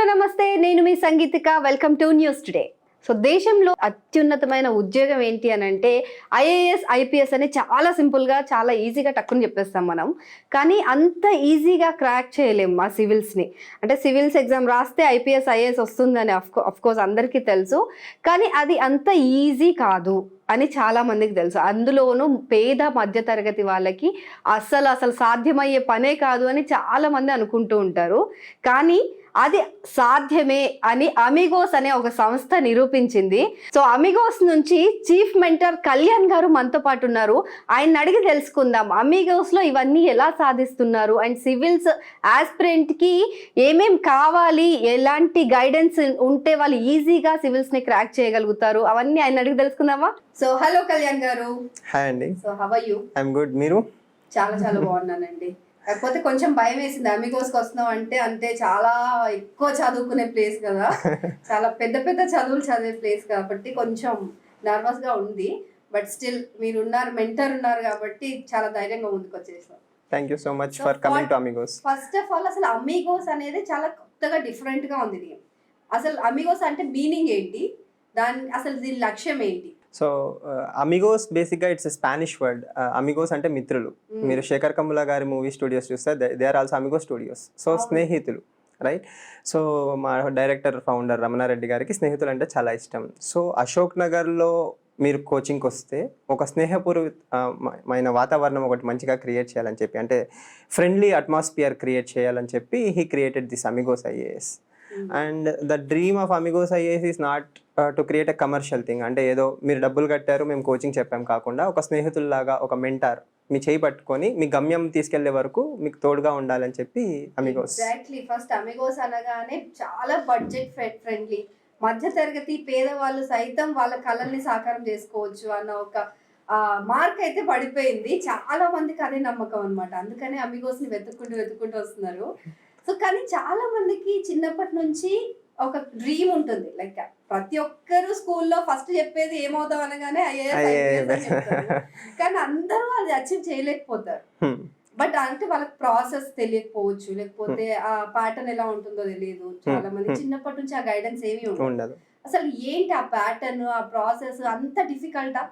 Hello namaste, నేను మీ Sangeethika. Welcome to news today. So దేశంలో అత్యున్నతమైన ఉద్యోగం ఏంటి అని అంటే ఐఏఎస్ ఐపీఎస్ అని చాలా సింపుల్గా చాలా ఈజీగా టక్కుని చెప్పేస్తాం మనం. కానీ అంత ఈజీగా క్రాక్ చేయలేము మా సివిల్స్ని. అంటే సివిల్స్ ఎగ్జామ్ రాస్తే ఐపీఎస్ ఐఏఎస్ వస్తుందని కోర్స్ అందరికీ తెలుసు. కానీ అది అంత ఈజీ కాదు అని చాలా మందికి తెలుసు. అందులోనూ పేద మధ్యతరగతి వాళ్ళకి అసలు సాధ్యమయ్యే పనే కాదు అని చాలా మంది అనుకుంటూ ఉంటారు. కానీ అది సాధ్యమే అని అమిగోస్ అనే ఒక సంస్థ నిరూపించింది. సో అమిగోస్ నుంచి చీఫ్ మెంటర్ కళ్యాణ్ గారు మనతో పాటు ఉన్నారు. ఆయన అడిగి తెలుసుకుందాం అమిగోస్ లో ఇవన్నీ ఎలా సాధిస్తున్నారు అండ్ సివిల్స్ ఆస్పిరెంట్ కి ఏమేం కావాలి, ఎలాంటి గైడెన్స్ ఉంటే వాళ్ళు ఈజీగా సివిల్స్ ని క్రాక్ చేయగలుగుతారు, అవన్నీ ఆయన అడిగి తెలుసుకుందామా. సో హలో కళ్యాణ్ గారు. హాయ్ అండి. So how are you? I'm good. మీరు? చాలా బాగున్నానండి. కాకపోతే కొంచెం భయం వేసింది. అమిగోస్కి వస్తున్నాం అంటే చాలా ఎక్కువ చదువుకునే ప్లేస్ కదా, చాలా పెద్ద చదువులు చదివే ప్లేస్ కాబట్టి కొంచెం నర్వస్ గా ఉంది. బట్ స్టిల్ మీరు ఉన్నారు, మెంటర్ ఉన్నారు కాబట్టి చాలా ధైర్యంగా ముందుకు వచ్చేసాం. Thank you so much for coming to Amigos. First of all అసలు అమిగోస్ అనేది చాలా కొత్తగా డిఫరెంట్ గా ఉంది. అసలు అమిగోస్ అంటే మీనింగ్ ఏంటి, అసలు దీని లక్ష్యం ఏంటి? సో అమిగోస్ బేసిక్గా ఇట్స్ స్పానిష్ వర్డ్. అమిగోస్ అంటే మిత్రులు. మీరు శేఖర్ కమ్ముల గారి మూవీ స్టూడియోస్ చూస్తే they are also amigo studios. So స్నేహితులు, రైట్? సో మా డైరెక్టర్ ఫౌండర్ రమణారెడ్డి గారికి స్నేహితులు అంటే చాలా ఇష్టం. సో అశోక్ నగర్లో మీరు కోచింగ్కి వస్తే ఒక స్నేహపూర్వమైన వాతావరణం ఒకటి మంచిగా క్రియేట్ చేయాలని చెప్పి, అంటే ఫ్రెండ్లీ అట్మాస్ఫియర్ క్రియేట్ చేయాలని చెప్పి he created this Amigos IAS. And the dream of Amigos IAS is not to create a commercial thing. అంటే ఏదో మీరు డబ్బులు కట్టారు మేము కోచింగ్ చెప్పాం కాకుండా, ఒక స్నేహితుల్లాగా ఒక మెంటార్ మీ చేయి పట్టుకొని మీ గమ్యం తీసుకెళ్లే వరకు మీకు తోడుగా ఉండాలని చెప్పి అమిగోస్. ఎగ్జాక్ట్లీ. ఫస్ట్ అమిగోస్ అనగానే చాలా బడ్జెట్ ఫ్రెండ్లీ, మధ్య తరగతి పేదవాళ్ళు సైతం వాళ్ళ కళల్ని సాకారం చేసుకోవచ్చు అన్న ఒక మార్క్ అయితే పడిపోయింది. చాలా మందికి అదే నమ్మకం అనమాట. అందుకనే అమిగోస్ ని వెతుక్కుంటూ వస్తున్నారు. సో కానీ చాలా మందికి చిన్నప్పటి నుంచి ఒక డ్రీమ్ ఉంటుంది. లైక్ ప్రతి ఒక్కరు స్కూల్లో ఫస్ట్ చెప్పేది ఏమవుతాం అనగానే ఐఏఎస్. కానీ అందరూ అది అచీవ్ చేయలేకపోతారు. బట్ అంటే వాళ్ళకి ప్రాసెస్ తెలియకపోవచ్చు, లేకపోతే ఆ ప్యాటర్న్ ఎలా ఉంటుందో తెలియదు. చాలా మంది చిన్నప్పటి నుంచి ఆ గైడెన్స్ ఏమీ ఉండదు. అసలు ఏంటి ఆ ప్యాటర్న్, ఆ ప్రాసెస్ అంత డిఫికల్టా?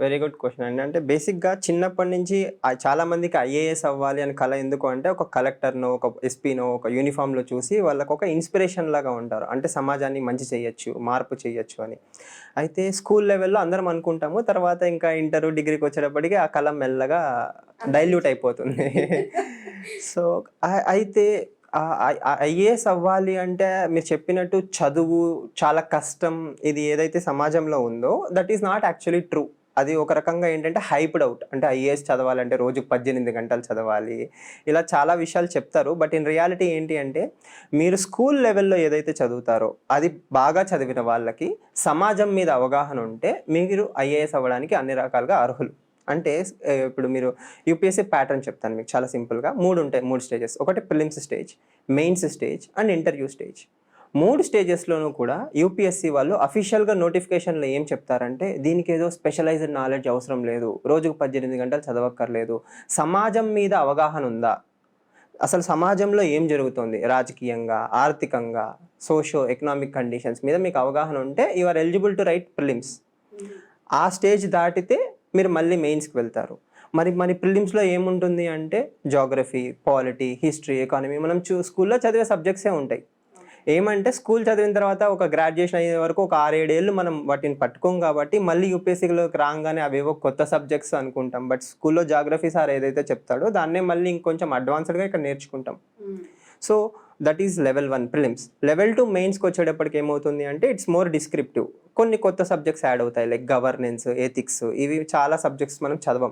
వెరీ గుడ్ క్వశ్చన్ అండి. అంటే బేసిక్గా చిన్నప్పటి నుంచి చాలా మందికి ఐఏఎస్ అవ్వాలి అని కళ. ఎందుకు అంటే ఒక కలెక్టర్నో, ఒక ఎస్పీనో, ఒక యూనిఫామ్లో చూసి వాళ్ళకు ఒక ఇన్స్పిరేషన్ లాగా ఉంటారు. అంటే సమాజాన్ని మంచి చేయొచ్చు, మార్పు చేయొచ్చు అని. అయితే స్కూల్ లెవెల్లో అందరం అనుకుంటాము, తర్వాత ఇంకా ఇంటర్ డిగ్రీకి వచ్చేటప్పటికి ఆ కళ మెల్లగా డైల్యూట్ అయిపోతుంది. సో అయితే ఐఏఎస్ అవ్వాలి అంటే మీరు చెప్పినట్టు చదువు చాలా కష్టం, ఇది ఏదైతే సమాజంలో ఉందో that is not actually true. అది ఒక రకంగా ఏంటంటే హైప్డ్ అవుట్. అంటే ఐఏఎస్ చదవాలంటే రోజుకు 18 గంటలు చదవాలి, ఇలా చాలా విషయాలు చెప్తారు. బట్ ఇన్ రియాలిటీ ఏంటి అంటే మీరు స్కూల్ లెవెల్లో ఏదైతే చదువుతారో అది బాగా చదివిన వాళ్ళకి సమాజం మీద అవగాహన ఉంటే మీరు ఐఏఎస్ అవ్వడానికి అన్ని రకాలుగా అర్హులు. అంటే ఇప్పుడు మీరు యూపీఎస్సీ ప్యాటర్న్ చెప్తాను మీకు చాలా సింపుల్గా. 3 ఉంటాయి, 3 స్టేజెస్. ఒకటి prelims stage, mains stage and interview stage. 3 స్టేజెస్లోనూ కూడా యూపీఎస్సీ వాళ్ళు అఫీషియల్గా నోటిఫికేషన్లో ఏం చెప్తారంటే దీనికి ఏదో స్పెషలైజ్డ్ నాలెడ్జ్ అవసరం లేదు, రోజుకు 18 గంటలు చదవక్కర్లేదు, సమాజం మీద అవగాహన ఉందా, అసలు సమాజంలో ఏం జరుగుతుంది రాజకీయంగా, ఆర్థికంగా, సోషో ఎకనామిక్ కండిషన్స్ మీద మీకు అవగాహన ఉంటే you are eligible to write prelims. ఆ స్టేజ్ దాటితే మీరు మళ్ళీ మెయిన్స్కి వెళ్తారు. మరి ప్రిలిమ్స్లో ఏముంటుంది అంటే జాగ్రఫీ, పాలిటీ, హిస్టరీ, ఎకానమీ మనం స్కూల్లో చదివే సబ్జెక్ట్సే ఉంటాయి. ఏమంటే స్కూల్ చదివిన తర్వాత ఒక గ్రాడ్యుయేషన్ అయ్యే వరకు ఒక 6-7 ఏళ్ళు మనం వాటిని పట్టుకోం కాబట్టి మళ్ళీ యూపీఎస్సీలోకి రాగానే అవేవో కొత్త సబ్జెక్ట్స్ అనుకుంటాం. బట్ స్కూల్లో జాగ్రఫీ సార్ ఏదైతే చెప్తాడో దాన్నే మళ్ళీ ఇంకొంచెం అడ్వాన్స్డ్గా ఇక్కడ నేర్చుకుంటాం. So that is level 1 prelims. Level 2 మెయిన్స్కి వచ్చేటప్పటికి ఏమవుతుంది అంటే ఇట్స్ మోర్ డిస్క్రిప్టివ్. కొన్ని కొత్త సబ్జెక్ట్స్ యాడ్ అవుతాయి, లైక్ గవర్నెన్స్, ఎథిక్స్, ఇవి చాలా సబ్జెక్ట్స్ మనం చదవం.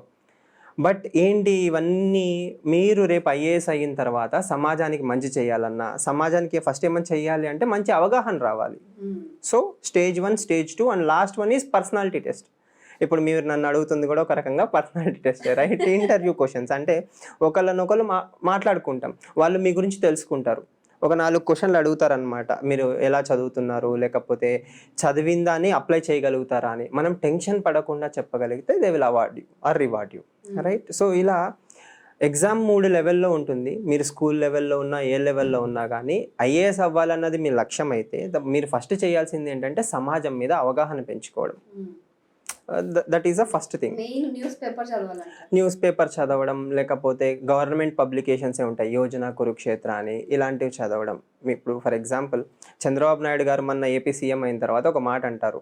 బట్ ఏంటి ఇవన్నీ మీరు రేపు ఐఏఎస్ అయిన తర్వాత సమాజానికి మంచి చేయాలన్నా, సమాజానికి ఫస్ట్ ఏమైనా చేయాలి అంటే మంచి అవగాహన రావాలి. So stage 1, stage 2 and last 1 is personality test. ఇప్పుడు మీరు నన్ను అడుగుతుంది కూడా ఒక రకంగా personality test, right? Interview questions అంటే ఒకళ్ళనొకళ్ళు మాట్లాడుకుంటాం, వాళ్ళు మీ గురించి తెలుసుకుంటారు. ఒక 4 క్వశ్చన్లు అడుగుతారనమాట, మీరు ఎలా చదువుతున్నారు, లేకపోతే చదివిన దాన్ని అప్లై చేయగలుగుతారా అని. మనం టెన్షన్ పడకుండా చెప్పగలిగితే they will award you or reward you, right? So ఇలా ఎగ్జామ్ 3 లెవెల్లో ఉంటుంది. మీరు స్కూల్ లెవెల్లో ఉన్నా, ఏ లెవెల్లో ఉన్నా కానీ ఐఏఎస్ అవ్వాలన్నది మీ లక్ష్యం అయితే మీరు ఫస్ట్ చేయాల్సింది ఏంటంటే సమాజం మీద అవగాహన పెంచుకోవడం. That is the first thing. Main news paper చదవడం, లేకపోతే గవర్నమెంట్ పబ్లికేషన్సే ఉంటాయి, యోజన, కురుక్షేత్ర అని ఇలాంటివి చదవడం. ఇప్పుడు ఫర్ ఎగ్జాంపుల్ చంద్రబాబు నాయుడు గారు మొన్న ఏపీ సీఎం అయిన తర్వాత ఒక మాట అంటారు,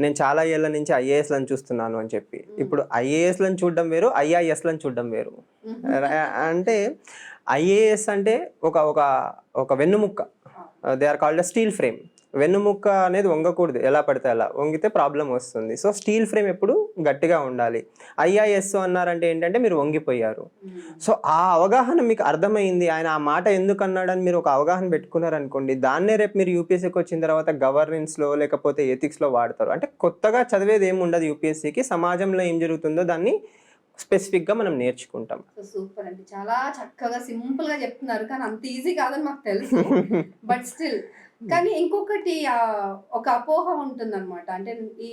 నేను చాలా ఏళ్ల నుంచి ఐఏఎస్లను చూస్తున్నాను అని చెప్పి. ఇప్పుడు ఐఏఎస్లను చూడడం వేరు, ఐఐఎస్లను చూడడం వేరు. అంటే ఐఏఎస్ అంటే ఒక ఒక ఒక వెన్నుముక్క, they are called steel frame. వెన్నుముక్క అనేది వంగకూడదు, ఎలా పడితే అలా వంగితే ప్రాబ్లం వస్తుంది. సో స్టీల్ ఫ్రేమ్ ఎప్పుడు గట్టిగా ఉండాలి. ఐఐఎస్ అన్నారంటే ఏంటంటే మీరు వంగిపోయారు. సో ఆ అవగాహన మీకు అర్థమైంది, ఆయన ఆ మాట ఎందుకు అన్నాడని మీరు ఒక అవగాహన పెట్టుకున్నారనుకోండి, దాన్నే రేపు మీరు యూపీఎస్సీకి వచ్చిన తర్వాత గవర్నెన్స్లో లేకపోతే ఎథిక్స్లో వాడతారు. అంటే కొత్తగా చదివేది ఏమి ఉండదు యూపీఎస్సీకి, సమాజంలో ఏం జరుగుతుందో దాన్ని స్పెసిఫిక్గా మనం నేర్చుకుంటాం. సూపర్ అండి, చాలా చక్కగా సింపుల్ గా చెప్తున్నారు, కానీ అంత ఈజీ కాదని మాకు తెలుసు. బట్ స్టిల్ కానీ ఇంకొకటి ఒక అపోహ ఉంటుందన్నమాట. అంటే ఈ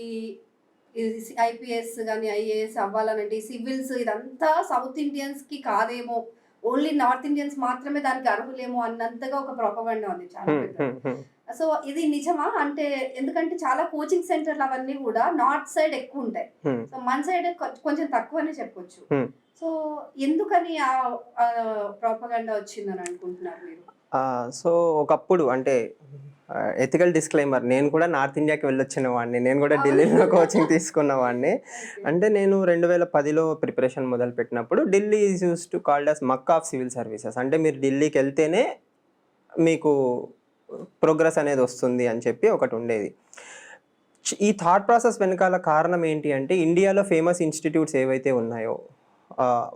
ఐపీఎస్ కానీ ఐఏఎస్ అవ్వాలనంటే సివిల్స్ ఇదంతా సౌత్ ఇండియన్స్ కి కాదేమో, ఓన్లీ నార్త్ ఇండియన్స్ మాత్రమే దానికి అర్హులేమో అన్నంతగా ఒక ప్రొపగండా ఉంది చాలా పెద్ద. సో ఇది నిజమా? అంటే ఎందుకంటే చాలా కోచింగ్ సెంటర్లు అవన్నీ కూడా నార్త్ సైడ్ ఎక్కువ ఉంటాయి, సో మన సైడ్ కొంచెం తక్కువనే చెప్పొచ్చు. సో ఎందుకని ఆ ప్రొపగండా వచ్చిందని అనుకుంటున్నారు మీరు? సో ఒకప్పుడు అంటే ఎథికల్ డిస్క్లైమర్, నేను కూడా నార్త్ ఇండియాకి వెళ్ళొచ్చిన వాడిని, నేను కూడా ఢిల్లీలో కోచింగ్ తీసుకున్న వాడిని. అంటే నేను 2010లో ప్రిపరేషన్ మొదలు పెట్టినప్పుడు Delhi is used to called as mecca of civil services. అంటే మీరు ఢిల్లీకి వెళ్తేనే మీకు ప్రోగ్రెస్ అనేది వస్తుంది అని చెప్పి ఒకటి ఉండేది. ఈ థాట్ ప్రాసెస్ వెనకాల కారణం ఏంటి అంటే, ఇండియాలో ఫేమస్ ఇన్స్టిట్యూట్స్ ఏవైతే ఉన్నాయో,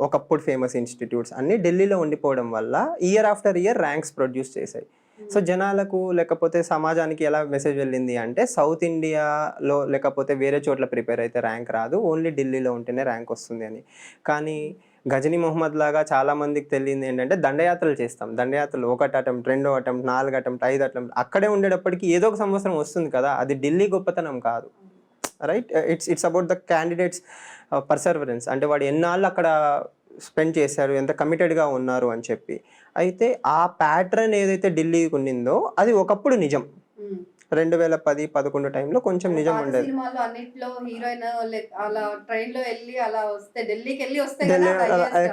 ఒకప్పుడు ఫేమస్ ఇన్స్టిట్యూట్స్ అన్నీ ఢిల్లీలో ఉండిపోవడం వల్ల year after year ranks produce చేశాయి. సో జనాలకు లేకపోతే సమాజానికి ఎలా మెసేజ్ వెళ్ళింది అంటే, సౌత్ ఇండియాలో లేకపోతే వేరే చోట్ల ప్రిపేర్ అయితే ర్యాంక్ రాదు, ఓన్లీ ఢిల్లీలో ఉంటేనే ర్యాంక్ వస్తుంది అని. కానీ గజనీ మొహమ్మద్ లాగా చాలా మందికి తెలియంది ఏంటంటే, దండయాత్రలు చేస్తాం. దండయాత్రలు 1 అటెంప్ట్, 2 అటెంప్ట్, 4 అటెంప్ట్, 5 అటెంప్ట్ అక్కడే ఉండేటప్పటికి ఏదో ఒక సంవత్సరం వస్తుంది కదా, అది ఢిల్లీ గొప్పతనం కాదు. Right, it's about the candidates perseverance. అంటే వాడు ఎన్నాళ్ళు అక్కడ స్పెండ్ చేశారు, ఎంత కమిటెడ్గా ఉన్నారు అని చెప్పి. అయితే ఆ ప్యాటర్న్ ఏదైతే ఢిల్లీకి ఉండిందో అది ఒకప్పుడు నిజం. 2010-11 టైంలో కొంచెం నిజం ఉండేది.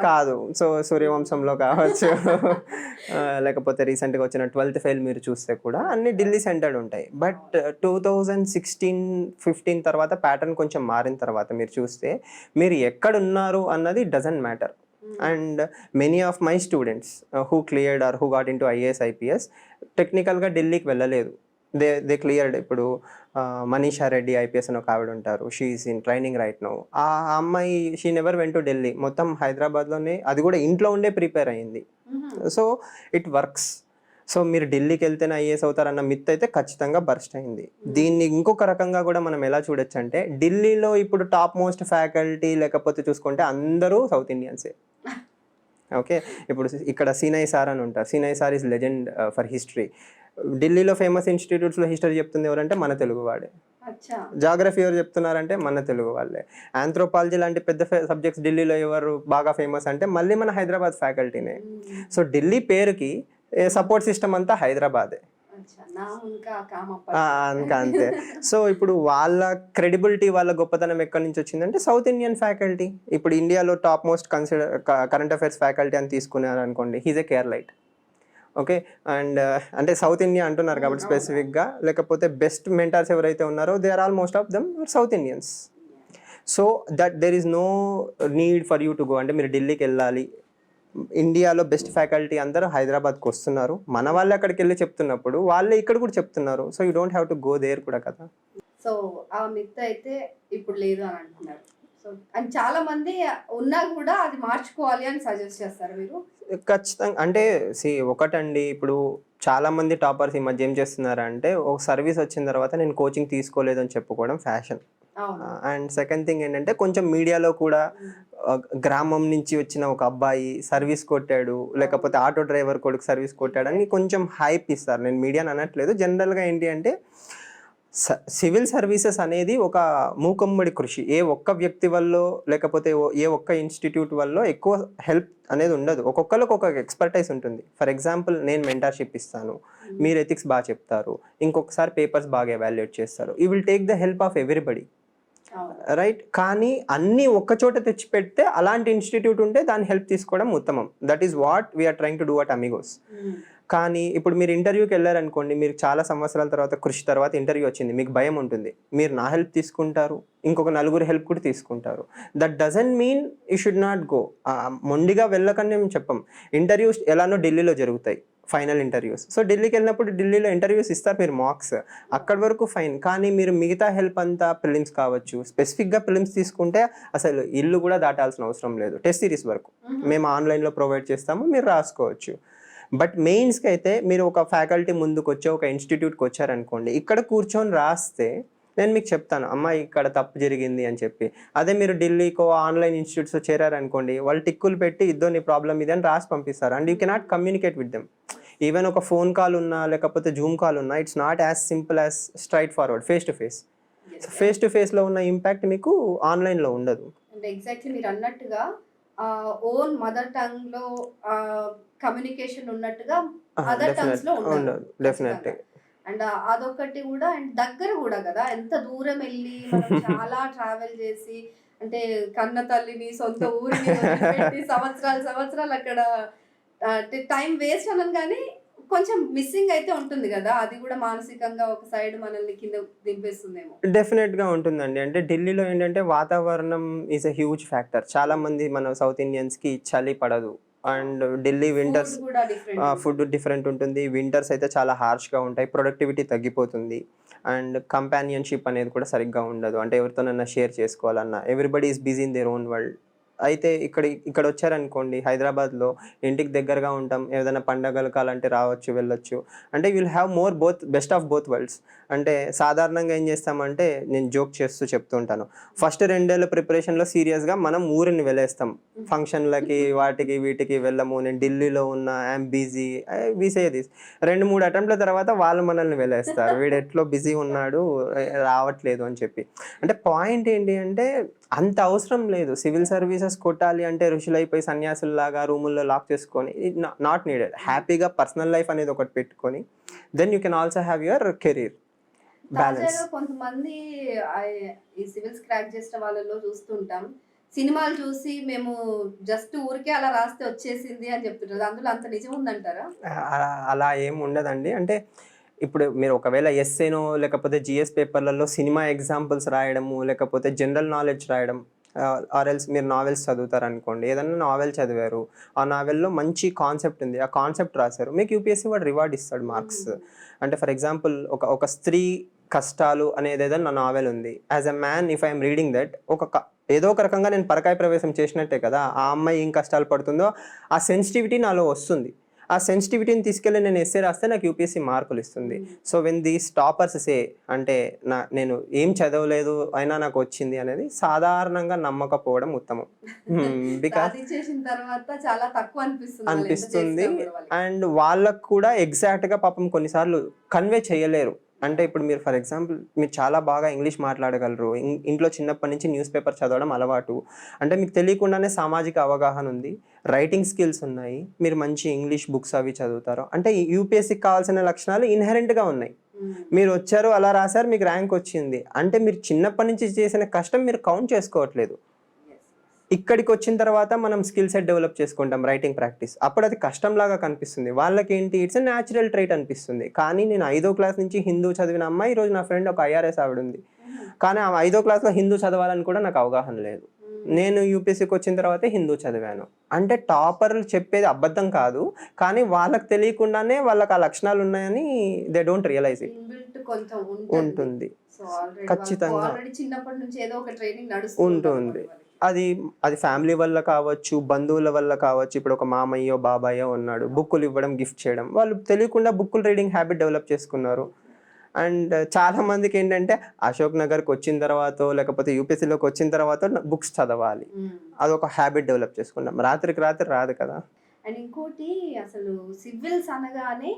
కాదు, సో సూర్యవంశంలో కావచ్చు, లేకపోతే రీసెంట్గా వచ్చిన 12th ఫెయిల్ మీరు చూస్తే కూడా అన్ని ఢిల్లీ సెంటర్డ్ ఉంటాయి. బట్ 2016-15 తర్వాత ప్యాటర్న్ కొంచెం మారిన తర్వాత మీరు చూస్తే మీరు ఎక్కడున్నారు అన్నది doesn't matter. And many of my students who cleared or who got into IAS IPS టెక్నికల్గా ఢిల్లీకి వెళ్ళలేదు, దే క్లియర్డ్. ఇప్పుడు మనీషా రెడ్డి ఐపీఎస్ అని ఒక ఆవిడ ఉంటారు, she is in training right now. ఆ అమ్మాయి she never went to Delhi, మొత్తం హైదరాబాద్లోనే, అది కూడా ఇంట్లో ఉండే ప్రిపేర్ అయింది. So it works. సో మీరు ఢిల్లీకి వెళ్తేనే ఐఏఎస్ అవుతారన్న మిత్ అయితే ఖచ్చితంగా బర్స్ట్ అయింది. దీన్ని ఇంకొక రకంగా కూడా మనం ఎలా చూడొచ్చు అంటే, ఢిల్లీలో ఇప్పుడు టాప్ మోస్ట్ ఫ్యాకల్టీ లేకపోతే చూసుకుంటే అందరూ సౌత్ ఇండియన్సే. ఓకే, ఇప్పుడు ఇక్కడ సీనై సార్ అని ఉంటారు, Seenai sir is legend for history. ఢిల్లీలో ఫేమస్ ఇన్స్టిట్యూట్స్లో హిస్టరీ చెప్తుంది ఎవరంటే మన తెలుగు వాడే. జాగ్రఫీ ఎవరు చెప్తున్నారంటే మన తెలుగు వాళ్ళే. ఆంథ్రోపాలజీ లాంటి పెద్ద సబ్జెక్ట్స్ ఢిల్లీలో ఎవరు బాగా ఫేమస్ అంటే మళ్ళీ మన హైదరాబాద్ ఫ్యాకల్టీనే. సో ఢిల్లీ పేరుకి సపోర్ట్ సిస్టమ్ అంతా హైదరాబాదే. అంతే. సో ఇప్పుడు వాళ్ళ క్రెడిబిలిటీ, వాళ్ళ గొప్పతనం ఎక్కడి నుంచి వచ్చిందంటే సౌత్ ఇండియన్ ఫ్యాకల్టీ. ఇప్పుడు ఇండియాలో top most current affairs faculty అని తీసుకున్నారు అనుకోండి, హీజ్ ఏ కేర్లైట్. ఓకే, అండ్ అంటే సౌత్ ఇండియా అంటున్నారు కాబట్టి స్పెసిఫిక్గా, లేకపోతే బెస్ట్ మెంటర్స్ ఎవరైతే ఉన్నారో they are all most of them south Indians. So that there is no need for you to go. అంటే మీరు ఢిల్లీకి వెళ్ళాలి, ఇండియాలో బెస్ట్ ఫ్యాకల్టీ అందరూ హైదరాబాద్కి వస్తున్నారు, మన వాళ్ళు అక్కడికి వెళ్ళి చెప్తున్నప్పుడు వాళ్ళే ఇక్కడ కూడా చెప్తున్నారు. So you don't have to go there కూడా కదా. సో ఆ మిత్ అయితే ఇప్పుడు లేదు అని అంటున్నారు. సో అండ్ చాలా మంది ఉన్నా కూడా అది మార్చుకోవాలి అని సజెస్ట్ చేస్తారు మీరు? ఖచ్చితంగా. అంటే ఒకటండి, ఇప్పుడు చాలా మంది టాపర్స్ ఈ మధ్య ఏం చేస్తున్నారంటే, ఒక సర్వీస్ వచ్చిన తర్వాత నేను కోచింగ్ తీసుకోలేదని చెప్పుకోవడం ఫ్యాషన్. అండ్ సెకండ్ థింగ్ ఏంటంటే, కొంచెం మీడియాలో కూడా గ్రామం నుంచి వచ్చిన ఒక అబ్బాయి సర్వీస్ కొట్టాడు, లేకపోతే ఆటో డ్రైవర్ కొడుకు సర్వీస్ కొట్టాడు అని కొంచెం హైప్ ఇస్తారు. నేను మీడియాని అనట్లేదు, జనరల్గా ఏంటి అంటే సివిల్ సర్వీసెస్ అనేది ఒక మూకమ్మడి కృషి. ఏ ఒక్క వ్యక్తి వల్లో లేకపోతే ఏ ఒక్క ఇన్స్టిట్యూట్ వల్ల ఎక్కువ హెల్ప్ అనేది ఉండదు. ఒక్కొక్కరికి ఒక ఎక్స్పర్టైజ్ ఉంటుంది. ఫర్ ఎగ్జాంపుల్ నేను మెంటర్షిప్ ఇస్తాను, మీరు ఎథిక్స్ బాగా చెప్తారు, ఇంకొకసారి పేపర్స్ బాగా ఎవాల్యుయేట్ చేస్తారు. You will take the help of everybody, right? కానీ అన్నీ ఒక్కచోట తెచ్చి పెడితే అలాంటి ఇన్స్టిట్యూట్ ఉంటే దాని హెల్ప్ తీసుకోవడం ఉత్తమం. That is what we're trying to do at amigos. కానీ ఇప్పుడు మీరు ఇంటర్వ్యూకి వెళ్ళారనుకోండి, మీరు చాలా సంవత్సరాల తర్వాత కృషి తర్వాత ఇంటర్వ్యూ వచ్చింది, మీకు భయం ఉంటుంది. మీరు నా హెల్ప్ తీసుకుంటారు, ఇంకొక నలుగురు హెల్ప్ కూడా తీసుకుంటారు. That doesn't mean you should not go. మొండిగా వెళ్ళకని మేము చెప్పం. ఇంటర్వ్యూస్ ఎలానో ఢిల్లీలో జరుగుతాయి, ఫైనల్ ఇంటర్వ్యూస్. సో ఢిల్లీకి వెళ్ళినప్పుడు ఢిల్లీలో ఇంటర్వ్యూస్ ఇస్తారు, మీరు మార్క్స్ అక్కడి వరకు ఫైన్. కానీ మీరు మిగతా హెల్ప్ అంతా ప్రిలిమ్స్ కావచ్చు, స్పెసిఫిక్గా ప్రిలిమ్స్ తీసుకుంటే అసలు ఇల్లు కూడా దాటాల్సిన అవసరం లేదు. టెస్ట్ సిరీస్ వరకు మేము ఆన్లైన్లో ప్రొవైడ్ చేస్తాము, మీరు రాసుకోవచ్చు. బట్ మెయిన్స్కి అయితే మీరు ఒక ఫ్యాకల్టీ ముందుకు వచ్చి ఒక ఇన్స్టిట్యూట్కి వచ్చారనుకోండి, ఇక్కడ కూర్చొని రాస్తే నేను మీకు చెప్తాను, అమ్మ ఇక్కడ తప్పు జరిగింది అని చెప్పి. అదే మీరు ఢిల్లీకో ఆన్లైన్ ఇన్స్టిట్యూట్స్లో చేరారనుకోండి, వాళ్ళు టిక్కులు పెట్టి ఇద్దో నీ ప్రాబ్లం ఇది అని రాసి పంపిస్తారు. And you cannot communicate with them. Even ఒక ఫోన్ కాల్ ఉన్నా లేకపోతే జూమ్ కాల్ ఉన్నా, it's not as simple as straight forward face to face. Face to ఫేస్లో ఉన్న ఇంపాక్ట్ మీకు ఆన్లైన్లో ఉండదు. అంటే ఎగ్జాక్ట్లీ మీరు అన్నట్టుగా ఓన్ మదర్ టంగ్ లో కమ్యూనికేషన్ ఉన్నట్టుగా అదర్ టంగ్స్ లో ఉండదు డెఫినెట్లీ. అండ్ అదొకటి కూడా, అండ్ దగ్గర కూడా కదా, ఎంత దూరం వెళ్ళి మనం చాలా ట్రావెల్ చేసి, అంటే కన్న తల్లిని సొంత ఊరిని వదిలిపెట్టి సంవత్సరాలు అక్కడ టైం వేస్ట్ అనం, కానీ కొంచెం మిస్సింగ్ అయితే ఉంటుంది కదా, అది కూడా మానసికంగా ఒక సైడ్ మనల్ని కింద దింపేస్తుందేమో. డెఫినెట్ గా ఉంటుందండి. అంటే ఢిల్లీలో ఏంటంటే వాతావరణం ఈజ్ అ హ్యూజ్ ఫ్యాక్టర్. చాలా మంది మన సౌత్ ఇండియన్స్ కి చలి పడదు. And Delhi winters food different ఉంటుంది. వింటర్స్ అయితే చాలా హార్ష్గా ఉంటాయి, ప్రొడక్టివిటీ తగ్గిపోతుంది. అండ్ కంపానియన్షిప్ అనేది కూడా సరిగ్గా ఉండదు. అంటే ఎవరితోనన్నా షేర్ చేసుకోవాలన్నా everybody is busy in their own world. అయితే ఇక్కడ వచ్చారనుకోండి, హైదరాబాద్లో ఇంటికి దగ్గరగా ఉంటాం, ఏదైనా పండగలు కాలంటే రావచ్చు వెళ్ళొచ్చు. అంటే will have more best of both worlds. అంటే సాధారణంగా ఏం చేస్తామంటే, నేను జోక్ చేస్తూ చెప్తుంటాను, ఫస్ట్ 2 ఏళ్ళ ప్రిపరేషన్లో సీరియస్గా మనం ఊరిని వెళ్ళేస్తాం, ఫంక్షన్లకి వాటికి వీటికి వెళ్ళము. నేను ఢిల్లీలో ఉన్న, ఐఎమ్ బిజీ, వీసే దిస్. 2-3 అటెంప్ట్ల తర్వాత వాళ్ళు మనల్ని వెళ్ళేస్తారు, వీడు ఎట్లో బిజీ ఉన్నాడు రావట్లేదు అని చెప్పి. అంటే పాయింట్ ఏంటి అంటే, అంత అవసరం లేదు. సివిల్ సర్వీసెస్ కొట్టాలి అంటే ఋషులైపోయి సన్యాసుల్లాగా రూముల్లో లాక్ చేసుకొని, నాట్ నీడెడ్. హ్యాపీగా పర్సనల్ లైఫ్ అనేది ఒకటి పెట్టుకొని, then you can also have your career balance. కొంతమంది ఈ సివిల్స్ క్రాక్ చేసిన వాళ్ళలో చూస్తుంటాం, సినిమాలు చూసి మేము జస్ట్ ఊరికే అలా రాస్తే వచ్చేసింది అని చెప్తుంటారు. అందులో అంత నిజం ఉందంటారా? అలా ఏం ఉండదండి. అంటే ఇప్పుడు మీరు ఒకవేళ ఎస్ఏనో లేకపోతే జిఎస్ పేపర్లలో సినిమా ఎగ్జాంపుల్స్ రాయడము, లేకపోతే జనరల్ నాలెడ్జ్ రాయడం, ఆర్ఎల్స్ మీరు నావెల్స్ చదువుతారనుకోండి, ఏదన్నా నావెల్ చదివారు, ఆ నావెల్లో మంచి కాన్సెప్ట్ ఉంది, ఆ కాన్సెప్ట్ రాశారు, మీకు యూపీఎస్సీ వాడు రివార్డ్ ఇస్తాడు, మార్క్స్. అంటే ఫర్ ఎగ్జాంపుల్ ఒక స్త్రీ కష్టాలు అనేది ఏదైనా నా నావెల్ ఉంది, as a man if I'm reading that, ఏదో ఒక రకంగా నేను పరకాయ ప్రవేశం చేసినట్టే కదా, ఆ అమ్మాయి ఏం కష్టాలు పడుతుందో ఆ సెన్సిటివిటీ నాలో వస్తుంది. ఆ సెన్సిటివిటీని తీసుకెళ్ళి నేను ఎస్ఏ రాస్తే నాకు యూపీఎస్సీ మార్కులు ఇస్తుంది. సో వెన్ దీస్ టాపర్స్ సే, అంటే నేను ఏం చదవలేదు అయినా నాకు వచ్చింది అనేది సాధారణంగా నమ్మకపోవడం ఉత్తమం. బికాస్ అనిపిస్తుంది. అండ్ వాళ్ళకు కూడా ఎగ్జాక్ట్గా పాపం కొన్నిసార్లు కన్వే చేయలేరు. అంటే ఇప్పుడు మీరు ఫర్ ఎగ్జాంపుల్ మీరు చాలా బాగా ఇంగ్లీష్ మాట్లాడగలరు, ఇంట్లో చిన్నప్పటి నుంచి న్యూస్ పేపర్ చదవడం అలవాటు, అంటే మీకు తెలియకుండానే సామాజిక అవగాహన ఉంది, రైటింగ్ స్కిల్స్ ఉన్నాయి, మీరు మంచి ఇంగ్లీష్ బుక్స్ అవి చదువుతారు, అంటే యూపీఎస్సీకి కావాల్సిన లక్షణాలు ఇన్హెరెంట్గా ఉన్నాయి. మీరు వచ్చారు, అలా రాశారు, మీకు ర్యాంక్ వచ్చింది, అంటే మీరు చిన్నప్పటి నుంచి చేసిన కష్టం మీరు కౌంట్ చేసుకోవట్లేదు. ఇక్కడికి వచ్చిన తర్వాత మనం స్కిల్ సెట్ డెవలప్ చేసుకుంటాం, రైటింగ్ ప్రాక్టీస్, అప్పుడు అది కష్టంలాగా కనిపిస్తుంది. వాళ్ళకి ఏంటి, ఇట్స్ ఎ న్యాచురల్ ట్రైట్ అనిపిస్తుంది. కానీ నేను 5వ క్లాస్ నుంచి హిందూ చదివిన అమ్మాయి, ఈరోజు నా ఫ్రెండ్ ఒక ఐఆర్ఎస్ ఆవిడ ఉంది, కానీ ఆ 5వ క్లాస్లో హిందూ చదవాలని కూడా నాకు అవగాహన లేదు. నేను యూపీఎస్సీకి వచ్చిన తర్వాతే హిందూ చదివాను. అంటే టాపర్లు చెప్పేది అబద్ధం కాదు, కానీ వాళ్ళకి తెలియకుండానే వాళ్ళకి ఆ లక్షణాలు ఉన్నాయని దే డోంట్ రియలైజ్ ఇట్. ఉంటుంది ఖచ్చితంగా ఉంటుంది. అది ఫ్యామిలీ వల్ల కావచ్చు, బంధువుల వల్ల కావచ్చు. ఇప్పుడు ఒక మామయ్యో బాబాయ్యో ఉన్నాడు, బుక్కులు ఇవ్వడం, గిఫ్ట్ చేయడం, వాళ్ళు తెలియకుండా బుక్కులు రీడింగ్ హ్యాబిట్ డెవలప్ చేసుకున్నారు. అండ్ చాలా మందికి ఏంటంటే అశోక్ నగర్కి వచ్చిన తర్వాత లేకపోతే యూపీఎస్సీలోకి వచ్చిన తర్వాత బుక్స్ చదవాలి, అదొక హ్యాబిట్ డెవలప్ చేసుకుంటాం. రాత్రికి రాత్రి రాదు కదా. అండ్ ఇంకోటి, అసలు సివిల్స్ అనగానే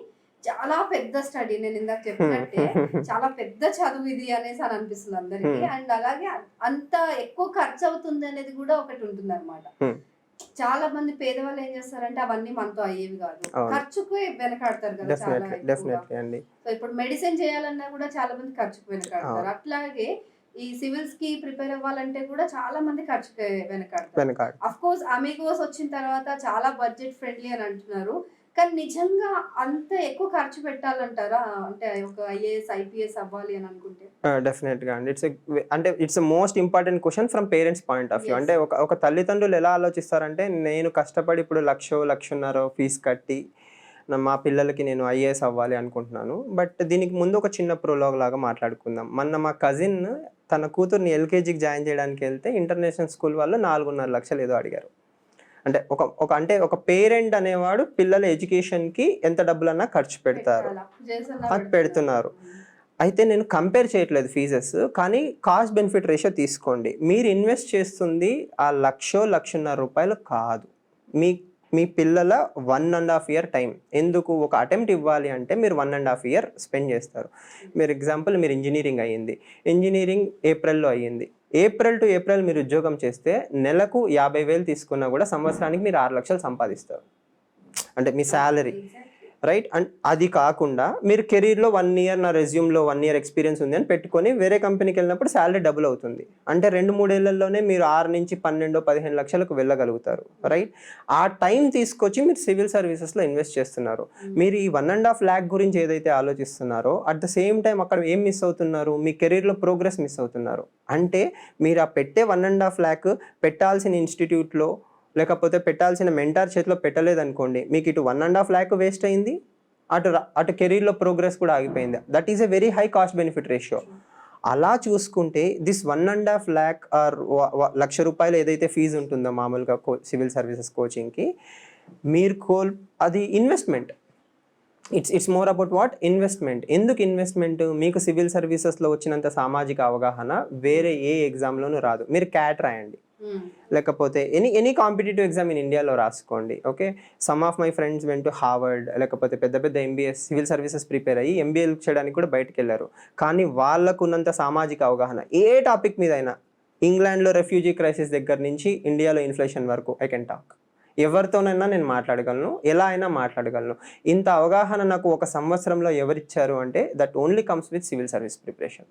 చాలా పెద్ద స్టడీ, నేను ఇందాక చెప్పినట్టే చాలా పెద్ద చదువు ఇది అనేసి అని అనిపిస్తుంది అందరికి. అండ్ అలాగే అంత ఎక్కువ ఖర్చు అవుతుంది అనేది కూడా ఒకటి ఉంటుంది అనమాట. చాలా మంది పేదవాళ్ళు ఏం చేస్తారంటే అవన్నీ మనతో అయ్యేవి కాదు, ఖర్చుకు వెనకాడతారు కదా చాలా. సో ఇప్పుడు మెడిసిన్ చేయాలన్నా కూడా చాలా మంది ఖర్చుకు వెనకాడతారు. అట్లాగే ఈ సివిల్స్ కి ప్రిపేర్ అవ్వాలంటే కూడా చాలా మంది ఖర్చుకు వెనకాడతారు. అఫ్ కోర్స్ అమిగోస్ వచ్చిన తర్వాత చాలా బడ్జెట్ ఫ్రెండ్లీ అని అంటున్నారు, కానీ నిజంగా అంత ఎక్కువ ఖర్చు పెట్టాలంటారా? అంటే ఒక ఐఏఎస్ ఐపీఎస్ అవ్వాలి అని అనుకుంటే. డెఫినెట్ గా అండి. It's most important question from parents point of view. అంటే ఒక తల్లిదండ్రులు ఎలా ఆలోచిస్తారంటే, నేను కష్టపడి ఇప్పుడు 1,00,000 ఫీజు కట్టి మా పిల్లలకి నేను ఐఏఎస్ అవ్వాలి అనుకుంటున్నాను. బట్ దీనికి ముందు ఒక చిన్న ప్రోలాగ్ లాగా మాట్లాడుకుందాం. మా కజిన్ తన కూతుర్ని ఎల్కేజీకి జాయిన్ చేయడానికి వెళ్తే ఇంటర్నేషనల్ స్కూల్ వాళ్ళు 4.5 లక్షలు ఏదో అడిగారు. అంటే ఒక పేరెంట్ అనేవాడు పిల్లల ఎడ్యుకేషన్కి ఎంత డబ్బులన్నా ఖర్చు పెడుతున్నారు. అయితే నేను కంపేర్ చేయట్లేదు ఫీజెస్, కానీ కాస్ట్ బెనిఫిట్ రేషియో తీసుకోండి. మీరు ఇన్వెస్ట్ చేస్తుంది ఆ 1,00,000-1,50,000 రూపాయలు కాదు, మీ పిల్లల 1.5 year టైం. ఎందుకు? ఒక అటెంప్ట్ ఇవ్వాలి అంటే మీరు 1.5 year స్పెండ్ చేస్తారు. మీరు ఎగ్జాంపుల్, మీరు ఇంజనీరింగ్ అయ్యింది, ఇంజనీరింగ్ ఏప్రిల్లో అయ్యింది. ఏప్రిల్ టు ఏప్రిల్ మీరు ఉద్యోగం చేస్తే నెలకు 50,000 తీసుకున్నా కూడా సంవత్సరానికి మీరు 6 లక్షలు సంపాదిస్తారు. అంటే మీ శాలరీ, రైట్? అండ్ అది కాకుండా మీరు కెరీర్లో 1 year, నా రెజ్యూమ్లో 1 year ఎక్స్పీరియన్స్ ఉంది అని పెట్టుకొని వేరే కంపెనీకి వెళ్ళినప్పుడు శాలరీ డబుల్ అవుతుంది. అంటే 2-3 ఏళ్లలోనే మీరు 6 నుంచి 12-15 లక్షలకు వెళ్ళగలుగుతారు, రైట్? ఆ టైం తీసుకొచ్చి మీరు సివిల్ సర్వీసెస్లో ఇన్వెస్ట్ చేస్తున్నారు. మీరు ఈ 1.5 lakh గురించి ఏదైతే ఆలోచిస్తున్నారో, అట్ ద సేమ్ టైం అక్కడ ఏం మిస్ అవుతున్నారు? మీ కెరీర్లో ప్రోగ్రెస్ మిస్ అవుతున్నారు. అంటే మీరు ఆ పెట్టే 1.5 lakh పెట్టాల్సిన ఇన్స్టిట్యూట్లో లేకపోతే పెట్టాల్సిన మెంటార్ చేతిలో పెట్టలేదనుకోండి, మీకు ఇటు 1.5 lakh వేస్ట్ అయింది, అటు కెరీర్లో ప్రోగ్రెస్ కూడా ఆగిపోయింది. That is a very high cost benefit ratio. అలా చూసుకుంటే దిస్ 1.5 lakh ఆర్ 1,00,000 రూపాయలు ఏదైతే ఫీజు ఉంటుందో మామూలుగా సివిల్ సర్వీసెస్ కోచింగ్కి, మీరు అది investment. It's more about what? Investment. ఎందుకు ఇన్వెస్ట్మెంట్? మీకు సివిల్ సర్వీసెస్లో వచ్చినంత సామాజిక అవగాహన వేరే ఏ ఎగ్జామ్లోనూ రాదు. మీరు క్యాట్ రాయండి, లేకపోతే ఎనీ కాంపిటేటివ్ ఎగ్జామ్ ఇన్ ఇండియాలో రాసుకోండి. Okay, some of my friends went to Harvard, లేకపోతే పెద్ద ఎంబీఎస్ సివిల్ సర్వీసెస్ ప్రిపేర్ అయ్యి ఎంబీఏలు చేయడానికి కూడా బయటకు వెళ్ళారు. కానీ వాళ్ళకు ఉన్నంత సామాజిక అవగాహన ఏ టాపిక్ మీద అయినా, ఇంగ్లాండ్లో రెఫ్యూజీ క్రైసిస్ దగ్గర నుంచి ఇండియాలో ఇన్ఫ్లేషన్ వరకు ఐ కెన్ టాక్. ఎవరితోనైనా నేను మాట్లాడగలను, ఎలా అయినా మాట్లాడగలను. ఇంత అవగాహన నాకు ఒక సంవత్సరంలో ఎవరిచ్చారు అంటే that only comes with civil service preparation.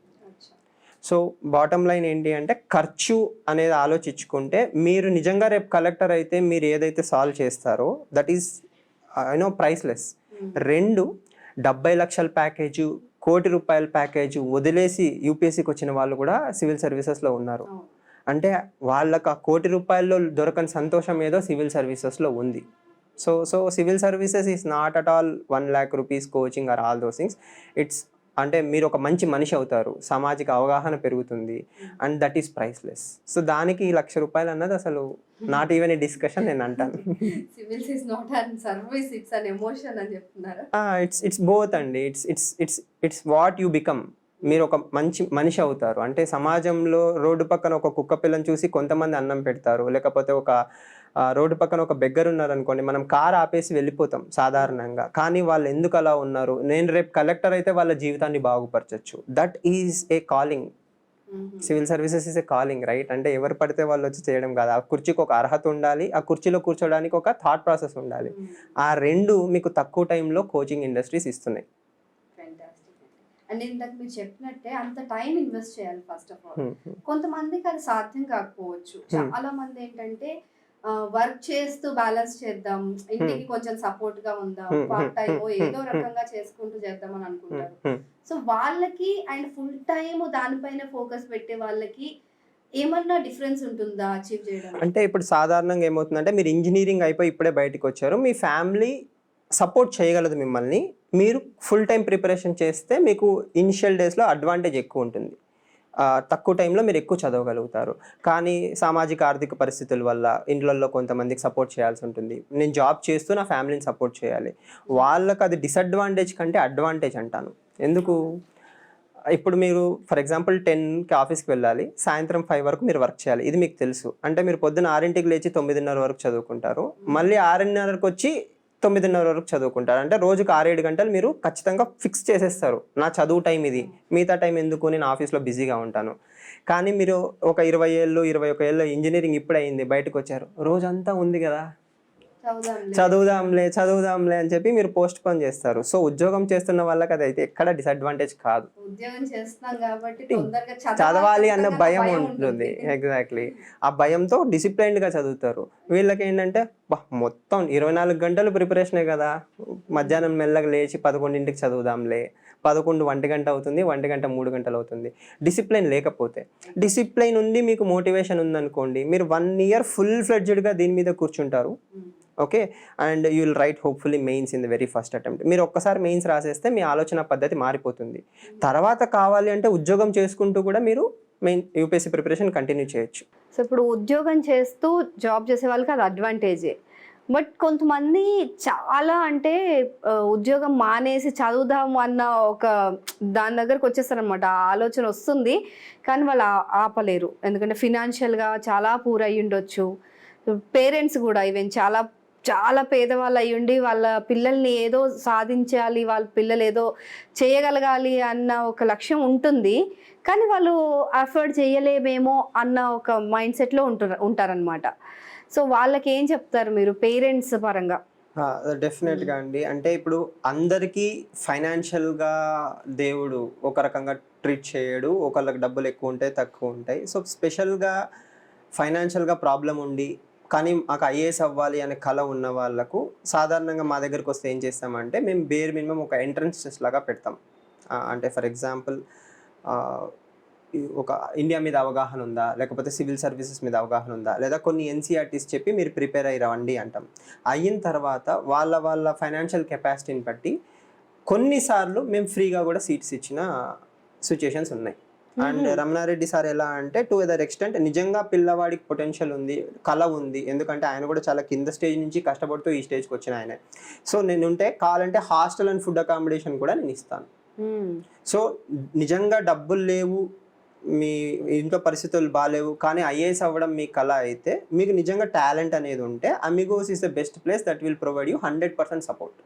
So bottom line ఏంటి అంటే, ఖర్చు అనేది ఆలోచించుకుంటే మీరు నిజంగా రేపు కలెక్టర్ అయితే మీరు ఏదైతే సాల్వ్ చేస్తారో దట్ ఈస్ ప్రైస్లెస్. 70 లక్షల ప్యాకేజు, 1 కోటి రూపాయల ప్యాకేజు వదిలేసి యూపీఎస్సీకి వచ్చిన వాళ్ళు కూడా సివిల్ సర్వీసెస్లో ఉన్నారు. అంటే వాళ్ళకి ఆ 1 కోటి రూపాయల్లో దొరకని సంతోషం ఏదో సివిల్ సర్వీసెస్లో ఉంది. So civil services is not at all 1 lakh rupees coaching or all those things. It's అంటే మీరు ఒక మంచి మనిషి అవుతారు, సామాజిక అవగాహన పెరుగుతుంది, and that is priceless. So దానికి 1,00,000 రూపాయలు అన్నది అసలు నాట్ ఈవెన్ ఏ డిస్కషన్ నేను అంటాను. ఇట్స్ బోత్ అండి. It's what you become. మీరు ఒక మంచి మనిషి అవుతారు అంటే సమాజంలో రోడ్డు పక్కన ఒక కుక్క పిల్లని చూసి కొంతమంది అన్నం పెడతారు, లేకపోతే ఒక రోడ్డు పక్కన ఒక బెగ్గర్ ఉన్నారనుకోండి, మనం కార్ ఆపేసి వెళ్ళిపోతాం సాధారణంగా. కానీ వాళ్ళు ఎందుకు అలా ఉన్నారు? నేను రేపు కలెక్టర్ అయితే వాళ్ళ జీవితాన్ని బాగుపరచచ్చు. That is a calling. Civil services is a calling, right? అంటే ఎవరు పడితే వాళ్ళు వచ్చి చేయడం కాదు. ఆ కుర్చీకి ఒక అర్హత ఉండాలి, ఆ కుర్చీలో కూర్చోడానికి ఒక థాట్ ప్రాసెస్ ఉండాలి. ఆ రెండు మీకు తక్కువ టైంలో కోచింగ్ ఇండస్ట్రీస్ ఇస్తున్నాయి. అండ్ ఇందాక మీరు చెప్పినట్టే అంత టైం ఇన్వెస్ట్ చేయాలి ఫస్ట్ ఆఫ్ ఆల్. కొంతమందికి అది సాధ్యం కాకపోవచ్చు. చాలా మంది ఏంటంటే వర్క్ చేస్తూ బ్యాలెన్స్ చేద్దాం, ఇంటికి కొంచెం సపోర్ట్ గా ఉందాం, పార్ట్ టైం ఏదో రకంగా చేసుకుంటూ చేద్దాం అని అనుకుంటారు. సో వాళ్ళకి అండ్ ఫుల్ టైం దానిపైన ఫోకస్ పెట్టే వాళ్ళకి ఏమన్నా డిఫరెన్స్ ఉంటుందా అచీవ్ చేయడం? అంటే ఇప్పుడు సాధారణంగా ఏమవుతుందంటే, మీరు ఇంజనీరింగ్ అయిపోయి ఇప్పుడే బయటకు వచ్చారు, మీ ఫ్యామిలీ సపోర్ట్ చేయగలదు మిమ్మల్ని. మీరు ఫుల్ టైం ప్రిపరేషన్ చేస్తే మీకు ఇనిషియల్ డేస్లో అడ్వాంటేజ్ ఎక్కువ ఉంటుంది. తక్కువ టైంలో మీరు ఎక్కువ చదవగలుగుతారు. కానీ సామాజిక ఆర్థిక పరిస్థితుల వల్ల ఇంట్లో కొంతమందికి సపోర్ట్ చేయాల్సి ఉంటుంది. నేను జాబ్ చేస్తూ నా ఫ్యామిలీని సపోర్ట్ చేయాలి. వాళ్ళకి అది డిసడ్వాంటేజ్ కంటే అడ్వాంటేజ్ అంటాను. ఎందుకు? ఇప్పుడు మీరు ఫర్ ఎగ్జాంపుల్ 10కి ఆఫీస్కి వెళ్ళాలి, సాయంత్రం 5 వరకు మీరు వర్క్ చేయాలి. ఇది మీకు తెలుసు. అంటే మీరు పొద్దున్న 6ంటికి లేచి 9:30 వరకు చదువుకుంటారు, మళ్ళీ 6:30కి వచ్చి 9:30 వరకు చదువుకుంటారు. అంటే రోజుకు 6-7 గంటలు మీరు ఖచ్చితంగా ఫిక్స్ చేసేస్తారు. నా చదువు టైం ఇది, మిగతా టైం ఎందుకు, నేను ఆఫీస్లో బిజీగా ఉంటాను. కానీ మీరు ఒక 20 ఏళ్ళు 21 ఏళ్ళు ఇంజనీరింగ్ ఇప్పుడే అయింది, బయటకు వచ్చారు, రోజంతా ఉంది కదా, చదువుదాంలే అని చెప్పి మీరు పోస్ట్ పోన్ చేస్తారు. సో ఉద్యోగం చేస్తున్న వాళ్ళకి అది అయితే ఎక్కడ డిసడ్వాంటేజ్ కాదు. ఉద్యోగం చేస్తున్నాం కాబట్టి తొందరగా చదవాలి అన్న భయం ఉంటుంది. ఎగ్జాక్ట్లీ, ఆ భయంతో డిసిప్లైన్డ్ గా చదువుతారు. వీళ్ళకి ఏంటంటే మొత్తం 24 గంటలు ప్రిపరేషనే కదా, మధ్యాహ్నం మెల్లగా లేచి 11ంటికి చదువుదాంలే, 11 1 గంట అవుతుంది, 1 గంట 3 గంటలు అవుతుంది. డిసిప్లైన్ లేకపోతే, డిసిప్లైన్ ఉంది, మీకు మోటివేషన్ ఉందనుకోండి, మీరు 1 year ఫుల్ ఫ్లెడ్జ్డ్గా దీని మీద కూర్చుంటారు. Okay, and you will write hopefully mains in the very first attempt. మీరు ఒక్కసారి మెయిన్స్ రాసేస్తే మీ ఆలోచన పద్ధతి మారిపోతుంది. తర్వాత కావాలి అంటే ఉద్యోగం చేసుకుంటూ కూడా మీరు మెయిన్ యూపీఎస్సీ ప్రిపరేషన్ కంటిన్యూ చేయొచ్చు. సో ఇప్పుడు ఉద్యోగం చేస్తూ జాబ్ చేసే వాళ్ళకి అది అడ్వాంటేజే. బట్ కొంతమంది చాలా అంటే ఉద్యోగం మానేసి చదువుదాము అన్న ఒక దాని దగ్గరకు వచ్చేస్తారనమాట. ఆ ఆలోచన వస్తుంది కానీ వాళ్ళు ఆపలేరు, ఎందుకంటే ఫినాన్షియల్గా చాలా పూర్ అయ్యి ఉండొచ్చు. పేరెంట్స్ కూడా ఈవెన్ చాలా పేదవాళ్ళు అయ్యుండి వాళ్ళ పిల్లల్ని ఏదో సాధించాలి, వాళ్ళ పిల్లలు ఏదో చేయగలగాలి అన్న ఒక లక్ష్యం ఉంటుంది, కానీ వాళ్ళు అఫోర్డ్ చేయలేమేమో అన్న ఒక మైండ్ సెట్లో ఉంటారనమాట. సో వాళ్ళకి ఏం చెప్తారు మీరు పేరెంట్స్ పరంగా? డెఫినెట్గా అండి, అంటే ఇప్పుడు అందరికీ ఫైనాన్షియల్గా దేవుడు ఒక రకంగా ట్రీట్ చేయడు. ఒకళ్ళకి డబ్బులు ఎక్కువ ఉంటాయి, తక్కువ ఉంటాయి. సో స్పెషల్గా ఫైనాన్షియల్గా ప్రాబ్లం ఉండి కానీ మాకు ఐఏఎస్ అవ్వాలి అనే కళ ఉన్న వాళ్ళకు సాధారణంగా మా దగ్గరకు వస్తే ఏం చేస్తామంటే మేము బేర్ మినిమం ఒక ఎంట్రన్స్ టెస్ట్ లాగా పెడతాం. అంటే ఫర్ ఎగ్జాంపుల్ ఒక ఇండియా మీద అవగాహన ఉందా, లేకపోతే సివిల్ సర్వీసెస్ మీద అవగాహన ఉందా, లేదా కొన్ని ఎన్సీఆర్టీస్ చెప్పి మీరు ప్రిపేర్ అయ్యి రండి అంటాం. అయిన తర్వాత వాళ్ళ ఫైనాన్షియల్ కెపాసిటీని బట్టి కొన్నిసార్లు మేము ఫ్రీగా కూడా సీట్స్ ఇచ్చిన సిచ్యుయేషన్స్ ఉన్నాయి. అండ్ రమణారెడ్డి సార్ ఎలా అంటే టు అదర్ ఎక్స్టెంట్ నిజంగా పిల్లవాడికి పొటెన్షియల్ ఉంది, కళ ఉంది, ఎందుకంటే ఆయన కూడా చాలా కింద స్టేజ్ నుంచి కష్టపడుతూ ఈ స్టేజ్కి వచ్చిన ఆయన. సో నేను ఉంటే కావాలంటే హాస్టల్ అండ్ ఫుడ్ అకామిడేషన్ కూడా నేను ఇస్తాను. సో నిజంగా డబ్బులు లేవు, మీ ఇంట్లో పరిస్థితులు బాగాలేవు, కానీ ఐఏఎస్ అవ్వడం మీ కళ అయితే, మీకు నిజంగా టాలెంట్ అనేది ఉంటే Amigos is the best place that will provide you 100% support.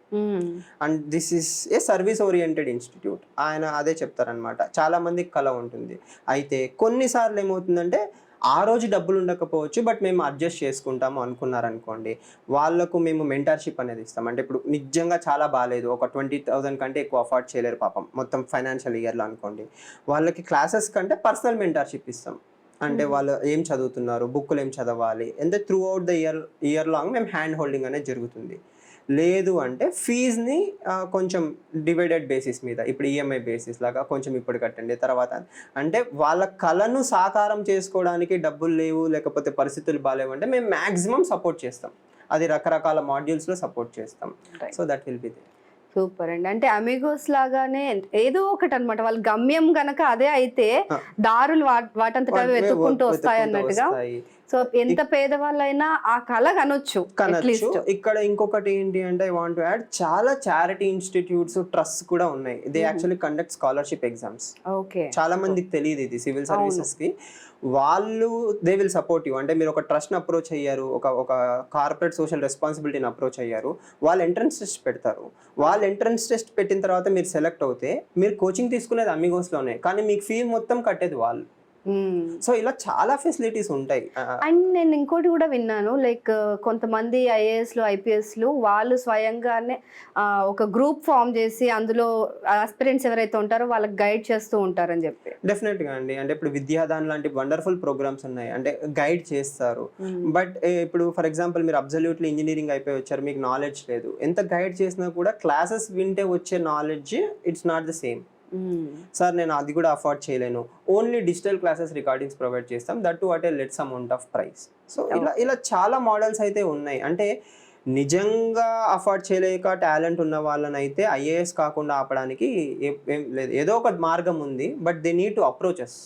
And this is a service oriented institute. ఆయన అదే చెప్తారనమాట. చాలా మందికి కళ ఉంటుంది, అయితే కొన్నిసార్లు ఏమవుతుందంటే ఆ రోజు డబ్బులు ఉండకపోవచ్చు, బట్ మేము అడ్జస్ట్ చేసుకుంటాము అనుకున్నారనుకోండి, వాళ్ళకు మేము మెంటర్షిప్ అనేది ఇస్తాం. అంటే ఇప్పుడు నిజంగా చాలా బాగాలేదు, ఒక 20,000 కంటే ఎక్కువ అఫోర్డ్ చేయలేరు పాపం మొత్తం ఫైనాన్షియల్ ఇయర్లో అనుకోండి, వాళ్ళకి క్లాసెస్ కంటే పర్సనల్ మెంటర్షిప్ ఇస్తాం. అంటే వాళ్ళు ఏం చదువుతున్నారు, బుక్కులు ఏం చదవాలి, అంటే through out the year long మేము హ్యాండ్ హోల్డింగ్ అనేది జరుగుతుంది. లేదు అంటే ఫీజ్ని కొంచెం డివైడెడ్ బేసిస్ మీద, ఇప్పుడు ఈఎంఐ బేసిస్ లాగా కొంచెం ఇప్పుడు కట్టండి తర్వాత, అంటే వాళ్ళ కళను సాకారం చేసుకోవడానికి డబ్బులు లేవు, లేకపోతే పరిస్థితులు బాగాలేవు అంటే మేము మ్యాక్సిమం సపోర్ట్ చేస్తాం. అది రకరకాల మాడ్యూల్స్లో సపోర్ట్ చేస్తాం. So that will be they. Super అండి. అంటే అమిగోస్ లాగానే ఏదో ఒకటి అనమాట, వాళ్ళ గమ్యం గనక అదే అయితే దారులు వాటంతట వెతుక్కుంటూ వస్తాయి అన్నట్టుగా. సో ఎంత పేదవాళ్ళైనా ఆ కళ కనొచ్చు. ఇక్కడ ఇంకొకటి ఏంటి అంటే ఐ వాంట్ టు యాడ్, చాలా చారిటీ ఇన్స్టిట్యూట్స్, ట్రస్ట్ కూడా ఉన్నాయి. They actually conduct scholarship exams. Okay, చాలా మందికి తెలియదు ఇది సివిల్ సర్వీసెస్ కి. వాళ్ళు దే విల్ సపోర్ట్ యూ. అంటే మీరు ఒక ట్రస్ట్ని అప్రోచ్ అయ్యారు, ఒక కార్పొరేట్ సోషల్ రెస్పాన్సిబిలిటీని అప్రోచ్ అయ్యారు, వాళ్ళు ఎంట్రన్స్ టెస్ట్ పెడతారు. వాళ్ళు ఎంట్రన్స్ టెస్ట్ పెట్టిన తర్వాత మీరు సెలెక్ట్ అవుతే మీరు కోచింగ్ తీసుకునేది అమిగోస్లోనే, కానీ మీకు ఫీ మొత్తం కట్టేది వాళ్ళు. సో ఇలా చాలా ఫెసిలిటీస్ ఉంటాయి. అండ్ నేను ఇంకోటి కూడా విన్నాను, లైక్ కొంతమంది ఐఏఎస్లు ఐపీఎస్లు వాళ్ళు స్వయంగానే ఒక గ్రూప్ ఫామ్ చేసి అందులో ఆస్పిరెంట్స్ ఎవరైతే ఉంటారో వాళ్ళకి గైడ్ చేస్తూ ఉంటారని చెప్పి. డెఫినెట్గా అండి, అంటే ఇప్పుడు విద్యాదాన్ లాంటి వండర్ఫుల్ ప్రోగ్రామ్స్ ఉన్నాయి, అంటే గైడ్ చేస్తారు. బట్ ఇప్పుడు ఫర్ ఎగ్జాంపుల్ మీరు అబ్సల్యూట్లీ ఇంజనీరింగ్ అయిపోయి వచ్చారు, మీకు నాలెడ్జ్ లేదు, ఎంత గైడ్ చేసినా కూడా క్లాసెస్ వింటే వచ్చే knowledge it's not the same. Sir నేను అది కూడా అఫోర్డ్ చేయలేను, only digital classes recordings provide చేస్తాం, దట్ టు అట్ ఏ లెట్స్ అమౌంట్ ఆఫ్ ప్రైస్. సో ఇలా చాలా మోడల్స్ అయితే ఉన్నాయి. అంటే నిజంగా అఫోర్డ్ చేయలేక టాలెంట్ ఉన్న వాళ్ళని అయితే ఐఏఎస్ కాకుండా ఆపడానికి ఏం లేదు, ఏదో ఒక మార్గం ఉంది, but they need to approach us.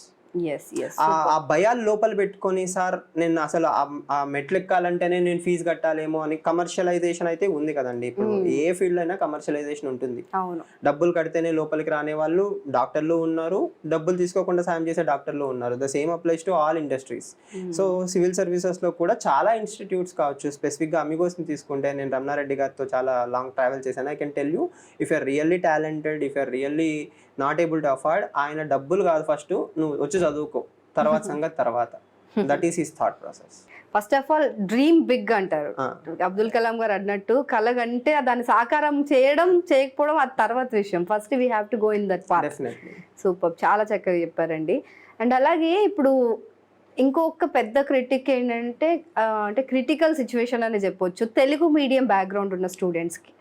ఆ భయాలు లోపల పెట్టుకొని సార్ నేను అసలు ఆ మెట్లు ఎక్కాలంటేనే నేను ఫీజు కట్టాలేమో అని కమర్షియలైజేషన్ అయితే ఉంది కదండి. ఇప్పుడు ఏ ఫీల్డ్ అయినా కమర్షియలైజేషన్ ఉంటుంది. డబ్బులు కడితేనే లోపలికి రానే వాళ్ళు డాక్టర్లు ఉన్నారు, డబ్బులు తీసుకోకుండా సాయం చేసే డాక్టర్లు ఉన్నారు. The same applies to all industries. So civil services లో కూడా చాలా ఇన్స్టిట్యూట్స్ కావచ్చు. స్పెసిఫిక్ గా అమిగోస్ ని తీసుకుంటే నేను రమణారెడ్డి గారితో చాలా లాంగ్ ట్రావెల్ చేశాను. I can tell you, if you're really talented, if you're really not able to afford, ఆయన డబ్బులు కాదు, ఫస్ట్ నువ్వు వచ్చి చదువుకో, తర్వాత సంగతి తర్వాత. That is his thought process. First of all dream big అంటారు అబ్దుల్ కలాం గారు అన్నట్టు. కలగంటే దాన్ని సాకారం చేయడం చేయకపోవడం అది తర్వాత విషయం. First we have to go in that path. Definitely. Super, చాలా చక్కగా చెప్పారండి. అండ్ అలాగే ఇప్పుడు ఇంకొక పెద్ద క్రిటిక్ ఏంటంటే అంటే క్రిటికల్ సిచ్యువేషన్ అని చెప్పొచ్చు తెలుగు మీడియం బ్యాక్గ్రౌండ్ ఉన్న స్టూడెంట్స్కి.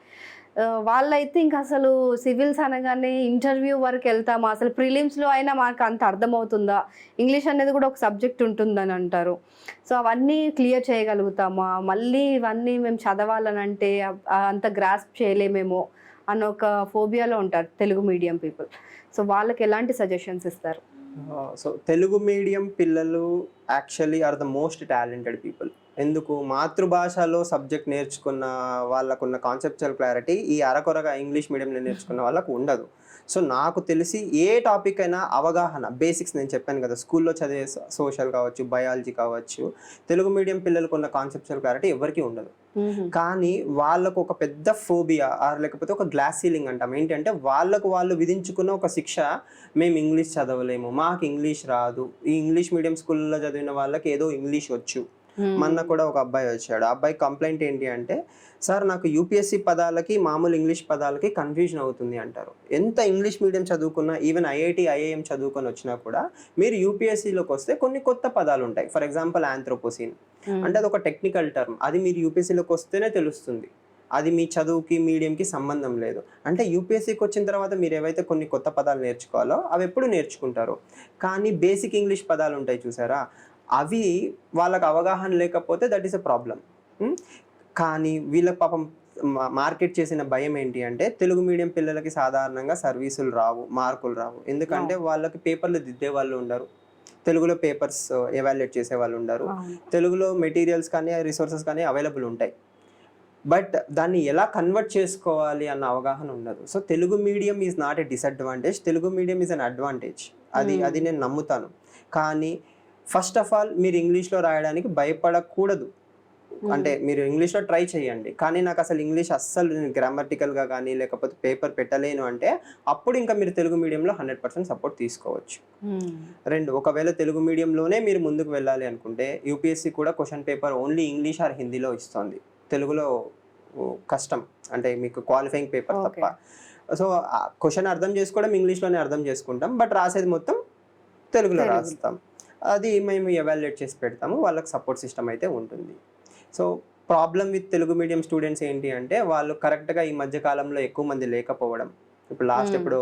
వాళ్ళైతే ఇంకా అసలు సివిల్స్ అనగానే ఇంటర్వ్యూ వరకు వెళ్తామా, అసలు ప్రిలిమ్స్లో అయినా మాకు అంత అర్థమవుతుందా, ఇంగ్లీష్ అనేది కూడా ఒక సబ్జెక్ట్ ఉంటుందని అంటారు. సో అవన్నీ క్లియర్ చేయగలుగుతామా, మళ్ళీ ఇవన్నీ మేము చదవాలని అంటే అంత గ్రాస్ప్ చేయలేమేమో అన్న ఒక ఫోబియాలో ఉంటారు తెలుగు మీడియం పీపుల్. సో వాళ్ళకి ఎలాంటి సజెషన్స్ ఇస్తారు? సో తెలుగు మీడియం పిల్లలు actually are the most talented people. ఎందుకు, మాతృభాషలో సబ్జెక్ట్ నేర్చుకున్న వాళ్ళకున్న కాన్సెప్చువల్ క్లారిటీ ఈ అరకొరగా ఇంగ్లీష్ మీడియంలో నేర్చుకున్న వాళ్ళకు ఉండదు. సో నాకు తెలిసి ఏ టాపిక్ అయినా అవగాహన, బేసిక్స్ నేను చెప్పాను కదా, స్కూల్లో చదివే సోషల్ కావచ్చు, బయాలజీ కావచ్చు, తెలుగు మీడియం పిల్లలకు ఉన్న కాన్సెప్చువల్ క్లారిటీ ఎవరికీ ఉండదు. కానీ వాళ్ళకు ఒక పెద్ద ఫోబియా లేకపోతే ఒక గ్లాస్ సీలింగ్ అంటాం. ఏంటంటే వాళ్ళకు వాళ్ళు విధించుకున్న ఒక శిక్ష, మేము ఇంగ్లీష్ చదవలేము, మాకు ఇంగ్లీష్ రాదు, ఈ ఇంగ్లీష్ మీడియం స్కూల్లో చదివిన వాళ్ళకి ఏదో ఇంగ్లీష్ వచ్చు. మొన్న కూడా ఒక అబ్బాయి వచ్చాడు. ఆ అబ్బాయి కంప్లైంట్ ఏంటి అంటే, సార్ నాకు యూపీఎస్సీ పదాలకి మామూలు ఇంగ్లీష్ పదాలకి కన్ఫ్యూజన్ అవుతుంది అంటారు. ఎంత ఇంగ్లీష్ మీడియం చదువుకున్నా, ఈవెన్ ఐఐటి ఐఐఎం చదువుకొని వచ్చినా కూడా మీరు యూపీఎస్సీలోకి వస్తే కొన్ని కొత్త పదాలు ఉంటాయి. ఫర్ ఎగ్జాంపుల్ ఆంథ్రోపోసిన్ అంటే అది ఒక టెక్నికల్ టర్మ్, అది మీరు యూపీఎస్సీలోకి వస్తేనే తెలుస్తుంది. అది మీ చదువుకి మీడియంకి సంబంధం లేదు. అంటే యూపీఎస్సీకి వచ్చిన తర్వాత మీరు ఏవైతే కొన్ని కొత్త పదాలు నేర్చుకోవాలో అవి ఎప్పుడు నేర్చుకుంటారు. కానీ బేసిక్ ఇంగ్లీష్ పదాలు ఉంటాయి చూసారా, అవి వాళ్ళకి అవగాహన లేకపోతే దట్ ఈస్ అ ప్రాబ్లం. కానీ వీళ్ళకి పాపం మార్కెట్ చేసిన భయం ఏంటి అంటే, తెలుగు మీడియం పిల్లలకి సాధారణంగా సర్వీసులు రావు, మార్కులు రావు. ఎందుకంటే వాళ్ళకి పేపర్లు దిద్దే వాళ్ళు ఉండరు, తెలుగులో పేపర్స్ ఎవాల్యుయేట్ చేసే వాళ్ళు ఉండరు, తెలుగులో మెటీరియల్స్ కానీ రిసోర్సెస్ కానీ అవైలబుల్ ఉంటాయి. బట్ దాన్ని ఎలా కన్వర్ట్ చేసుకోవాలి అన్న అవగాహన ఉండదు. So Telugu medium is not a disadvantage, Telugu medium is an advantage. అది నేను నమ్ముతాను. కానీ ఫస్ట్ ఆఫ్ ఆల్ మీరు ఇంగ్లీష్లో రాయడానికి భయపడకూడదు. అంటే మీరు ఇంగ్లీష్లో ట్రై చేయండి, కానీ నాకు అసలు ఇంగ్లీష్ అస్సలు గ్రామటికల్గా కానీ లేకపోతే పేపర్ పెట్టలేను అంటే అప్పుడు ఇంకా మీరు తెలుగు మీడియంలో 100% సపోర్ట్ తీసుకోవచ్చు. రెండు, ఒకవేళ తెలుగు మీడియంలోనే మీరు ముందుకు వెళ్ళాలి అనుకుంటే యూపీఎస్సీ కూడా question paper only English are హిందీలో ఇస్తుంది. తెలుగులో కష్టం, అంటే మీకు క్వాలిఫైయింగ్ పేపర్ తప్ప. సో క్వశ్చన్ అర్థం చేసుకోవడం ఇంగ్లీష్లోనే అర్థం చేసుకుంటాం, బట్ రాసేది మొత్తం తెలుగులో రాస్తాం. అది మేము ఎవాల్యుయేట్ చేసి పెడతాము, వాళ్ళకి సపోర్ట్ సిస్టమ్ అయితే ఉంటుంది. So problem with Telugu medium students ఏంటి అంటే, వాళ్ళు కరెక్ట్గా ఈ మధ్య కాలంలో ఎక్కువ మంది లేకపోవడం. ఇప్పుడు లాస్ట్ ఇప్పుడు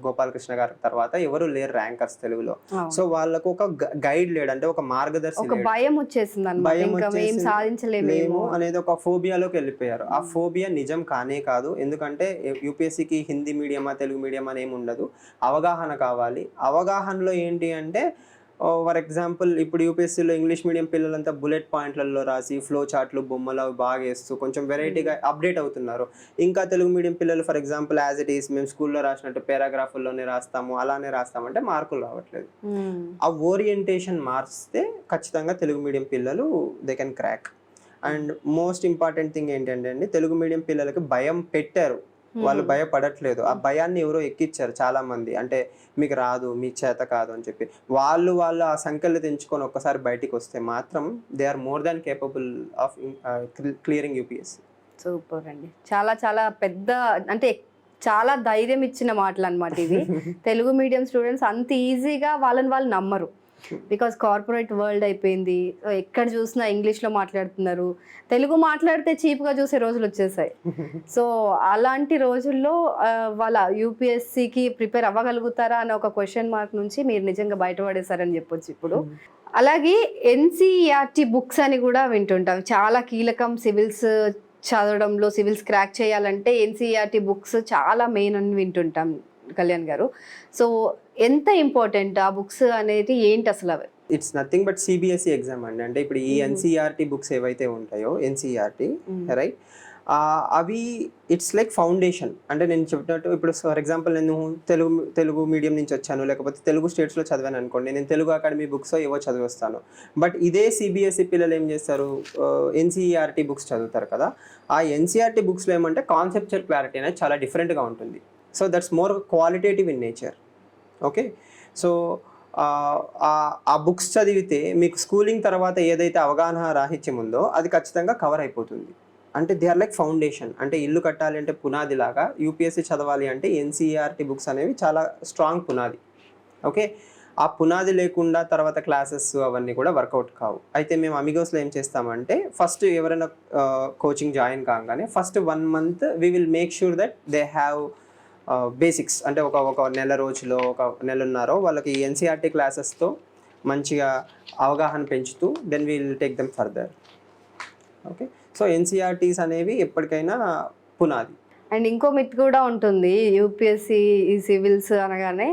గోపాలకృష్ణ గారి తర్వాత ఎవరు లేరు ర్యాంకర్స్ తెలుగులో. సో వాళ్ళకు ఒక గైడ్ లేడు, అంటే ఒక మార్గదర్శి, భయం వచ్చేసింది అనేది ఒక ఫోబియాలోకి వెళ్ళిపోయారు. ఆ ఫోబియా నిజం కానే కాదు. ఎందుకంటే యూపీఎస్సీకి హిందీ మీడియమా తెలుగు మీడియం అని ఏమి ఉండదు, అవగాహన కావాలి. అవగాహనలో ఏంటి అంటే, ఫర్ ఎగ్జాంపుల్ ఇప్పుడు యూపీఎస్సీలో ఇంగ్లీష్ మీడియం పిల్లలంతా బుల్లెట్ పాయింట్లలో రాసి ఫ్లో చార్ట్లు బొమ్మలు అవి బాగా వేస్తూ కొంచెం వెరైటీగా అప్డేట్ అవుతున్నారు. ఇంకా తెలుగు మీడియం పిల్లలు for example as it is మేము స్కూల్లో రాసినట్టు పారాగ్రాఫ్లోనే రాస్తాము, అలానే రాస్తామంటే మార్కులు రావట్లేదు. ఆ ఓరియంటేషన్ మార్చితే ఖచ్చితంగా తెలుగు మీడియం పిల్లలు they can crack. And most important thing ఏంటంటే అండి, తెలుగు మీడియం పిల్లలకి భయం పెట్టారు, వాళ్ళు భయపడట్లేదు. ఆ భయాన్ని ఎవరో ఎక్కిచ్చారు చాలా మంది, అంటే మీకు రాదు, మీ చేత కాదు అని చెప్పి. వాళ్ళు ఆ సంఖ్యలు తెంచుకొని ఒక్కసారి బయటికి వస్తే మాత్రం they are more than capable of clearing UPSC. Super అండి, చాలా చాలా పెద్ద, అంటే చాలా ధైర్యం ఇచ్చిన మాటలు అన్నమాట ఇవి. తెలుగు మీడియం స్టూడెంట్స్ అంత ఈజీగా వాళ్ళని వాళ్ళు నమ్మరు, బికాస్ కార్పొరేట్ వరల్డ్ అయిపోయింది. ఎక్కడ చూసినా ఇంగ్లీష్లో మాట్లాడుతున్నారు, తెలుగు మాట్లాడితే చీప్గా చూసే రోజులు వచ్చేసాయి. సో అలాంటి రోజుల్లో వాళ్ళ యూపీఎస్సీకి ప్రిపేర్ అవ్వగలుగుతారా అనే ఒక క్వశ్చన్ మార్క్ నుంచి మీరు నిజంగా బయటపడేశారని చెప్పొచ్చు ఇప్పుడు. అలాగే ఎన్సీఈఆర్టీ బుక్స్ అని కూడా వింటుంటాం, చాలా కీలకం సివిల్స్ చదవడంలో. సివిల్స్ క్రాక్ చేయాలంటే ఎన్సీఈఆర్టీ బుక్స్ చాలా మెయిన్ అని వింటుంటాం. కళ్యాణ్ గారు. సో ఎంత ఇంపార్టెంట్ ఆ బుక్స్ అనేది ఏంటి అసలు అవి? It's nothing but CBSE exam అండి. అంటే ఇప్పుడు ఈ ఎన్సీఆర్టీ బుక్స్ ఏవైతే ఉంటాయో ఎన్సీఆర్టీ రైట్, అవి ఇట్స్ లైక్ ఫౌండేషన్. అంటే నేను చెప్పినట్టు ఇప్పుడు ఫర్ ఎగ్జాంపుల్ నేను తెలుగు మీడియం నుంచి వచ్చాను, లేకపోతే తెలుగు స్టేట్స్లో చదివాను అనుకోండి, నేను తెలుగు అకాడమీ బుక్స్ ఏవో చదివిస్తాను. బట్ ఇదే సిబిఎస్ఈ పిల్లలు ఏం చేస్తారు, ఎన్సీఆర్టీ బుక్స్ చదువుతారు కదా. ఆ ఎన్సీఆర్టీ బుక్స్లో ఏమంటే కాన్సెప్చువల్ క్లారిటీ అనేది చాలా డిఫరెంట్గా ఉంటుంది. So that's more qualitative in nature. Okay, so ఆ బుక్స్ చదివితే మీకు స్కూలింగ్ తర్వాత ఏదైతే అవగాహన రాహిత్యం ఉందో అది ఖచ్చితంగా కవర్ అయిపోతుంది. అంటే దే ఆర్ లైక్ ఫౌండేషన్. అంటే ఇల్లు కట్టాలి అంటే పునాది లాగా యూపీఎస్సీ చదవాలి అంటే ఎన్సీఆర్టీ బుక్స్ అనేవి చాలా స్ట్రాంగ్ పునాది. ఓకే, ఆ పునాది లేకుండా తర్వాత క్లాసెస్ అవన్నీ కూడా వర్కౌట్ కావు. అయితే మేము అమిగోస్లో ఏం చేస్తామంటే ఫస్ట్ ఎవరైనా కోచింగ్ జాయిన్ కాగానే first 1 month we will make sure that they have basics. అంటే ఒక నెల రోజులో ఒక నెలన్నరో వాళ్ళకి ఎన్సీఆర్టీ క్లాసెస్తో మంచిగా అవగాహన పెంచుతూ then will take them further. Okay, so NCERTs అనేవి ఎప్పటికైనా పునాది. అండ్ ఇంకో మిత్ కూడా ఉంటుంది, యూపీఎస్సీ ఈ సివిల్స్ అనగానే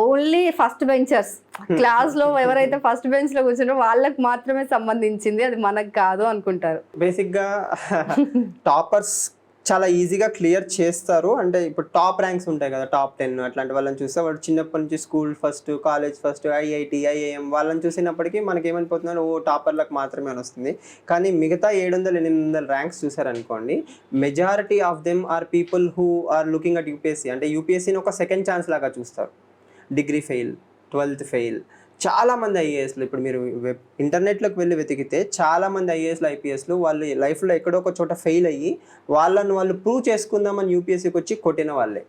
ఓన్లీ ఫస్ట్ బెంచర్స్, క్లాస్లో ఎవరైతే ఫస్ట్ బెంచ్లో కూర్చున్నారో వాళ్ళకి మాత్రమే సంబంధించింది, అది మనకు కాదు అనుకుంటారు. బేసిక్గా టాపర్స్ చాలా ఈజీగా క్లియర్ చేస్తారు. అంటే ఇప్పుడు టాప్ ర్యాంక్స్ ఉంటాయి కదా, టాప్ 10 అట్లాంటి వాళ్ళని చూస్తే వాడు చిన్నప్పటి నుంచి school first, college first, IIT, IIM వాళ్ళని చూసినప్పటికీ మనకి ఏమనిపోతున్నారు, ఓ టాపర్లకు మాత్రమే అని వస్తుంది. కానీ మిగతా 700-800 ర్యాంక్స్ చూసారనుకోండి, majority of them are people who are looking at UPSC. అంటే యూపీఎస్సీని ఒక సెకండ్ ఛాన్స్ లాగా చూస్తారు. డిగ్రీ ఫెయిల్, 12th ఫెయిల్, చాలామంది ఐఏఎస్లు ఇప్పుడు మీరు ఇంటర్నెట్లోకి వెళ్ళి వెతికితే చాలామంది ఐఏఎస్లు, ఐపీఎస్లు వాళ్ళు లైఫ్లో ఎక్కడో ఒక చోట ఫెయిల్ అయ్యి వాళ్ళని వాళ్ళు ప్రూవ్ చేసుకుందామని యూపీఎస్సీకి వచ్చి కొట్టిన వాళ్ళే.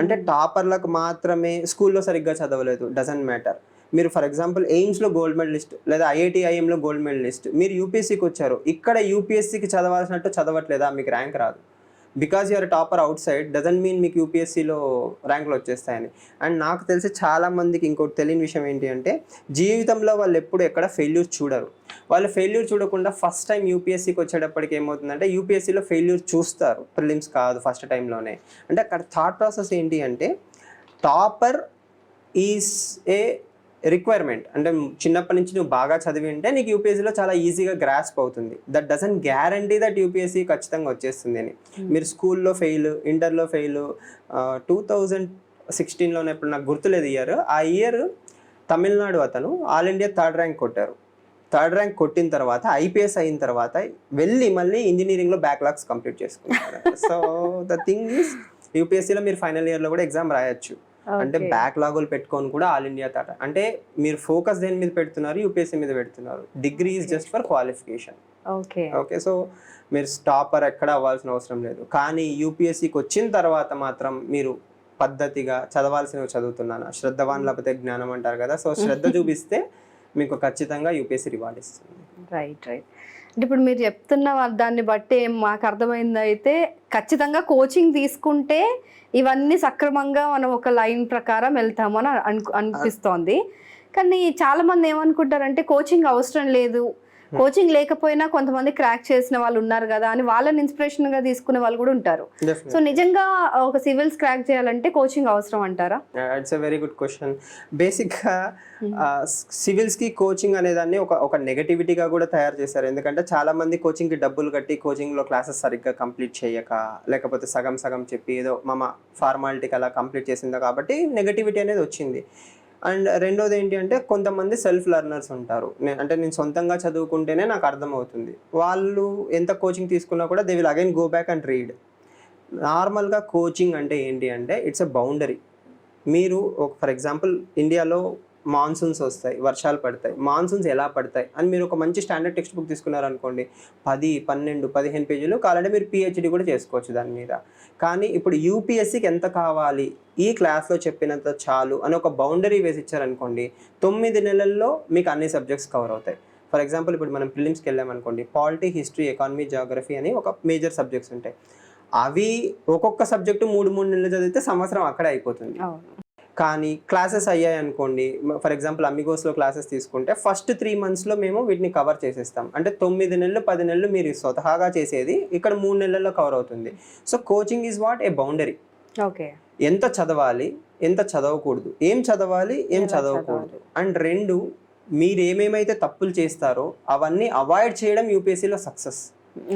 అంటే టాపర్లకు మాత్రమే స్కూల్లో సరిగ్గా చదవలేదు, డజంట్ మ్యాటర్. మీరు ఫర్ ఎగ్జాంపుల్ ఎయిమ్స్లో గోల్డ్ మెడలిస్ట్ లేదా ఐఐటి, ఐఎంలో గోల్డ్ మెడలిస్ట్, మీరు యూపీఎస్సీకి వచ్చారు, ఇక్కడ యూపీఎస్సీకి చదవాల్సినట్టు చదవట్లేదా, మీకు ర్యాంక్ రాదు. Because you're topper outside doesn't mean మీకు యూపీఎస్సీలో ర్యాంకులు వచ్చేస్తాయని. అండ్ నాకు తెలిసి చాలామందికి ఇంకోటి తెలియని విషయం ఏంటి అంటే, జీవితంలో వాళ్ళు ఎప్పుడు ఎక్కడ ఫెయిల్యూర్ చూడరు. వాళ్ళు ఫెయిల్యూర్ చూడకుండా ఫస్ట్ టైం యూపీఎస్సీకి వచ్చేటప్పటికి ఏమవుతుందంటే యూపీఎస్సీలో ఫెయిల్యూర్ చూస్తారు, ప్రిలిమ్స్ కాదు, ఫస్ట్ టైంలోనే. అంటే అక్కడ థాట్ ప్రాసెస్ ఏంటి అంటే టాపర్ ఈజ్ ఏ రిక్వైర్మెంట్. అంటే చిన్నప్పటి నుంచి నువ్వు బాగా చదివి ఉంటే నీకు యూపీఎస్సీలో చాలా ఈజీగా గ్రాస్ప్ అవుతుంది. That doesn't guarantee that UPSC ఖచ్చితంగా వచ్చేస్తుంది అని. మీరు స్కూల్లో ఫెయిల్, ఇంటర్లో ఫెయిల్, 2016లోనే ఇప్పుడు నాకు గుర్తులేదు ఇయర్, ఆ ఇయర్ తమిళనాడు అతను ఆల్ ఇండియా 3rd ర్యాంక్ కొట్టారు. 3rd ర్యాంక్ కొట్టిన తర్వాత ఐపీఎస్ అయిన తర్వాత వెళ్ళి మళ్ళీ ఇంజనీరింగ్లో బ్యాక్లాగ్స్ కంప్లీట్ చేసుకుంటారు. సో ద థింగ్ ఈస్ యూపీఎస్సీలో మీరు ఫైనల్ ఇయర్లో కూడా ఎగ్జామ్ రాయొచ్చు. అంటే బ్యాక్లాగులు పెట్టుకొని కూడా ఆల్ ఇండియా తాట. అంటే మీరు ఫోకస్ దేని మీద పెడుతున్నారు, యూపీఎస్సీ మీద పెడుతున్నారు. Degree is just for qualification. Okay, so మీరు టాపర్ ఎక్కడ అవ్వాల్సిన అవసరం లేదు. కానీ యూపీఎస్సీకి వచ్చిన తర్వాత మాత్రం మీరు పద్ధతిగా చదవాల్సినవి చదువుతున్నాను, శ్రద్ధవాన్ లేకపోతే జ్ఞానం అంటారు కదా. సో శ్రద్ధ చూపిస్తే మీకు ఖచ్చితంగా యూపీఎస్సీ రివార్డ్ ఇస్తుంది. రైట్. అంటే ఇప్పుడు మీరు చెప్తున్న దాన్ని బట్టి మాకు అర్థమైంది అయితే ఖచ్చితంగా కోచింగ్ తీసుకుంటే ఇవన్నీ సక్రమంగా మనం ఒక లైన్ ప్రకారం వెళ్తామని అనిపిస్తోంది. కానీ చాలా మంది ఏమనుకుంటారంటే కోచింగ్ అవసరం లేదు, కోచింగ్ లేకపోయినా కొంతమంది క్రాక్ చేసిన వాళ్ళు ఉన్నారు కదా అని వాళ్ళని ఇన్స్పిరేషన్ గా తీసుకునే వాళ్ళు కూడా ఉంటారు. సో నిజంగా ఒక సివిల్స్ క్రాక్ చేయాలంటే కోచింగ్ అవసరం అంటారా? It's a very good question. బేసిక్గా సివిల్స్కి కోచింగ్ అనేదాన్ని ఒక నెగటివిటీగా కూడా తయారు చేశారు. ఎందుకంటే చాలా మంది కోచింగ్కి డబ్బులు కట్టి కోచింగ్లో క్లాసెస్ సరిగ్గా కంప్లీట్ చేయక, లేకపోతే సగం సగం చెప్పి ఏదో ఫార్మాలిటీకి అలా కంప్లీట్ చేసిందా కాబట్టి నెగటివిటీ అనేది వచ్చింది. అండ్ రెండోది ఏంటి అంటే కొంతమంది సెల్ఫ్ లెర్నర్స్ ఉంటారు. నేను సొంతంగా చదువుకుంటేనే నాకు అర్థమవుతుంది, వాళ్ళు ఎంత కోచింగ్ తీసుకున్నా కూడా they will again go back and read. నార్మల్గా కోచింగ్ అంటే ఏంటి అంటే ఇట్స్ ఎ బౌండరీ. మీరు ఫర్ ఎగ్జాంపుల్ ఇండియాలో మాన్సూన్స్ వస్తాయి, వర్షాలు పడతాయి. మాన్సూన్స్ ఎలా పడతాయి అని మీరు ఒక మంచి స్టాండర్డ్ టెక్స్ట్ బుక్ తీసుకున్నారనుకోండి, 10, 12, 15 పేజీలు కావాలంటే మీరు పిహెచ్డి కూడా చేసుకోవచ్చు దాని మీద. కానీ ఇప్పుడు యూపీఎస్సీకి ఎంత కావాలి, ఈ క్లాస్లో చెప్పినంత చాలు అని ఒక బౌండరీ వేసి ఇచ్చారనుకోండి, 9 నెలల్లో మీకు అన్ని సబ్జెక్ట్స్ కవర్ అవుతాయి. ఫర్ ఎగ్జాంపుల్ ఇప్పుడు మనం ప్రిలిమ్స్కి వెళ్ళామనుకోండి, పాలిటీ, హిస్టరీ, ఎకానమీ, జాగ్రఫీ అని ఒక మేజర్ సబ్జెక్ట్స్ ఉంటాయి. అవి ఒక్కొక్క సబ్జెక్టు 3 నెలలు చదివితే సంవత్సరం అక్కడే అయిపోతుంది. కానీ క్లాసెస్ అయ్యాయి అనుకోండి, ఫర్ ఎగ్జాంపుల్ అమిగోస్లో క్లాసెస్ తీసుకుంటే ఫస్ట్ 3 monthsలో మేము వీటిని కవర్ చేసేస్తాం. అంటే 9 నెలలు 10 నెలలు మీరు స్వతహాగా చేసేది ఇక్కడ 3 నెలల్లో కవర్ అవుతుంది. So coaching is what a boundary. Okay. ఎంత చదవాలి, ఎంత చదవకూడదు, ఏం చదవాలి, ఏం చదవకూడదు. అండ్ 2, మీరు ఏమేమైతే తప్పులు చేస్తారో అవన్నీ అవాయిడ్ చేయడం యూపీఎస్సీలో సక్సెస్.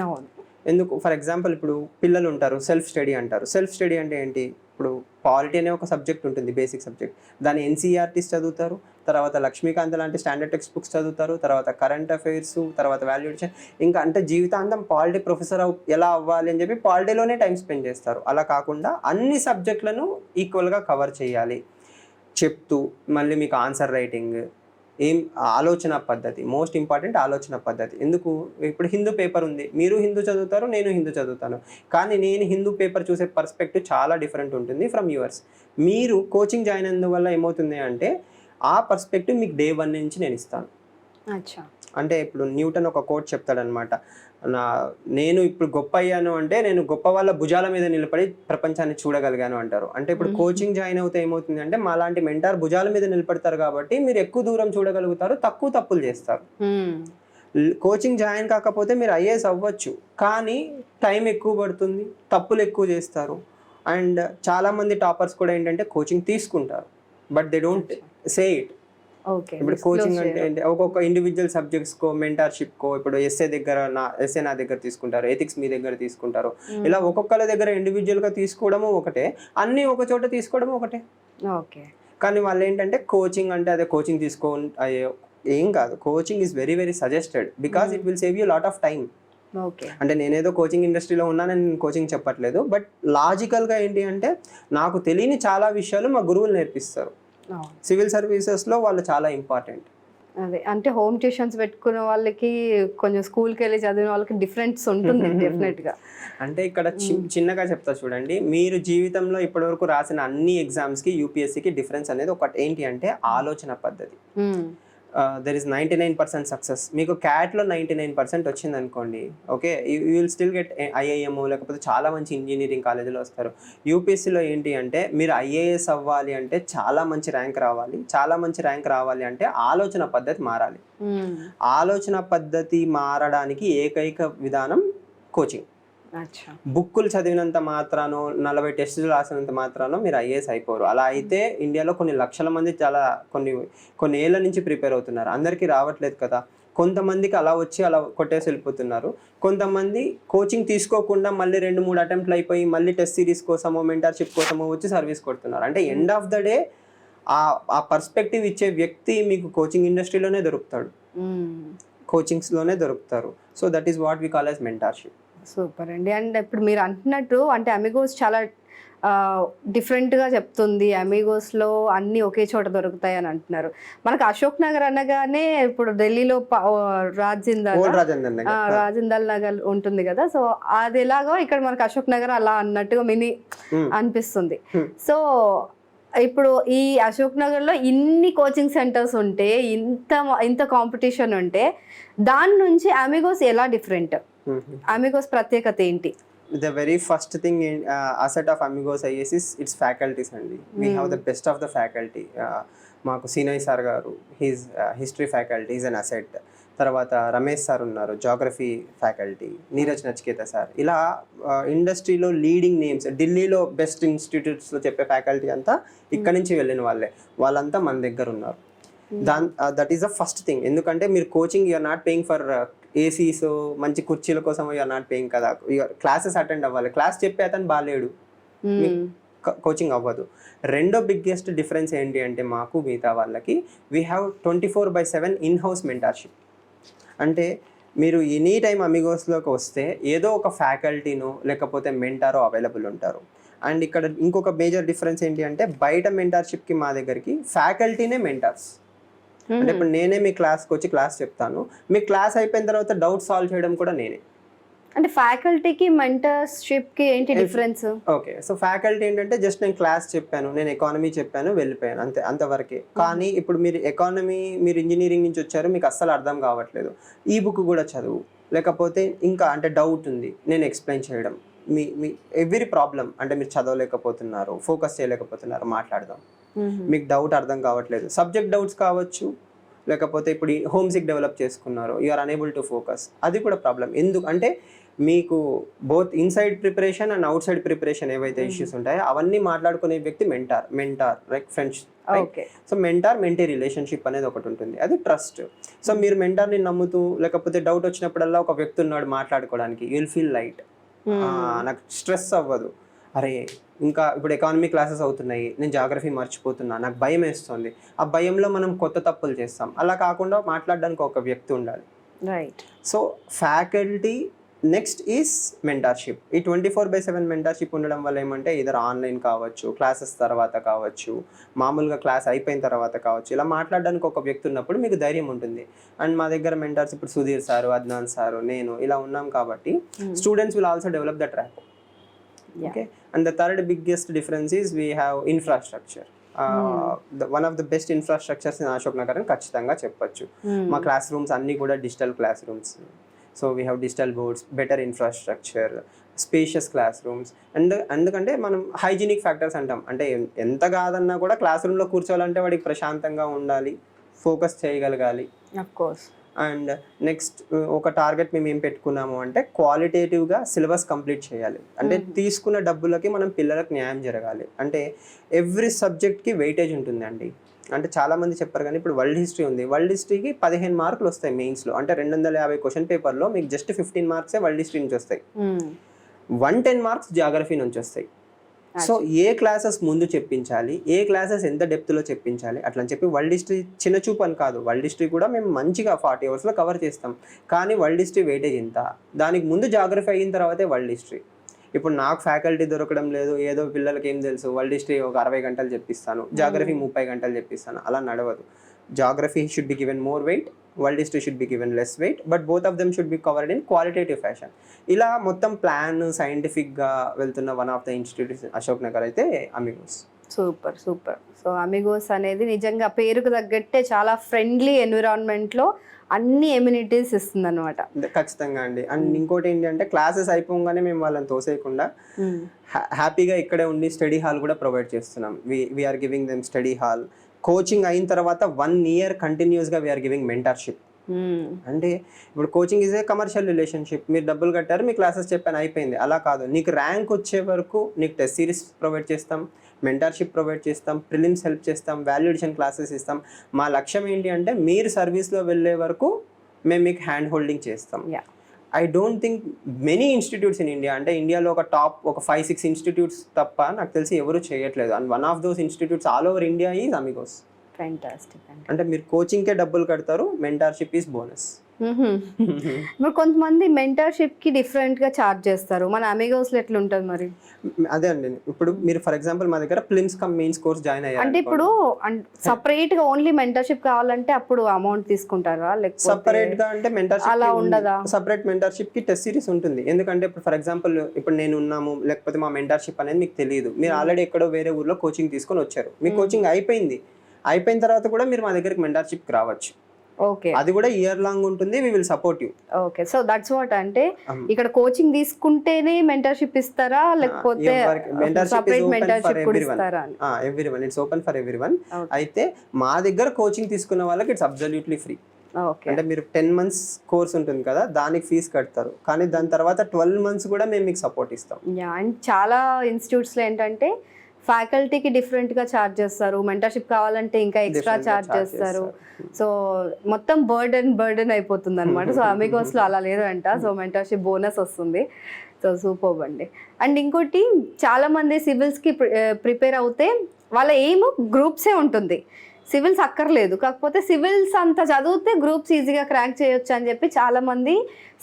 అవును. ఎందుకు, ఫర్ ఎగ్జాంపుల్ ఇప్పుడు పిల్లలు ఉంటారు, సెల్ఫ్ స్టడీ అంటారు. సెల్ఫ్ స్టడీ అంటే ఏంటి, ఇప్పుడు పాలిటీ అనే ఒక సబ్జెక్ట్ ఉంటుంది, బేసిక్ సబ్జెక్ట్. దాని ఎన్సీఆర్టీస్ చదువుతారు, తర్వాత లక్ష్మీకాంత్ లాంటి స్టాండర్డ్ టెక్స్ట్ బుక్స్ చదువుతారు, తర్వాత కరెంట్ అఫైర్స్, తర్వాత వాల్యుయేషన్, ఇంకా అంటే జీవితాంతం పాలిటీ ప్రొఫెసర్ ఎలా అవ్వాలి అని చెప్పి పాలిటీలోనే టైం స్పెండ్ చేస్తారు. అలా కాకుండా అన్ని సబ్జెక్టులను ఈక్వల్గా కవర్ చేయాలి చెప్తూ, మళ్ళీ మీకు ఆన్సర్ రైటింగ్, ఏం ఆలోచన పద్ధతి, మోస్ట్ ఇంపార్టెంట్ ఆలోచన పద్ధతి. ఎందుకు, ఇప్పుడు హిందూ పేపర్ ఉంది, మీరు హిందూ చదువుతారు, నేను హిందూ చదువుతాను, కానీ నేను హిందూ పేపర్ చూసే పర్స్పెక్టివ్ చాలా డిఫరెంట్ ఉంటుంది ఫ్రమ్ యువర్స్. మీరు కోచింగ్ జాయిన్ అయినందువల్ల ఏమవుతుంది అంటే ఆ పర్స్పెక్టివ్ మీకు డే 1 నుంచి నేను ఇస్తాను. అచ్చా. అంటే ఇప్పుడు న్యూటన్ ఒక కోట్ చెప్తాడనమాట, నేను ఇప్పుడు గొప్ప అయ్యాను అంటే నేను గొప్ప వాళ్ళ భుజాల మీద నిలబడి ప్రపంచాన్ని చూడగలిగాను అంటారు. అంటే ఇప్పుడు కోచింగ్ జాయిన్ అవుతే ఏమవుతుంది అంటే మాలాంటి మెంటార్ భుజాల మీద నిలబడతారు కాబట్టి మీరు ఎక్కువ దూరం చూడగలుగుతారు, తక్కువ తప్పులు చేస్తారు. కోచింగ్ జాయిన్ కాకపోతే మీరు ఐఏఎస్ అవ్వచ్చు, కానీ టైం ఎక్కువ పడుతుంది, తప్పులు ఎక్కువ చేస్తారు. అండ్ చాలామంది టాపర్స్ కూడా ఏంటంటే కోచింగ్ తీసుకుంటారు, but they don't say it. ఇప్పుడు కోచింగ్ అంటే ఏంటి, ఒక్కొక్క ఇండివిజువల్ సబ్జెక్ట్స్కో మెంటార్షిప్కో, ఇప్పుడు ఎస్ఏ నా దగ్గర తీసుకుంటారు, ఎథిక్స్ మీ దగ్గర తీసుకుంటారు. ఇలా ఒక్కొక్కరి దగ్గర ఇండివిజువల్గా తీసుకోవడము ఒకటే, అన్నీ ఒక చోట తీసుకోవడం ఒకటే. ఓకే. కానీ వాళ్ళు ఏంటంటే కోచింగ్ అంటే అదే కోచింగ్ తీసుకో, ఏం కాదు. Coaching is very very suggested because it will save you lot of time. అంటే నేనేదో కోచింగ్ ఇండస్ట్రీలో ఉన్నానని నేను కోచింగ్ చెప్పట్లేదు, బట్ లాజికల్గా ఏంటి అంటే నాకు తెలియని చాలా విషయాలు మా గురువులు నేర్పిస్తారు. సివిల్ సర్వీసెస్లో వాళ్ళు చాలా ఇంపార్టెంట్. అదే అంటే హోమ్ ట్యూషన్స్ పెట్టుకున్న వాళ్ళకి కొంచెం స్కూల్కి వెళ్ళి చదివిన వాళ్ళకి డిఫరెన్స్ ఉంటుంది డెఫినెట్గా. అంటే ఇక్కడ చిన్నగా చెప్తా చూడండి, మీరు జీవితంలో ఇప్పటివరకు రాసిన అన్ని ఎగ్జామ్స్కి యూపీఎస్సీకి డిఫరెన్స్ అనేది ఒకటి ఏంటి అంటే ఆలోచన పద్ధతి. There is 99% success. మీకు క్యాట్లో 99% వచ్చింది అనుకోండి, okay, you will still get IIM, లేకపోతే చాలా మంచి ఇంజనీరింగ్ కాలేజీలో వస్తారు. యూపీఎస్సీలో ఏంటి అంటే మీరు ఐఏఎస్ అవ్వాలి అంటే చాలా మంచి ర్యాంక్ రావాలి. చాలా మంచి ర్యాంక్ రావాలి అంటే ఆలోచన పద్ధతి మారాలి. ఆలోచన పద్ధతి మారడానికి ఏకైక విధానం కోచింగ్. బుక్కులు చదివినంత మాత్రానో 40 టెస్టులు రాసినంత మాత్రానో మీరు ఐఏఎస్ అయిపోరు. అలా అయితే ఇండియాలో కొన్ని లక్షల మంది చాలా కొన్ని ఏళ్ళ నుంచి ప్రిపేర్ అవుతున్నారు, అందరికీ రావట్లేదు కదా. కొంతమందికి అలా వచ్చి అలా కొట్టేసి వెళ్ళిపోతున్నారు. కొంతమంది కోచింగ్ తీసుకోకుండా మళ్ళీ 2-3 అటెంప్ట్లు అయిపోయి మళ్ళీ టెస్ట్ సిరీస్ కోసమో మెంటర్షిప్ కోసమో వచ్చి సర్వీస్ కొడుతున్నారు. అంటే ఎండ్ ఆఫ్ ద డే ఆ పర్స్పెక్టివ్ ఇచ్చే వ్యక్తి మీకు కోచింగ్ ఇండస్ట్రీలోనే దొరుకుతాడు, కోచింగ్స్లోనే దొరుకుతారు. So that is what we call as mentorship. Super అండి. అండ్ ఇప్పుడు మీరు అంటున్నట్టు అంటే అమిగోస్ చాలా డిఫరెంట్గా చెప్తుంది, అమిగోస్లో అన్నీ ఒకే చోట దొరుకుతాయి అని అంటున్నారు. మనకు అశోక్ నగర్ అనగానే ఇప్పుడు ఢిల్లీలో రాజిందల్ నగర్ ఉంటుంది కదా, సో అది ఎలాగో ఇక్కడ మనకు అశోక్ నగర్ అలా అన్నట్టుగా మినీ అనిపిస్తుంది. సో ఇప్పుడు ఈ అశోక్ నగర్లో ఇన్ని కోచింగ్ సెంటర్స్ ఉంటే, ఇంత కాంపిటీషన్ ఉంటే, దాని నుంచి అమిగోస్ ఎలా డిఫరెంట్? అమిగోస్ ప్రత్యేకత ఏంటి? The very first thing in asset of Amigos IAS is its faculties అండి. We have the best of the faculty. మాకు సీనయ్ సార్ గారు, he's history faculty is an asset. తర్వాత రమేష్ సార్ ఉన్నారు, geography faculty, Neeraj Nachiketa sir. ఇలా ఇండస్ట్రీలో leading names, ఢిల్లీలో best ఇన్స్టిట్యూట్స్లో చెప్పే faculty అంతా ఇక్కడ నుంచి వెళ్ళిన వాళ్ళంతా మన దగ్గర ఉన్నారు. That is the first thing. ఎందుకంటే మీరు coaching you're not paying for ACs, మంచి కుర్చీల కోసం యూఆర్ నాట్ పేయింగ్ కదా. క్లాసెస్ అటెండ్ అవ్వాలి, క్లాస్ చెప్పే అతను బాలేడు, కోచింగ్ అవ్వదు. రెండో బిగ్గెస్ట్ డిఫరెన్స్ ఏంటి అంటే మాకు మిగతా వాళ్ళకి, వీ హ్యావ్ 24/7 ఇన్-హౌస్ మెంటర్షిప్. అంటే మీరు ఎనీ టైం అమిగోస్లోకి వస్తే ఏదో ఒక ఫ్యాకల్టీనో లేకపోతే మెంటారో అవైలబుల్ ఉంటారు. అండ్ ఇక్కడ ఇంకొక మేజర్ డిఫరెన్స్ ఏంటి అంటే బయట మెంటర్షిప్కి మా దగ్గరికి ఫ్యాకల్టీనే మెంటర్స్. అంటే ఇప్పుడు నేనే మీ క్లాస్కి వచ్చి క్లాస్ చెప్తాను, మీ క్లాస్ అయిపోయిన తర్వాత డౌట్ సాల్వ్ చేయడం కూడా నేనే. అంటే ఫ్యాకల్టీకి మెంటర్షిప్కి ఏంటి డిఫరెన్స్? ఓకే, సో ఫ్యాకల్టీ ఏంటంటే జస్ట్ నేను క్లాస్ చెప్పాను, నేను ఎకానమీ చెప్పాను, వెళ్ళిపోయాను, అంతవరకే. కానీ ఇప్పుడు మీరు మీరు ఇంజనీరింగ్ నుంచి వచ్చారు, మీకు అస్సలు అర్థం కావట్లేదు, ఈ బుక్ కూడా చదువు, లేకపోతే ఇంకా అంటే డౌట్ ఉంది, నేను ఎక్స్ప్లెయిన్ చేయడం, మీ ఎవ్రీ ప్రాబ్లం, అంటే మీరు చదవలేకపోతున్నారు, ఫోకస్ చేయలేకపోతున్నారు, మాట్లాడదాం. మీకు డౌట్ అర్థం కావట్లేదు, సబ్జెక్ట్ డౌట్స్ కావచ్చు, లేకపోతే ఇప్పుడు హోమ్ సిక్ డెవలప్ చేసుకున్నారు, you are unable to focus, అది కూడా ప్రాబ్లం. ఎందుకు అంటే మీకు both inside preparation and outside preparation ఏవైతే ఇష్యూస్ ఉంటాయో అవన్నీ మాట్లాడుకునే వ్యక్తి mentor like friends. Okay. So mentee relationship అనేది ఒకటి ఉంటుంది, అది ట్రస్ట్. సో మీరు మెంటార్ని నమ్ముతూ లేకపోతే డౌట్ వచ్చినప్పుడల్లా ఒక వ్యక్తి ఉన్నాడు మాట్లాడుకోవడానికి, యుల్ ఫీల్ లైట్, నాకు స్ట్రెస్ అవ్వదు. అరే ఇంకా ఇప్పుడు ఎకానమీ క్లాసెస్ అవుతున్నాయి, నేను జాగ్రఫీ మర్చిపోతున్నా, నాకు భయం వేస్తుంది, ఆ భయంలో మనం కొత్త తప్పులు చేస్తాం. అలా కాకుండా మాట్లాడడానికి ఒక వ్యక్తి ఉండాలి. Right. So faculty next is mentorship. ఈ 24/7 మెంటర్షిప్ ఉండడం వల్ల ఏమంటే ఇదర్ ఆన్లైన్ కావచ్చు, క్లాసెస్ తర్వాత కావచ్చు, మామూలుగా క్లాస్ అయిపోయిన తర్వాత కావచ్చు, ఇలా మాట్లాడడానికి ఒక వ్యక్తి ఉన్నప్పుడు మీకు ధైర్యం ఉంటుంది. అండ్ మా దగ్గర మెంటర్స్ ఇప్పుడు సుధీర్ సారు, అద్నాన్ సారు, నేను ఇలా ఉన్నాం కాబట్టి students will also develop that rapport. Okay. And the third biggest difference is we have infrastructure. One of the best infrastructures in Ashok Nagar అని ఖచ్చితంగా చెప్పొచ్చు. మా క్లాస్ రూమ్స్ అన్నీ కూడా digital classroom. So we have digital boards, better infrastructure, spacious classroom. And ఎందుకంటే మనం hygienic factors అంటాం, అంటే ఎంత కాదన్నా కూడా క్లాస్ రూమ్లో కూర్చోవాలంటే వాడికి ప్రశాంతంగా ఉండాలి, ఫోకస్ చేయగలగాలి. Of course. అండ్ నెక్స్ట్ ఒక టార్గెట్ మేము ఏం పెట్టుకున్నాము అంటే క్వాలిటేటివ్గా సిలబస్ కంప్లీట్ చేయాలి. అంటే తీసుకున్న డబ్బులకి మనం పిల్లలకు న్యాయం జరగాలి. అంటే ఎవ్రీ సబ్జెక్ట్కి వెయిటేజ్ ఉంటుందండి. అంటే చాలామంది చెప్పారు కానీ ఇప్పుడు వరల్డ్ హిస్టరీ ఉంది, వరల్డ్ హిస్టరీకి 15 మార్కులు వస్తాయి మెయిన్స్లో. అంటే 250 క్వశ్చన్ పేపర్లో మీకు జస్ట్ 15 మార్క్సే వరల్డ్ హిస్టరీ నుంచి వస్తాయి, 110 మార్క్స్ జాగ్రఫీ నుంచి వస్తాయి. సో ఏ క్లాసెస్ ముందు చెప్పించాలి, ఏ క్లాసెస్ ఎంత డెప్త్లో చెప్పించాలి అట్లా అని చెప్పి వరల్డ్ హిస్టరీ చిన్న చూపు అని కాదు. వరల్డ్ హిస్టరీ కూడా మేము మంచిగా 40 అవర్స్లో కవర్ చేస్తాం, కానీ వరల్డ్ హిస్టరీ వెయిటేజ్ ఇంత. దానికి ముందు జాగ్రఫీ అయిన తర్వాతే వరల్డ్ హిస్టరీ. ఇప్పుడు నాకు ఫ్యాకల్టీ దొరకడం లేదు, ఏదో పిల్లలకి ఏం తెలుసు, వరల్డ్ హిస్టరీ ఒక 60 గంటలు చెప్పిస్తాను, జాగ్రఫీ 30 గంటలు చెప్పిస్తాను, అలా నడవదు. Geography should be given more weight, world history should be given less weight, but both of them should be covered in qualitative fashion. ఇలా మొత్తం ప్లాన్ సైంటిఫిక్గా వెళ్తున్న one of the institutes Ashok Nagar అయితే Amigos. Super super. So Amigos అనేది నిజంగా పేరుకు తగ్గట్టే చాలా ఫ్రెండ్లీ ఎన్విరాన్మెంట్లో అన్ని ఎమ్యూనిటీస్ ఇస్తుంది అనమాట. ఖచ్చితంగా అండి. అండ్ ఇంకోటి ఏంటి అంటే క్లాసెస్ అయిపోగానే మేము వాళ్ళని తోసేయకుండా హ్యాపీగా ఇక్కడే ఉండి స్టడీ హాల్ కూడా ప్రొవైడ్ చేస్తున్నాం. We are giving them study hall. Coaching అయిన తర్వాత 1 year కంటిన్యూస్గా వీఆర్ గివింగ్ మెంటర్షిప్. అంటే ఇప్పుడు coaching is a commercial relationship, మీరు డబ్బులు కట్టారు, మీ క్లాసెస్ చెప్పాను అయిపోయింది, అలా కాదు. నీకు ర్యాంక్ వచ్చే వరకు నీకు టెస్ట్ సిరీస్ ప్రొవైడ్ చేస్తాం, మెంటర్షిప్ ప్రొవైడ్ చేస్తాం, ప్రిలిమ్స్ హెల్ప్ చేస్తాం, వాల్యుయేషన్ క్లాసెస్ ఇస్తాం. మా లక్ష్యం ఏంటి అంటే మీరు సర్వీస్లో వెళ్ళే వరకు మేము మీకు హ్యాండ్ హోల్డింగ్ చేస్తాం. I don't think many institutes in India, అంటే ఇండియాలో ఒక టాప్ ఒక 5-6 ఇన్స్టిట్యూట్స్ తప్ప నాకు తెలిసి ఎవరు చేయట్లేదు. And one of those institutes all over India is Amigos. Fantastic. అంటే మీరు కోచింగ్కే డబ్బులు కడతారు, మెంటర్షిప్ ఈజ్ బోనస్. ఇప్పుడు కొంతమంది మెంటర్షిప్కి డిఫరెంట్గా ఛార్జ్ చేస్తారు, మన అమిగోస్లో ఎట్లా ఉంటుంది మరి? అదే అండి, ఇప్పుడు మీరు ఫర్ ఎగ్జాంపుల్ మా దగ్గర prelims come mains course join అయ్యారు అంటే ఇప్పుడు సపరేట్గా ఓన్లీ మెంటర్షిప్ కావాలంటే అప్పుడు అమౌంట్ తీసుకుంటారా, లేకపోతే సపరేట్గా అంటే మెంటర్షిప్ అలా ఉండదా? సపరేట్ మెంటర్షిప్కి టెస్ట్ సిరీస్ ఉంటుంది. ఎందుకంటే ఇప్పుడు ఫర్ ఎగ్జాంపుల్ ఇప్పుడు నేను ఉన్నాము, లేకపోతే మా మెంటర్షిప్ అనేది మీకు తెలియదు, మీరు ఆల్రెడీ ఎక్కడో వేరే ఊర్లో కోచింగ్ తీసుకొని వచ్చారు, మీ కోచింగ్ అయిపోయిన తర్వాత కూడా మీరు మా దగ్గరికి మెంటర్షిప్కి రావచ్చు. ఓకే, అది కూడా ఇయర్ లాంగ్ ఉంటుంది, we will support you. Okay, so that's what. అంటే ఇక్కడ కోచింగ్ తీసుకుంటేనే మెంటర్షిప్ ఇస్తారా, లేకపోతే సపరేట్ మెంటర్షిప్ కూడా ఇస్తారా? Everyone, it's open for everyone. అయితే మా దగ్గర కోచింగ్ తీసుకున్న వాళ్ళకి ఇట్స్ అబ్సల్యూట్లీ ఫ్రీ. అంటే మీరు 10 months కోర్స్ ఉంటుంది కదా, దానికి ఫీజు కడతారు, కానీ దాని తర్వాత 12 months కూడా మేము మీకు సపోర్ట్ ఇస్తాం. అండ్ చాలా ఇన్స్టిట్యూట్స్లో ఏంటంటే ఫ్యాకల్టీకి డిఫరెంట్గా ఛార్జ్ చేస్తారు, మెంటర్షిప్ కావాలంటే ఇంకా ఎక్స్ట్రా ఛార్జ్ చేస్తారు. సో మొత్తం బర్డెన్ అయిపోతుంది అనమాట. సో అమిగోస్లో అలా లేదంట. సో మెంటర్షిప్ బోనస్ వస్తుంది. సో సూపర్ అండి. అండ్ ఇంకోటి, చాలామంది సివిల్స్కి ప్రిపేర్ అవుతే వాళ్ళ ఎయిమ్ గ్రూప్సే ఉంటుంది, సివిల్స్ అక్కర్లేదు. కాకపోతే సివిల్స్ అంతా చదివితే గ్రూప్స్ ఈజీగా క్రాక్ చేయొచ్చు అని చెప్పి చాలామంది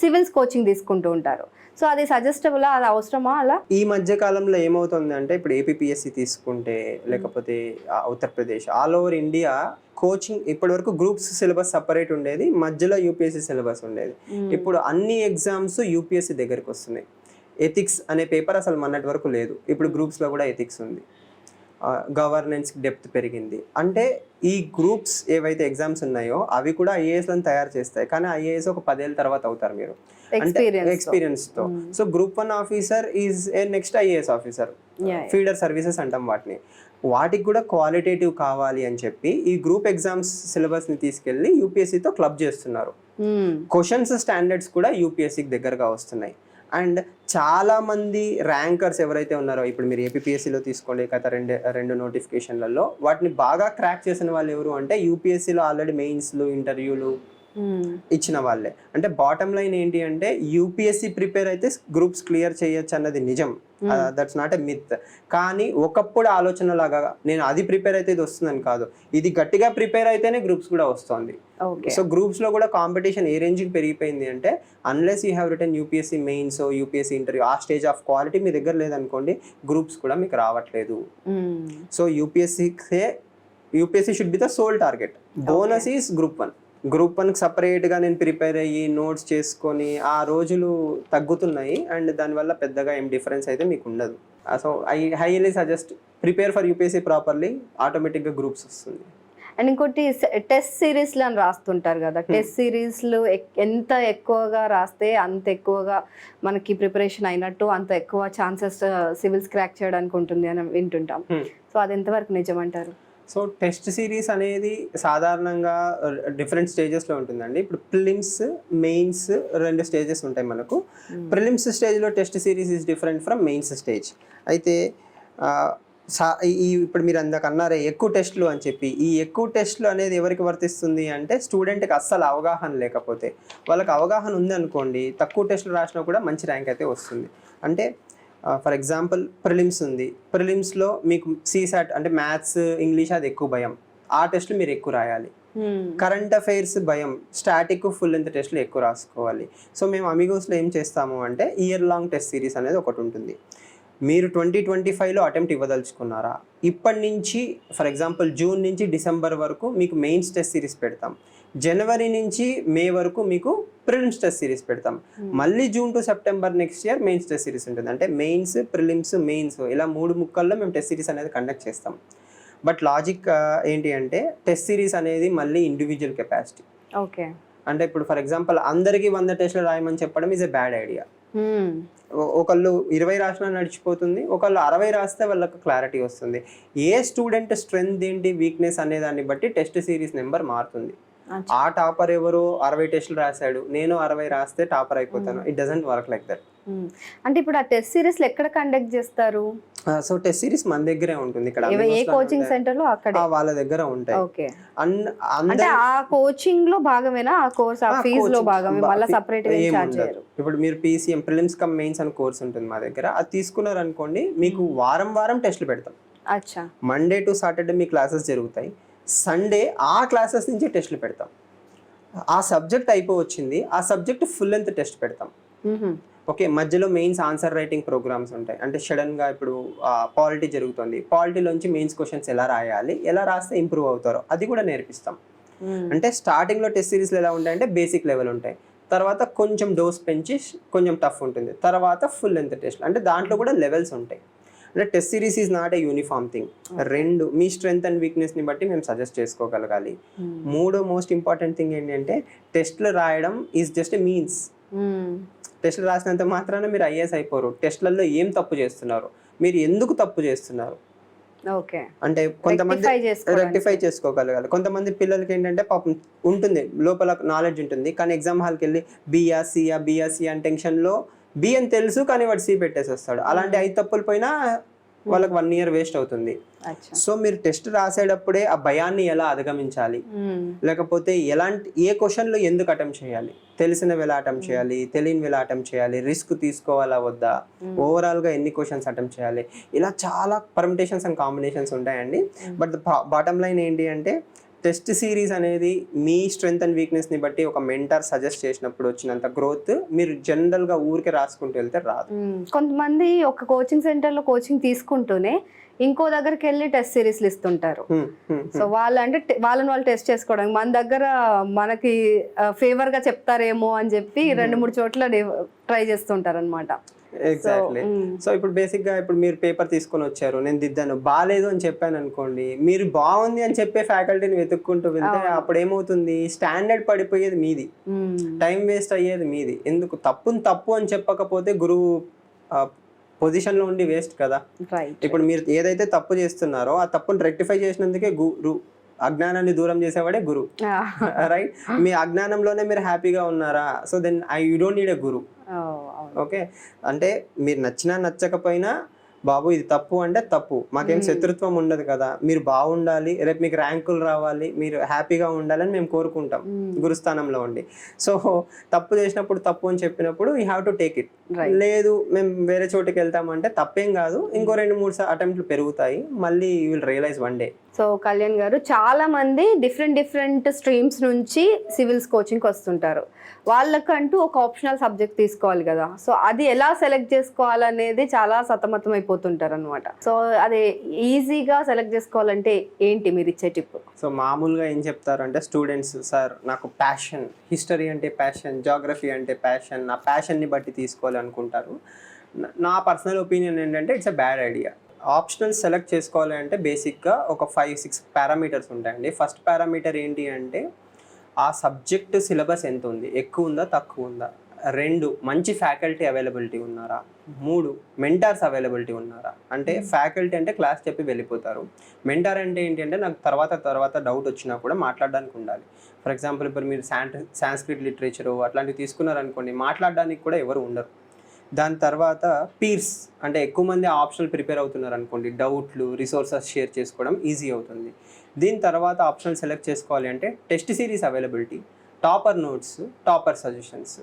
సివిల్స్ కోచింగ్ తీసుకుంటూ ఉంటారు. సో అది సజెస్టబులా, అది అవసరమా? అలా ఈ మధ్య కాలంలో ఏమవుతుంది అంటే ఇప్పుడు ఏపీపీఎస్సీ తీసుకుంటే, లేకపోతే Uttar Pradesh, all over India coaching ఇప్పటి వరకు గ్రూప్స్ సిలబస్ సపరేట్ ఉండేది, మధ్యలో యూపీఎస్సీ సిలబస్ ఉండేది. ఇప్పుడు అన్ని ఎగ్జామ్స్ యూపీఎస్సీ దగ్గరికి వస్తున్నాయి. ఎథిక్స్ అనే పేపర్ అసలు మొన్నటి వరకు లేదు, ఇప్పుడు గ్రూప్స్లో కూడా ఎథిక్స్ ఉంది. గవర్నెన్స్ డెప్త్ పెరిగింది. అంటే ఈ గ్రూప్స్ ఏవైతే ఎగ్జామ్స్ ఉన్నాయో అవి కూడా ఐఏఎస్లను తయారు చేస్తాయి, కానీ ఐఏఎస్ ఒక 10 ఏళ్ళ తర్వాత అవుతారు మీరు, అంటే ఎక్స్పీరియన్స్తో. So group 1 officer is a next IAS officer, feeder services అంటాం వాటిని. వాటికి కూడా క్వాలిటేటివ్ కావాలి అని చెప్పి ఈ గ్రూప్ ఎగ్జామ్స్ సిలబస్ని తీసుకెళ్ళి యూపీఎస్సీతో క్లబ్ చేస్తున్నారు. క్వశ్చన్స్ స్టాండర్డ్స్ కూడా యూపీఎస్సీకి దగ్గరగా వస్తున్నాయి. అండ్ చాలా మంది ర్యాంకర్స్ ఎవరైతే ఉన్నారో, ఇప్పుడు మీరు ఏపీఎస్సీలో తీసుకోండి, గత రెండు నోటిఫికేషన్లలో వాటిని బాగా క్రాక్ చేసిన వాళ్ళు ఎవరు అంటే యూపీఎస్సీలో ఆల్రెడీ మెయిన్స్లు, ఇంటర్వ్యూలు ఇచ్చిన వాళ్ళే. అంటే బాటమ్ లైన్ ఏంటి అంటే యూపీఎస్సీ ప్రిపేర్ అయితే గ్రూప్స్ క్లియర్ చేయొచ్చు అన్నది నిజం, దట్స్ నాట్ ఎ మిత్. కానీ ఒకప్పుడు ఆలోచన లాగా నేను అది ప్రిపేర్ అయితే ఇది వస్తుందని కాదు, ఇది గట్టిగా ప్రిపేర్ అయితేనే గ్రూప్స్ కూడా వస్తుంది. సో గ్రూప్స్ లో కూడా కాంపిటీషన్ ఏ రేంజ్కి పెరిగిపోయింది అంటే unless you have return UPSC mains, UPSC interview, ఆ స్టేజ్ ఆఫ్ క్వాలిటీ మీ దగ్గర లేదనుకోండి, గ్రూప్స్ కూడా మీకు రావట్లేదు. So UPSC should be the sole target. Bonus is group 1. Group 1కి సపరేట్గా నేను ప్రిపేర్ అయ్యి నోట్స్ చేసుకొని ఆ రోజులు తగ్గుతున్నాయి. అండ్ దానివల్ల పెద్దగా ఏం డిఫరెన్స్ అయితే మీకు ఉండదు. So I highly suggest prepare for UPSC properly, ఆటోమేటిక్గా గ్రూప్స్ వస్తుంది. అండ్ ఇంకోటి టెస్ట్ సిరీస్లు అని రాస్తుంటారు కదా, టెస్ట్ సిరీస్లు ఎంత ఎక్కువగా రాస్తే అంత ఎక్కువగా మనకి ప్రిపరేషన్ అయినట్టు, అంత ఎక్కువ ఛాన్సెస్ సివిల్స్ క్రాక్ చేయడానికి ఉంటుంది అని వింటుంటాం. సో అది ఎంతవరకు నిజమంటారు? సో టెస్ట్ సిరీస్ అనేది సాధారణంగా డిఫరెంట్ స్టేజెస్లో ఉంటుందండి. ఇప్పుడు ప్రిలిమ్స్, మెయిన్స్ 2 స్టేజెస్ ఉంటాయి మనకు. ప్రిలిమ్స్ స్టేజ్లో test series is different from mains stage. అయితే ఇప్పుడు మీరు అందాక అన్నారే ఎక్కువ టెస్ట్లు అని చెప్పి, ఈ ఎక్కువ టెస్ట్లు అనేది ఎవరికి వర్తిస్తుంది అంటే స్టూడెంట్కి అస్సలు అవగాహన లేకపోతే. వాళ్ళకి అవగాహన ఉంది అనుకోండి, తక్కువ టెస్ట్లు రాసినా కూడా మంచి ర్యాంక్ అయితే వస్తుంది. అంటే ఫర్ ఎగ్జాంపుల్ ప్రిలిమ్స్ ఉంది, ప్రిలిమ్స్లో మీకు సీసాట్ అంటే మ్యాథ్స్, ఇంగ్లీష్ అది ఎక్కువ భయం, ఆ టెస్ట్లు మీరు ఎక్కువ రాయాలి. కరెంట్ అఫైర్స్ భయం, స్టాటిక్, ఫుల్ లెంత్ టెస్ట్లు ఎక్కువ రాసుకోవాలి. సో మేము అమిగోస్లో ఏం చేస్తాము అంటే ఇయర్ లాంగ్ టెస్ట్ సిరీస్ అనేది ఒకటి ఉంటుంది. మీరు 2025లో అటెంప్ట్ ఇవ్వదలుచుకున్నారా, ఇప్పటి నుంచి ఫర్ ఎగ్జాంపుల్ జూన్ నుంచి డిసెంబర్ వరకు మీకు మెయిన్స్ టెస్ట్ సిరీస్ పెడతాం, జనవరి నుంచి మే వరకు మీకు ప్రిలిమ్స్ టెస్ట్ సిరీస్ పెడతాం, మళ్ళీ June to September next year mains test series ఉంటుంది. అంటే మెయిన్స్, ప్రిలిమ్స్, మెయిన్స్ ఇలా 3 ముక్కల్లో మేము టెస్ట్ సిరీస్ అనేది కండక్ట్ చేస్తాం. బట్ లాజిక్ ఏంటి అంటే టెస్ట్ సిరీస్ అనేది మళ్ళీ ఇండివిజువల్ కెపాసిటీ. ఓకే. అంటే ఇప్పుడు ఫర్ ఎగ్జాంపుల్ అందరికీ 100 టెస్ట్లు రాయమని చెప్పడం ఈజ్ ఎ బ్యాడ్ ఐడియా. ఒకళ్ళు 20 రాసినా నడిచిపోతుంది, ఒకళ్ళు 60 రాస్తే వాళ్ళకి క్లారిటీ వస్తుంది. ఏ స్టూడెంట్ స్ట్రెంగ్త్ ఏంటి, వీక్నెస్ అనే దాన్ని బట్టి టెస్ట్ సిరీస్ నెంబర్ మారుతుంది. ఆ టాపర్ ఎవరో 60 టెస్టులు రాశాడు, నేను 60 రాస్తే టాపర్ అయిపోతాను, it doesn't work like that. అంటే ఇప్పుడు ఆ టెస్ట్ సిరీస్ ఎక్కడ కండక్ట్ చేస్తారు? సో టెస్ట్ సిరీస్ మన దగ్గరే ఉంటుంది, ఇక్కడ ఏ కోచింగ్ సెంటర్ లో అక్కడ వాళ్ళ దగ్గర ఉంటాయి. ఓకే. అంటే ఆ కోచింగ్ లో భాగమేనా ఆ కోర్స్, ఆ ఫీజ్ లో భాగమే, మళ్ళీ సెపరేట్ గా చార్జ్ చేయరు? ఇప్పుడు మీరు పీసీఎం ప్రిలిమ్స్ కమ్ మెయిన్స్ అని కోర్స్ ఉంటుంది మా దగ్గర, అది తీసుకున్నారు అనుకోండి, మీకు వారం టెస్టులు పెడతాం. అచ్చా. Monday to Saturday me classes జరుగుతాయి, సండే ఆ క్లాసెస్ నుంచి టెస్టులు పెడతాం. ఆ సబ్జెక్ట్ అయిపోవచ్చింది, ఆ సబ్జెక్ట్ ఫుల్ లెంత్ టెస్ట్ పెడతాం. ఓకే. మధ్యలో మెయిన్స్ ఆన్సర్ రైటింగ్ ప్రోగ్రామ్స్ ఉంటాయి. అంటే సడన్గా ఇప్పుడు పాలిటీ జరుగుతుంది, పాలిటీలోంచి మెయిన్స్ క్వశ్చన్స్ ఎలా రాయాలి, ఎలా రాస్తే ఇంప్రూవ్ అవుతారో అది కూడా నేర్పిస్తాం. అంటే స్టార్టింగ్లో టెస్ట్ సిరీస్లు ఎలా ఉంటాయంటే బేసిక్ లెవెల్ ఉంటాయి, తర్వాత కొంచెం డోస్ పెంచి కొంచెం టఫ్ ఉంటుంది, తర్వాత ఫుల్ లెంత్ టెస్ట్. అంటే దాంట్లో కూడా లెవెల్స్ ఉంటాయి. అంటే test series is not a uniform thing. 2 మీ స్ట్రెంగ్త్ అండ్ వీక్నెస్ని బట్టి మేము సజెస్ట్ చేసుకోగలగాలి. 3 మోస్ట్ ఇంపార్టెంట్ థింగ్ ఏంటంటే టెస్ట్లు రాయడం ఈజ్ జస్ట్ ఎ మీన్స్. టెస్ట్లు రాసినంత మాత్రాన మీరు ఐఏఎస్ అయిపోరు. టెస్ట్లలో ఏం తప్పు చేస్తున్నారు, మీరు ఎందుకు తప్పు చేస్తున్నారు, అంటే కొంతమంది రెక్టిఫై చేసుకోగలగాలి. కొంతమంది పిల్లలకి ఏంటంటే పాపం ఉంటుంది, లోపల నాలెడ్జ్ ఉంటుంది, కానీ ఎగ్జామ్ హాల్కి వెళ్ళి బిఆర్సి అని టెన్షన్లో బి అని తెలుసు కానీ వాడు సి పెట్టేసి వస్తాడు. అలాంటి 5 తప్పులు పోయినా వాళ్ళకి 1 year వేస్ట్ అవుతుంది. సో మీరు టెస్ట్ రాసేటప్పుడే ఆ భయాన్ని ఎలా అధిగమించాలి, లేకపోతే ఏ క్వశ్చన్లో ఎందుకు అటెంప్ట్ చేయాలి, తెలిసినవి ఎలా అటెంప్ట్ చేయాలి, తెలియనివి ఎలా అటెంప్ట్ చేయాలి, రిస్క్ తీసుకోవాలా వద్దా, ఓవరాల్గా ఎన్ని క్వశ్చన్స్ అటెంప్ట్ చేయాలి, ఇలా చాలా పర్మిటేషన్స్ అండ్ కాంబినేషన్స్ ఉంటాయండి. బట్ బాటమ్ లైన్ ఏంటి అంటే టెస్ట్ సిరీస్ అనేది మీ స్ట్రెంగ్త్ అండ్ వీక్నెస్ని బట్టి ఒక మెంటర్ సజెస్ట్ చేసినప్పుడు వచ్చినంత గ్రోత్ మీరు జనరల్గా ఊరికే రాసుకుంటూ వెళ్తే రాదు. కొంతమంది ఒక కోచింగ్ సెంటర్లో కోచింగ్ తీసుకుంటూనే ఇంకో దగ్గరికి వెళ్ళి టెస్ట్ సిరీస్లు ఇస్తుంటారు. సో వాళ్ళు టెస్ట్ చేసుకోవడానికి మన దగ్గర మనకి ఫేవర్గా చెప్తారేమో అని చెప్పి 2-3 చోట్ల ట్రై చేస్తుంటారు అనమాట. ఎగ్జాక్ట్లీ. సో ఇప్పుడు బేసిక్గా ఇప్పుడు మీరు పేపర్ తీసుకొని వచ్చారు, నేను దిద్దాను, బాగాలేదు అని చెప్పాను అనుకోండి, మీరు బాగుంది అని చెప్పే ఫ్యాకల్టీని వెతుక్కుంటూ వెళ్తే అప్పుడు ఏమవుతుంది, స్టాండర్డ్ పడిపోయేది మీది, టైం వేస్ట్ అయ్యేది మీది. ఎందుకు తప్పు అని చెప్పకపోతే గురువు పొజిషన్లో ఉండి వేస్ట్ కదా. రైట్. ఇప్పుడు మీరు ఏదైతే తప్పు చేస్తున్నారో ఆ తప్పును రెక్టిఫై చేసినందుకే గురు, అజ్ఞానాన్ని దూరం చేసేవాడే గురు. రైట్. మీ అజ్ఞానంలోనే మీరు హ్యాపీగా ఉన్నారా, so then you don't need a guru. Okay. అంటే మీరు నచ్చినా నచ్చకపోయినా బాబు ఇది తప్పు అంటే తప్పు, మాకేం శత్రుత్వం ఉండదు కదా, మీరు బాగుండాలి, రేపు మీకు ర్యాంకులు రావాలి, మీరు హ్యాపీగా ఉండాలని మేము కోరుకుంటాం గురుస్థానంలో ఉండి. సో తప్పు చేసినప్పుడు తప్పు అని చెప్పినప్పుడు you have to take it. లేదు మేము వేరే చోటుకి వెళ్తామంటే తప్పేం కాదు, ఇంకో 2-3 అటెంప్ట్లు పెరుగుతాయి, మళ్ళీ you will realise one day. So Kalyan garu, చాలా మంది డిఫరెంట్ స్ట్రీమ్స్ నుంచి సివిల్స్ కోచింగ్కి వస్తుంటారు. వాళ్ళకంటూ ఒక ఆప్షనల్ సబ్జెక్ట్ తీసుకోవాలి కదా, సో అది ఎలా సెలెక్ట్ చేసుకోవాలనేది చాలా సతమతం అయిపోతుంటారు అనమాట. సో అది ఈజీగా సెలెక్ట్ చేసుకోవాలంటే ఏంటి మీరు ఇచ్చే టిప్? సో మామూలుగా ఏం చెప్తారంటే స్టూడెంట్స్, సార్ నాకు ప్యాషన్, హిస్టరీ అంటే ప్యాషన్, జాగ్రఫీ అంటే ప్యాషన్, నా ప్యాషన్ని బట్టి తీసుకోవాలి అనుకుంటారు. నా పర్సనల్ ఒపీనియన్ ఏంటంటే it's a bad idea. Optional select చేసుకోవాలి అంటే బేసిక్గా ఒక 5-6 పారామీటర్స్ ఉంటాయండి. ఫస్ట్ పారామీటర్ ఏంటి అంటే ఆ సబ్జెక్ట్ సిలబస్ ఎంత ఉంది, ఎక్కువ ఉందా తక్కువ ఉందా. 2, మంచి ఫ్యాకల్టీ అవైలబిలిటీ ఉన్నారా. 3, మెంటార్స్ అవైలబిలిటీ ఉన్నారా. అంటే ఫ్యాకల్టీ అంటే క్లాస్ చెప్పి వెళ్ళిపోతారు, మెంటార్ అంటే ఏంటి అంటే నాకు తర్వాత డౌట్ వచ్చినా కూడా మాట్లాడడానికి ఉండాలి. ఫర్ ఎగ్జాంపుల్ ఇప్పుడు మీరు సాంస్క్రిట్ లిటరేచరు అట్లాంటివి తీసుకున్నారనుకోండి, మాట్లాడడానికి కూడా ఎవరు ఉండరు. దాని తర్వాత పీర్స్, అంటే ఎక్కువ మంది ఆప్షనల్ ప్రిపేర్ అవుతున్నారు అనుకోండి, డౌట్లు, రిసోర్సెస్ షేర్ చేసుకోవడం ఈజీ అవుతుంది. దీని తర్వాత ఆప్షనల్ సెలెక్ట్ చేసుకోవాలి అంటే test series availability, topper notes, topper suggestions,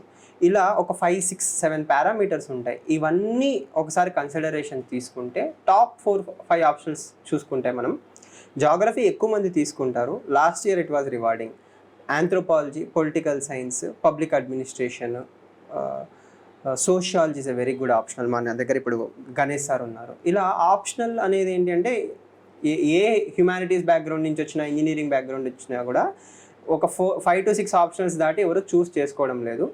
ఇలా ఒక 5-6-7 పారామీటర్స్ ఉంటాయి. ఇవన్నీ ఒకసారి కన్సిడరేషన్ తీసుకుంటే టాప్ 4-5 ఆప్షన్స్ చూసుకుంటే మనం జాగ్రఫీ ఎక్కువ మంది తీసుకుంటారు. Last year it was rewarding. Anthropology, political science, public administration, sociology is a very good optional. మన దగ్గర ఇప్పుడు గణేష్ సార్ ఉన్నారు. ఇలా ఆప్షనల్ అనేది ఏంటి అంటే ఏ హ్యుమానిటీస్ బ్యాక్గ్రౌండ్ నుంచి వచ్చినా, ఇంజనీరింగ్ బ్యాక్గ్రౌండ్ వచ్చినా కూడా ఒక 5 to 6 ఆప్షనల్స్ దాటి ఎవరు చూస్ చేసుకోవడం లేదు.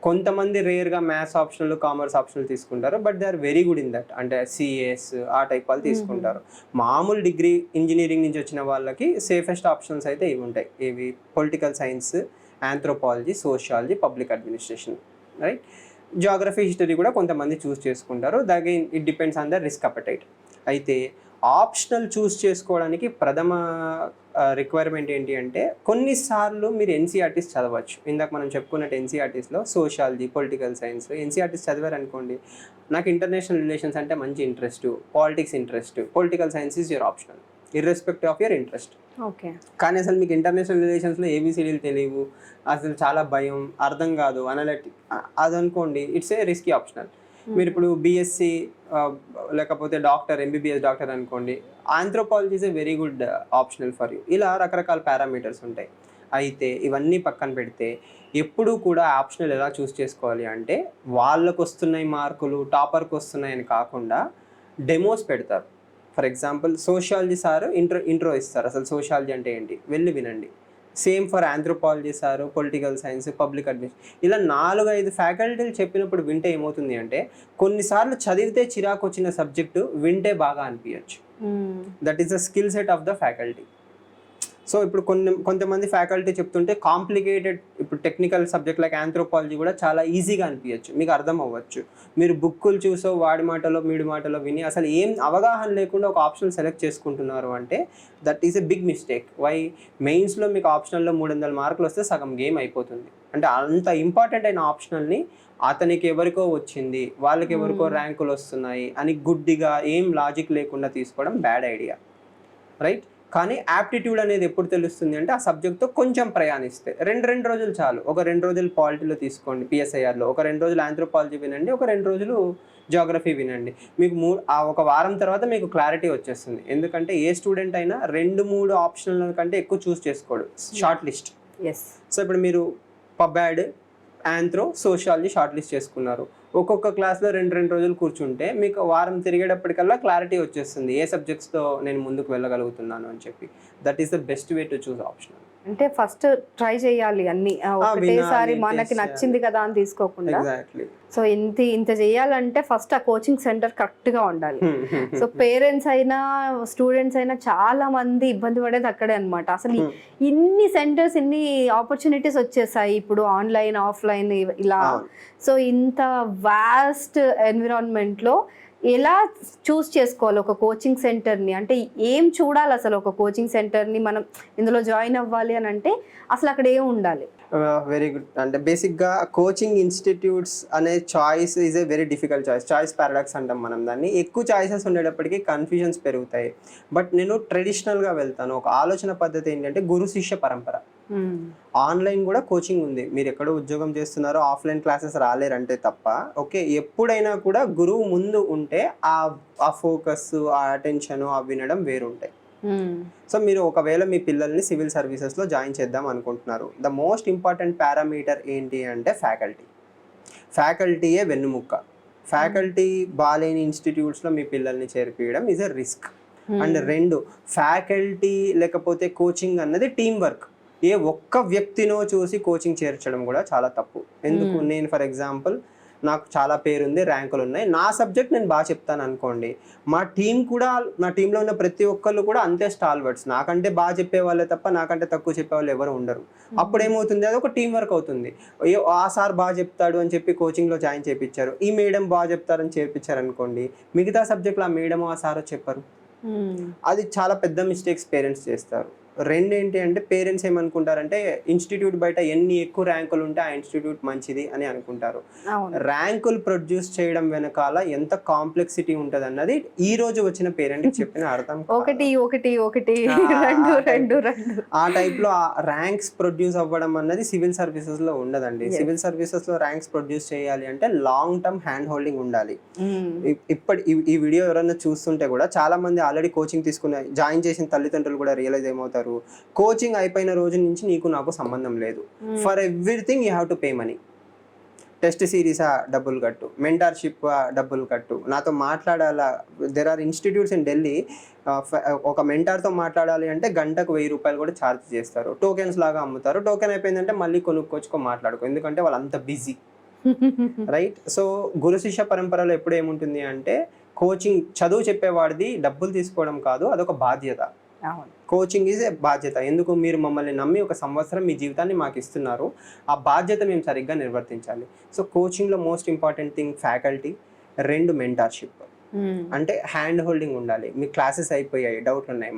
కొంతమంది రేర్గా మ్యాథ్స్ ఆప్షనల్, కామర్స్ ఆప్షనల్ తీసుకుంటారు, but they are very good in that. అంటే సిఎస్ ఆ టైప్ వాళ్ళు తీసుకుంటారు. మామూలు డిగ్రీ ఇంజనీరింగ్ నుంచి వచ్చిన వాళ్ళకి సేఫెస్ట్ ఆప్షన్స్ అయితే ఇవి ఉంటాయి. ఇవి political science, anthropology, sociology, public administration, right. Geography, history కూడా కొంతమంది చూస్ చేసుకుంటారు. Again it depends on the risk appetite. అయితే ఆప్షనల్ చూస్ చేసుకోవడానికి ప్రథమ రిక్వైర్మెంట్ ఏంటి అంటే కొన్నిసార్లు మీరు ఎన్సీఆర్టీస్ చదవచ్చు. ఇందాక మనం చెప్పుకున్నట్టు ఎన్సీఆర్టీస్లో సోషియాలజీ, పొలిటికల్ సైన్స్ ఎన్సీఆర్టీస్ చదివారనుకోండి, నాకు ఇంటర్నేషనల్ రిలేషన్స్ అంటే మంచి interest, politics interest, political science is your optional irrespective of your interest. Okay. కానీ అసలు మీకు ఇంటర్నేషనల్ రిలేషన్స్లో ఏబీసీడీలు తెలియవు, అసలు చాలా భయం, అర్థం కాదు, అనలిటిక్, అది అనుకోండి, ఇట్స్ ఏ రిస్కీ ఆప్షనల్. మీరు ఇప్పుడు బీఎస్సీ లేకపోతే డాక్టర్, ఎంబీబీఎస్ డాక్టర్ అనుకోండి, anthropology is a very good optional for you. ఇలా రకరకాల పారామీటర్స్ ఉంటాయి. అయితే ఇవన్నీ పక్కన పెడితే ఎప్పుడూ కూడా ఆప్షనల్ ఎలా చూస్ చేసుకోవాలి అంటే వాళ్ళకు వస్తున్నాయి మార్కులు, టాపర్కి వస్తున్నాయని కాకుండా డెమోస్ పెడతారు. For example sociology sir intro ఇస్తారు, అసలు సోషియాలజీ అంటే ఏంటి వెళ్ళి వినండి. Same for anthropology sir, political science, public administration, ఇలా 4-5 ఫ్యాకల్టీలు చెప్పినప్పుడు వింటే ఏమవుతుంది అంటే కొన్నిసార్లు చదివితే చిరాకు వచ్చిన సబ్జెక్టు వింటే బాగా అనిపించచ్చు. That is the skill set of the faculty. So ఇప్పుడు కొంతమంది ఫ్యాకల్టీ చెప్తుంటే కాంప్లికేటెడ్, ఇప్పుడు టెక్నికల్ సబ్జెక్ట్ లైక్ ఆంథ్రోపాలజీ కూడా చాలా ఈజీగా అనిపించచ్చు, మీకు అర్థం అవ్వచ్చు. మీరు బుక్కులు చూసో వాడి మాటలో మీడి మాటలో విని అసలు ఏం అవగాహన లేకుండా ఒక ఆప్షన్ సెలెక్ట్ చేసుకుంటున్నారు అంటే that is a big mistake. Why మెయిన్స్లో మీకు ఆప్షనల్లో 300 మార్కులు వస్తే సగం గేమ్ అయిపోతుంది. అంటే అంత ఇంపార్టెంట్ అయిన ఆప్షనల్ని అతనికి ఎవరికో వచ్చింది, వాళ్ళకి ఎవరికో ర్యాంకులు వస్తున్నాయి అని గుడ్డిగా ఏం లాజిక్ లేకుండా తీసుకోవడం బ్యాడ్ ఐడియా, రైట్. కానీ యాప్టిట్యూడ్ అనేది ఎప్పుడు తెలుస్తుంది అంటే ఆ సబ్జెక్ట్తో కొంచెం ప్రయాణిస్తే 2 రోజులు చాలు. ఒక 2 రోజులు పాలిటీలో తీసుకోండి, పిఎస్ఐఆర్లో ఒక 2 రోజులు ఆంథ్రోపాలజీ వినండి, ఒక 2 రోజులు జాగ్రఫీ వినండి. మీకు ఒక వారం తర్వాత మీకు క్లారిటీ వచ్చేస్తుంది. ఎందుకంటే ఏ స్టూడెంట్ అయినా 2-3 ఆప్షన్ల కంటే ఎక్కువ చూస్ చేసుకోడు, షార్ట్ లిస్ట్. సో ఇప్పుడు మీరు పబ్యాడ్, ఆంథ్రో, సోషియాలజీ షార్ట్ లిస్ట్ చేసుకున్నారు. ఒక్కొక్క క్లాస్లో 2 రోజులు కూర్చుంటే మీకు వారం తిరిగేటప్పటికల్లా క్లారిటీ వచ్చేస్తుంది ఏ సబ్జెక్ట్స్తో నేను ముందుకు వెళ్ళగలుగుతున్నాను అని చెప్పి. That is the best way to choose option. అంటే ఫస్ట్ ట్రై చేయాలి అన్ని, ఒకటేసారి మనకి నచ్చింది కదా అని తీసుకోకుండా. ఎగ్జాక్ట్లీ. సో ఇంత చేయాలంటే ఫస్ట్ ఆ కోచింగ్ సెంటర్ కరెక్ట్గా ఉండాలి. సో పేరెంట్స్ అయినా స్టూడెంట్స్ అయినా చాలా మంది ఇబ్బంది పడేది అక్కడే అనమాట. అసలు ఇన్ని సెంటర్స్, ఇన్ని ఆపర్చునిటీస్ వచ్చేసాయి ఇప్పుడు, ఆన్లైన్, ఆఫ్లైన్ ఇలా. సో ఇంత వాస్ట్ ఎన్విరాన్మెంట్లో ఎలా చూస్ చేసుకోవాలి ఒక కోచింగ్ సెంటర్ని? అంటే ఏం చూడాలి అసలు ఒక కోచింగ్ సెంటర్ని మనం ఇందులో జాయిన్ అవ్వాలి అని అంటే అసలు అక్కడ ఏం ఉండాలి? Very good. అంటే బేసిక్గా కోచింగ్ ఇన్స్టిట్యూట్స్ అనే choice is a very difficult choice paradox అంటాం మనం దాన్ని. ఎక్కువ చాయిసెస్ ఉండేటప్పటికీ కన్ఫ్యూజన్స్ పెరుగుతాయి. బట్ నేను ట్రెడిషనల్గా వెళ్తాను. ఒక ఆలోచన పద్ధతి ఏంటంటే గురు శిష్య పరంపర. ఆన్లైన్ కూడా కోచింగ్ ఉంది. మీరు ఎక్కడో ఉద్యోగం చేస్తున్నారో ఆఫ్లైన్ క్లాసెస్ రాలేరంటే తప్ప ఓకే, ఎప్పుడైనా కూడా గురువు ముందు ఉంటే ఆ ఫోకస్, ఆ అటెన్షన్, ఆ వినడం వేరుంటాయి. సో మీరు ఒకవేళ మీ పిల్లల్ని సివిల్ సర్వీసెస్లో జాయిన్ చేద్దాం అనుకుంటున్నారు, ద మోస్ట్ ఇంపార్టెంట్ పారామీటర్ ఏంటి అంటే ఫ్యాకల్టీయే వెన్నుముక్క. ఫ్యాకల్టీ బాలేని ఇన్స్టిట్యూట్స్లో మీ పిల్లల్ని చేర్పించడం is a risk. And 2, faculty లేకపోతే కోచింగ్ అన్నది టీం వర్క్. ఏ ఒక్క వ్యక్తినో చూసి కోచింగ్ చేర్చడం కూడా చాలా తప్పు. ఎందుకు? నేను ఫర్ ఎగ్జాంపుల్ నాకు చాలా పేరుంది, ర్యాంకులు ఉన్నాయి, నా సబ్జెక్ట్ నేను బాగా చెప్తాను అనుకోండి, మా టీం కూడా, నా టీంలో ఉన్న ప్రతి ఒక్కళ్ళు కూడా అంతే స్టాల్వర్డ్స్. నాకంటే బాగా చెప్పేవాళ్ళే తప్ప నాకంటే తక్కువ చెప్పేవాళ్ళు ఎవరు ఉండరు. అప్పుడు ఏమవుతుంది, అది ఒక టీం వర్క్ అవుతుంది. ఆ సార్ బాగా చెప్తాడు అని చెప్పి కోచింగ్లో జాయిన్ చేయించారు, ఈ మేడం బాగా చెప్తారని చేర్పించారు అనుకోండి, మిగతా సబ్జెక్టులో ఆ మేడమో ఆ సారో చెప్పరు. అది చాలా పెద్ద మిస్టేక్స్ పేరెంట్స్ చేస్తారు. 2 ఏంటి అంటే పేరెంట్స్ ఏమనుకుంటారంటే ఇన్స్టిట్యూట్ బయట ఎన్ని ఎక్కువ ర్యాంకులు ఉంటే ఆ ఇన్స్టిట్యూట్ మంచిది అని అనుకుంటారు. ర్యాంకులు ప్రొడ్యూస్ చేయడం వెనకాల ఎంత కాంప్లెక్సిటీ ఉంటుంది అన్నది ఈ రోజు వచ్చిన పేరెంట్కి చెప్పిన అర్థం. ఒకటి ఆ టైప్లో ఆ ర్యాంక్స్ ప్రొడ్యూస్ అవ్వడం అన్నది సివిల్ సర్వీసెస్లో ఉండదండి. సివిల్ సర్వీసెస్లో ర్యాంక్స్ ప్రొడ్యూస్ చేయాలి అంటే లాంగ్ టర్మ్ హ్యాండ్ హోల్డింగ్ ఉండాలి. ఈ వీడియో ఎవరైనా చూస్తుంటే కూడా చాలా మంది ఆల్రెడీ కోచింగ్ తీసుకున్న జాయిన్ చేసిన తల్లిదండ్రులు కూడా రియలైజ్ ఏమవుతారు, కోచింగ్ అయిపోయిన రోజు నుంచి నీకు నాకు సంబంధం లేదు, for everything you have to pay money. Test సిరీసా డబ్బులు కట్టు, మెంటార్షిప్ డబ్బులు కట్టు, నాతో మాట్లాడాలా. There are institutes in Delhi, ఒక మెంటార్తో మాట్లాడాలి అంటే గంటకు 1000 రూపాయలు కూడా ఛార్జ్ చేస్తారు. టోకెన్స్ లాగా అమ్ముతారు. టోకెన్ అయిపోయిందంటే మళ్ళీ కొనుక్కొచ్చుకో మాట్లాడుకో, ఎందుకంటే వాళ్ళు అంత బిజీ. రైట్. సో గురు శిష్య పరంపరలో ఎప్పుడు ఏముంటుంది అంటే కోచింగ్ చదువు చెప్పేవాడిది డబ్బులు తీసుకోవడం కాదు, అదొక బాధ్యత. కోచింగ్ ఈజ్ ఏ బాధ్యత. ఎందుకు? మీరు మమ్మల్ని నమ్మి 1 సంవత్సరం మీ జీవితాన్ని మాకు ఇస్తున్నారు, ఆ బాధ్యత మేము సరిగ్గా నిర్వర్తించాలి. సో కోచింగ్లో most important thing faculty, 2 mentorship. అంటే హ్యాండ్ హోల్డింగ్ ఉండాలి. మీ క్లాసెస్ అయిపోయాయి, డౌట్లు ఉన్నాయి,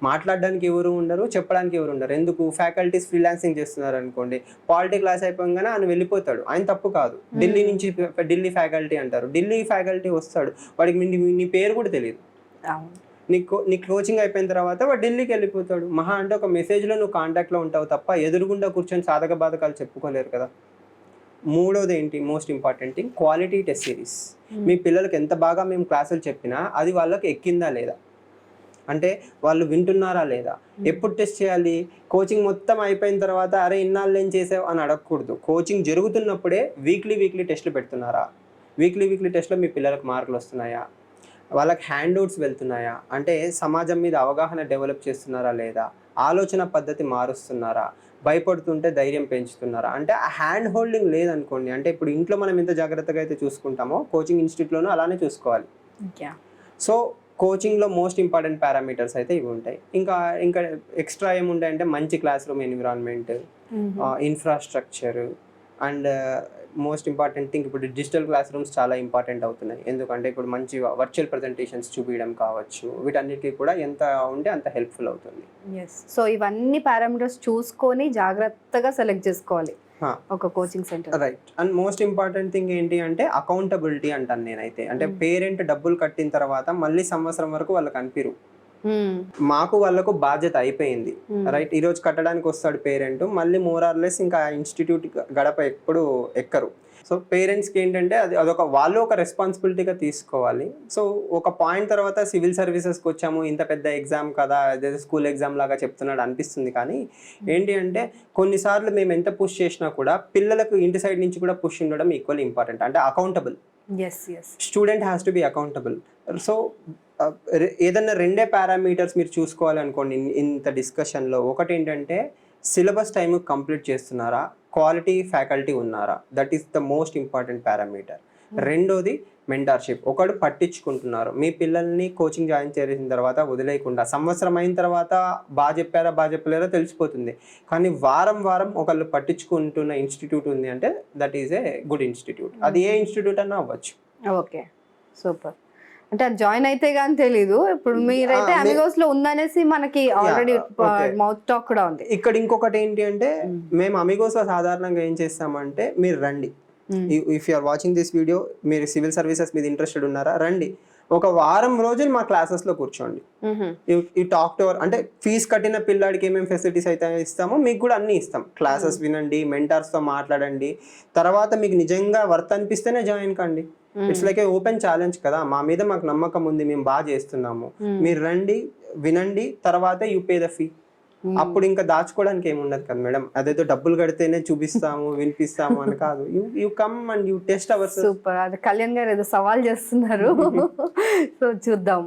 మాట్లాడడానికి ఎవరు ఉండరు, చెప్పడానికి ఎవరు ఉండరు. ఎందుకు? ఫ్యాకల్టీస్ ఫ్రీలాన్సింగ్ చేస్తున్నారు అనుకోండి, పాలిటీ క్లాస్ అయిపోగానే ఆయన వెళ్ళిపోతాడు, ఆయన తప్పు కాదు. ఢిల్లీ ఫ్యాకల్టీ అంటారు, ఢిల్లీ ఫ్యాకల్టీ వస్తాడు, వాడికి నీ పేరు కూడా తెలియదు. నీ కోచింగ్ అయిపోయిన తర్వాత వాడు ఢిల్లీకి వెళ్ళిపోతాడు. మహా అంటే ఒక మెసేజ్లో నువ్వు కాంటాక్ట్లో ఉంటావు తప్ప ఎదురుగుండా కూర్చొని సాధక బాధకాలు చెప్పుకోలేరు కదా. 3వది ఏంటి most important thing, quality test series. మీ పిల్లలకి ఎంత బాగా మేము క్లాసులు చెప్పినా అది వాళ్ళకి ఎక్కిందా లేదా, అంటే వాళ్ళు వింటున్నారా లేదా. ఎప్పుడు టెస్ట్ చేయాలి? కోచింగ్ మొత్తం అయిపోయిన తర్వాత అరే ఇన్నాళ్ళు ఏం చేసావు అని అడగకూడదు. కోచింగ్ జరుగుతున్నప్పుడే వీక్లీ టెస్టులు పెడుతున్నారా, వీక్లీ టెస్ట్లో మీ పిల్లలకు మార్కులు వస్తున్నాయా, వాళ్ళకి హ్యాండ్అవుట్స్ వెళ్తున్నాయా, అంటే సమాజం మీద అవగాహన డెవలప్ చేస్తున్నారా లేదా, ఆలోచన పద్ధతి మారుస్తున్నారా, భయపడుతుంటే ధైర్యం పెంచుతున్నారా. అంటే ఆ హ్యాండ్ హోల్డింగ్ లేదనుకోండి, అంటే ఇప్పుడు ఇంట్లో మనం ఎంత జాగ్రత్తగా అయితే చూసుకుంటామో కోచింగ్ ఇన్స్టిట్యూట్లోనూ అలానే చూసుకోవాలి. సో కోచింగ్లో మోస్ట్ ఇంపార్టెంట్ పారామీటర్స్ అయితే ఇవి ఉంటాయి. ఇంకా ఎక్స్ట్రా ఏముంటాయి అంటే మంచి class room environment, infrastructure, and most important thing ఇప్పుడు డిజిటల్ క్లాస్ రూమ్స్ చాలా ఇంపార్టెంట్ అవుతున్నాయి. ఎందుకంటే ఇప్పుడు మంచి వర్చువల్ ప్రజెంటేషన్స్ చూపించడం కావచ్చు, వీటన్నిటికీ కూడా ఎంత ఉంటే అంత హెల్ప్ఫుల్ అవుతుంది. సో ఇవన్నీ పారామీటర్స్ చూసుకొని జాగ్రత్తగా సెలెక్ట్ చేసుకోవాలి ఒక coaching centre. Right. And most important thing ఏంటి అంటే అకౌంటబిలిటీ అంటాను నేనైతే. అంటే పేరెంట్ డబ్బులు కట్టిన తర్వాత మళ్ళీ సంవత్సరం వరకు వాళ్ళకి అనిపిరు, మాకు వాళ్ళకు బాధ్యత అయిపోయింది. రైట్. ఈరోజు కట్టడానికి వస్తాడు పేరెంట్, మళ్ళీ మోరార్లెస్ ఇంకా ఇన్స్టిట్యూట్ గడప ఎప్పుడు ఎక్కరు. సో పేరెంట్స్కి ఏంటంటే అదొక వాళ్ళు ఒక రెస్పాన్సిబిలిటీగా తీసుకోవాలి. సో ఒక పాయింట్ తర్వాత సివిల్ సర్వీసెస్కి వచ్చాము, ఇంత పెద్ద ఎగ్జామ్ కదా, అదే స్కూల్ ఎగ్జామ్ లాగా చెప్తున్నాడు అనిపిస్తుంది. కానీ ఏంటి అంటే కొన్నిసార్లు మేము ఎంత పుష్ చేసినా కూడా పిల్లలకు ఇంటి సైడ్ నుంచి కూడా పుష్ ఉండడం ఈక్వల్ ఇంపార్టెంట్. అంటే accountable, student has to be accountable. So ఏదన్నా 2 పారామీటర్స్ మీరు చూసుకోవాలి అనుకోండి ఇంత డిస్కషన్లో. ఒకటి ఏంటంటే సిలబస్ టైం కంప్లీట్ చేస్తున్నారా, క్వాలిటీ ఫ్యాకల్టీ ఉన్నారా, that is the most important parameter. 2వది మెంటార్షిప్. ఒకడు పట్టించుకుంటున్నారు, మీ పిల్లల్ని కోచింగ్ జాయిన్ చేసిన తర్వాత వదిలేయకుండా సంవత్సరం అయిన తర్వాత బాగా చెప్పారా బాగా చెప్పలేరా తెలిసిపోతుంది, కానీ వారం ఒకళ్ళు పట్టించుకుంటున్న ఇన్స్టిట్యూట్ ఉంది అంటే that is a good institute. అది ఏ ఇన్స్టిట్యూట్ అన్నా అవ్వచ్చు. ఓకే. సూపర్. అంటే అది జాయిన్ అయితే గానీ తెలీదు. ఇప్పుడు మీరైతే అమిగోస్ లో ఉందనేసి మనకి ఆల్రెడీ మౌత్ టాక్ కూడా ఉంది. ఇక్కడ ఇంకొకటి ఏంటి అంటే మేము అమిగోస్ లో సాధారణంగా ఏం చేస్తామంటే మీరు రండి, if you are watching this video, మీరు సివిల్ సర్వీసెస్ మీద ఇంట్రెస్టెడ్ ఉన్నారా, రండి, ఒక వారం రోజులు మా క్లాసెస్ లో కూర్చోండి. ఈ టాక్ టు అంటే ఫీజు కట్టిన పిల్లాడికి ఏమేమి ఫెసిలిటీస్ అయితే ఇస్తామో మీకు కూడా అన్ని ఇస్తాం. క్లాసెస్ వినండి, మెంటర్స్ తో మాట్లాడండి, తర్వాత మీకు నిజంగా వర్త్ అనిపిస్తేనే జాయిన్ కండి. It's like A open challenge కదా, మా మీద మాకు నమ్మకం ఉంది, మేము బాగా చేస్తున్నాము, మీరు రండి, వినండి, తర్వాత యూ పే ద ఫీ. అప్పుడు ఇంకా దాచుకోవడానికి ఏమి ఉండదు కదా మేడం, అదేదో డబ్బులు కడితేనే చూపిస్తాము వినిపిస్తాము అని కాదు. You come and you test our. Super. అది కళ్యాణ్ గారు ఏదో సవాల్ చేస్తున్నారు. సో చూద్దాం.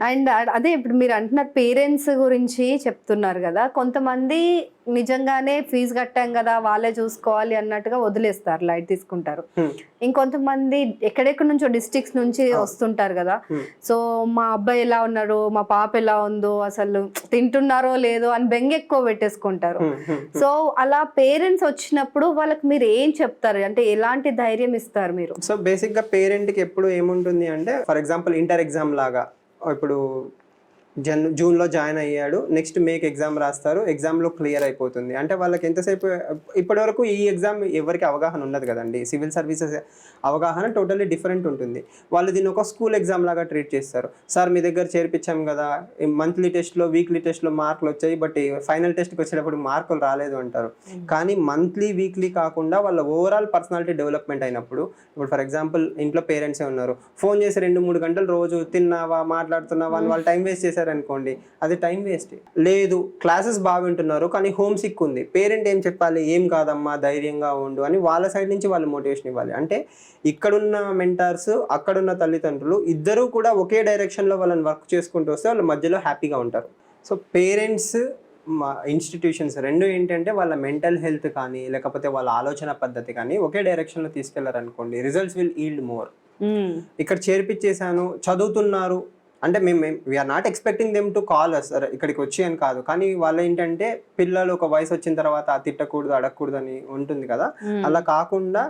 అండ్ అదే ఇప్పుడు మీరు అంటున్నారు పేరెంట్స్ గురించి చెప్తున్నారు కదా, కొంతమంది నిజంగానే ఫీజు కట్టాం కదా వాళ్ళే చూసుకోవాలి అన్నట్టుగా వదిలేస్తారు, లైట్ తీసుకుంటారు. ఇంకొంతమంది ఎక్కడెక్కడ నుంచో డిస్ట్రిక్ట్స్ నుంచి వస్తుంటారు కదా, సో మా అబ్బాయి ఎలా ఉన్నాడు, మా పాప ఎలా ఉందో, అసలు తింటున్నారో లేదో అని బెంగ ఎక్కువ పెట్టేసుకుంటారు. సో అలా పేరెంట్స్ వచ్చినప్పుడు వాళ్ళకి మీరు ఏం చెప్తారు, అంటే ఎలాంటి ధైర్యం ఇస్తారు మీరు? సో బేసిక్ గా పేరెంట్ కి ఎప్పుడు ఏముంటుంది అంటే, ఫర్ ఎగ్జాంపుల్ ఇంటర్ ఎగ్జామ్ లాగా, ఇప్పుడు జూన్లో జాయిన్ అయ్యాడు, నెక్స్ట్ మేకి ఎగ్జామ్ రాస్తారు, ఎగ్జామ్లో క్లియర్ అయిపోతుంది అంటే వాళ్ళకి ఎంతసేపు, ఇప్పటివరకు ఈ ఎగ్జామ్ ఎవరికి అవగాహన ఉండదు కదండి. సివిల్ సర్వీసెస్ అవగాహన టోటల్లీ డిఫరెంట్ ఉంటుంది. వాళ్ళు దీన్ని ఒక స్కూల్ ఎగ్జామ్ లాగా ట్రీట్ చేస్తారు. సార్ మీ దగ్గర చేర్పించాం కదా, మంత్లీ టెస్ట్లో వీక్లీ టెస్ట్లో మార్కులు వచ్చాయి, బట్ ఫైనల్ టెస్ట్కి వచ్చేటప్పుడు మార్కులు రాలేదు అంటారు. కానీ మంత్లీ వీక్లీ కాకుండా వాళ్ళ ఓవరాల్ పర్సనాలిటీ డెవలప్మెంట్ అయినప్పుడు, ఇప్పుడు ఫర్ ఎగ్జాంపుల్ ఇంట్లో పేరెంట్సే ఉన్నారు, ఫోన్ చేసి 2-3 గంటలు రోజు తిన్నావా మాట్లాడుతున్నావా అని వాళ్ళు టైం వేస్ట్ చేశారు అనుకోండి, అది టైం వేస్ట్. లేదు క్లాసెస్ బాగా వింటున్నారు కానీ హోమ్ సిక్ ఉంది, పేరెంట్ ఏం చెప్పాలి, ఏం కాదమ్మా ధైర్యంగా ఉండు అని వాళ్ళ సైడ్ నుంచి వాళ్ళు మోటివేషన్ ఇవ్వాలి. అంటే ఇక్కడున్న మెంటార్స్ అక్కడున్న తల్లిదండ్రులు ఇద్దరూ కూడా ఒకే డైరెక్షన్లో వాళ్ళని వర్క్ చేసుకుంటూ వస్తే వాళ్ళ మధ్యలో హ్యాపీగా ఉంటారు. సో పేరెంట్స్ ఇన్స్టిట్యూషన్స్ రెండు ఏంటంటే వాళ్ళ మెంటల్ హెల్త్ కానీ లేకపోతే వాళ్ళ ఆలోచన పద్ధతి కానీ ఒకే డైరెక్షన్లో తీసుకెళ్లారు అనుకోండి, రిజల్ట్స్ విల్ ఈల్డ్ మోర్. ఇక్కడ చేర్పించేశాను చదువుతున్నారు అంటే we are not expecting them to call us ఇక్కడికి వచ్చి అని కాదు, కానీ వాళ్ళు ఏంటంటే పిల్లలు ఒక వయసు వచ్చిన తర్వాత తిట్టకూడదు అడగకూడదు అని ఉంటుంది కదా, అలా కాకుండా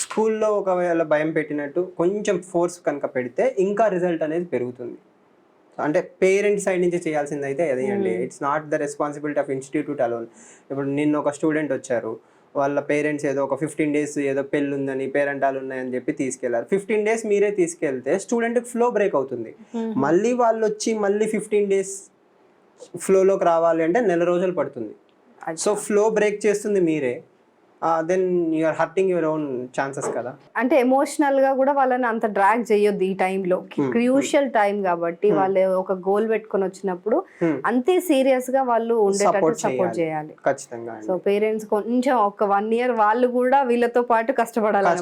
స్కూల్లో ఒకవేళ భయం పెట్టినట్టు కొంచెం ఫోర్స్ కనుక పెడితే ఇంకా రిజల్ట్ అనేది పెరుగుతుంది. అంటే పేరెంట్ సైడ్ నుంచి చేయాల్సింది అయితే అదే అండి, it's not the responsibility of institute alone. ఇప్పుడు నిన్న ఒక స్టూడెంట్ వచ్చారు, వాళ్ళ పేరెంట్స్ ఏదో ఒక 15 days ఏదో పెళ్ళి ఉందని పేరెంటాలు ఉన్నాయని చెప్పి తీసుకెళ్లారు. 15 days మీరే తీసుకెళ్తే స్టూడెంట్కి ఫ్లో బ్రేక్ అవుతుంది. మళ్ళీ వాళ్ళు వచ్చి మళ్ళీ 15 days ఫ్లోలోకి రావాలి అంటే 1 రోజులు పడుతుంది. సో ఫ్లో బ్రేక్ చేస్తుంది మీరే, then you are hurting your own chances కదా. అంటే ఎమోషనల్ గా కూడా వాళ్ళని అంత డ్రాగ్ చేయొద్దు ఈ టైంలో, క్రూషియల్ టైం కాబట్టి వాళ్ళు ఒక గోల్ పెట్టుకొని వచ్చినప్పుడు అంతే సీరియస్ గా వాళ్ళు ఉండేటట్టు సపోర్ట్ చేయాలి ఖచ్చితంగా. సో పేరెంట్స్ కొంచెం ఒక 1 year వాళ్ళు కూడా వీళ్ళతో పాటు కష్టపడాలి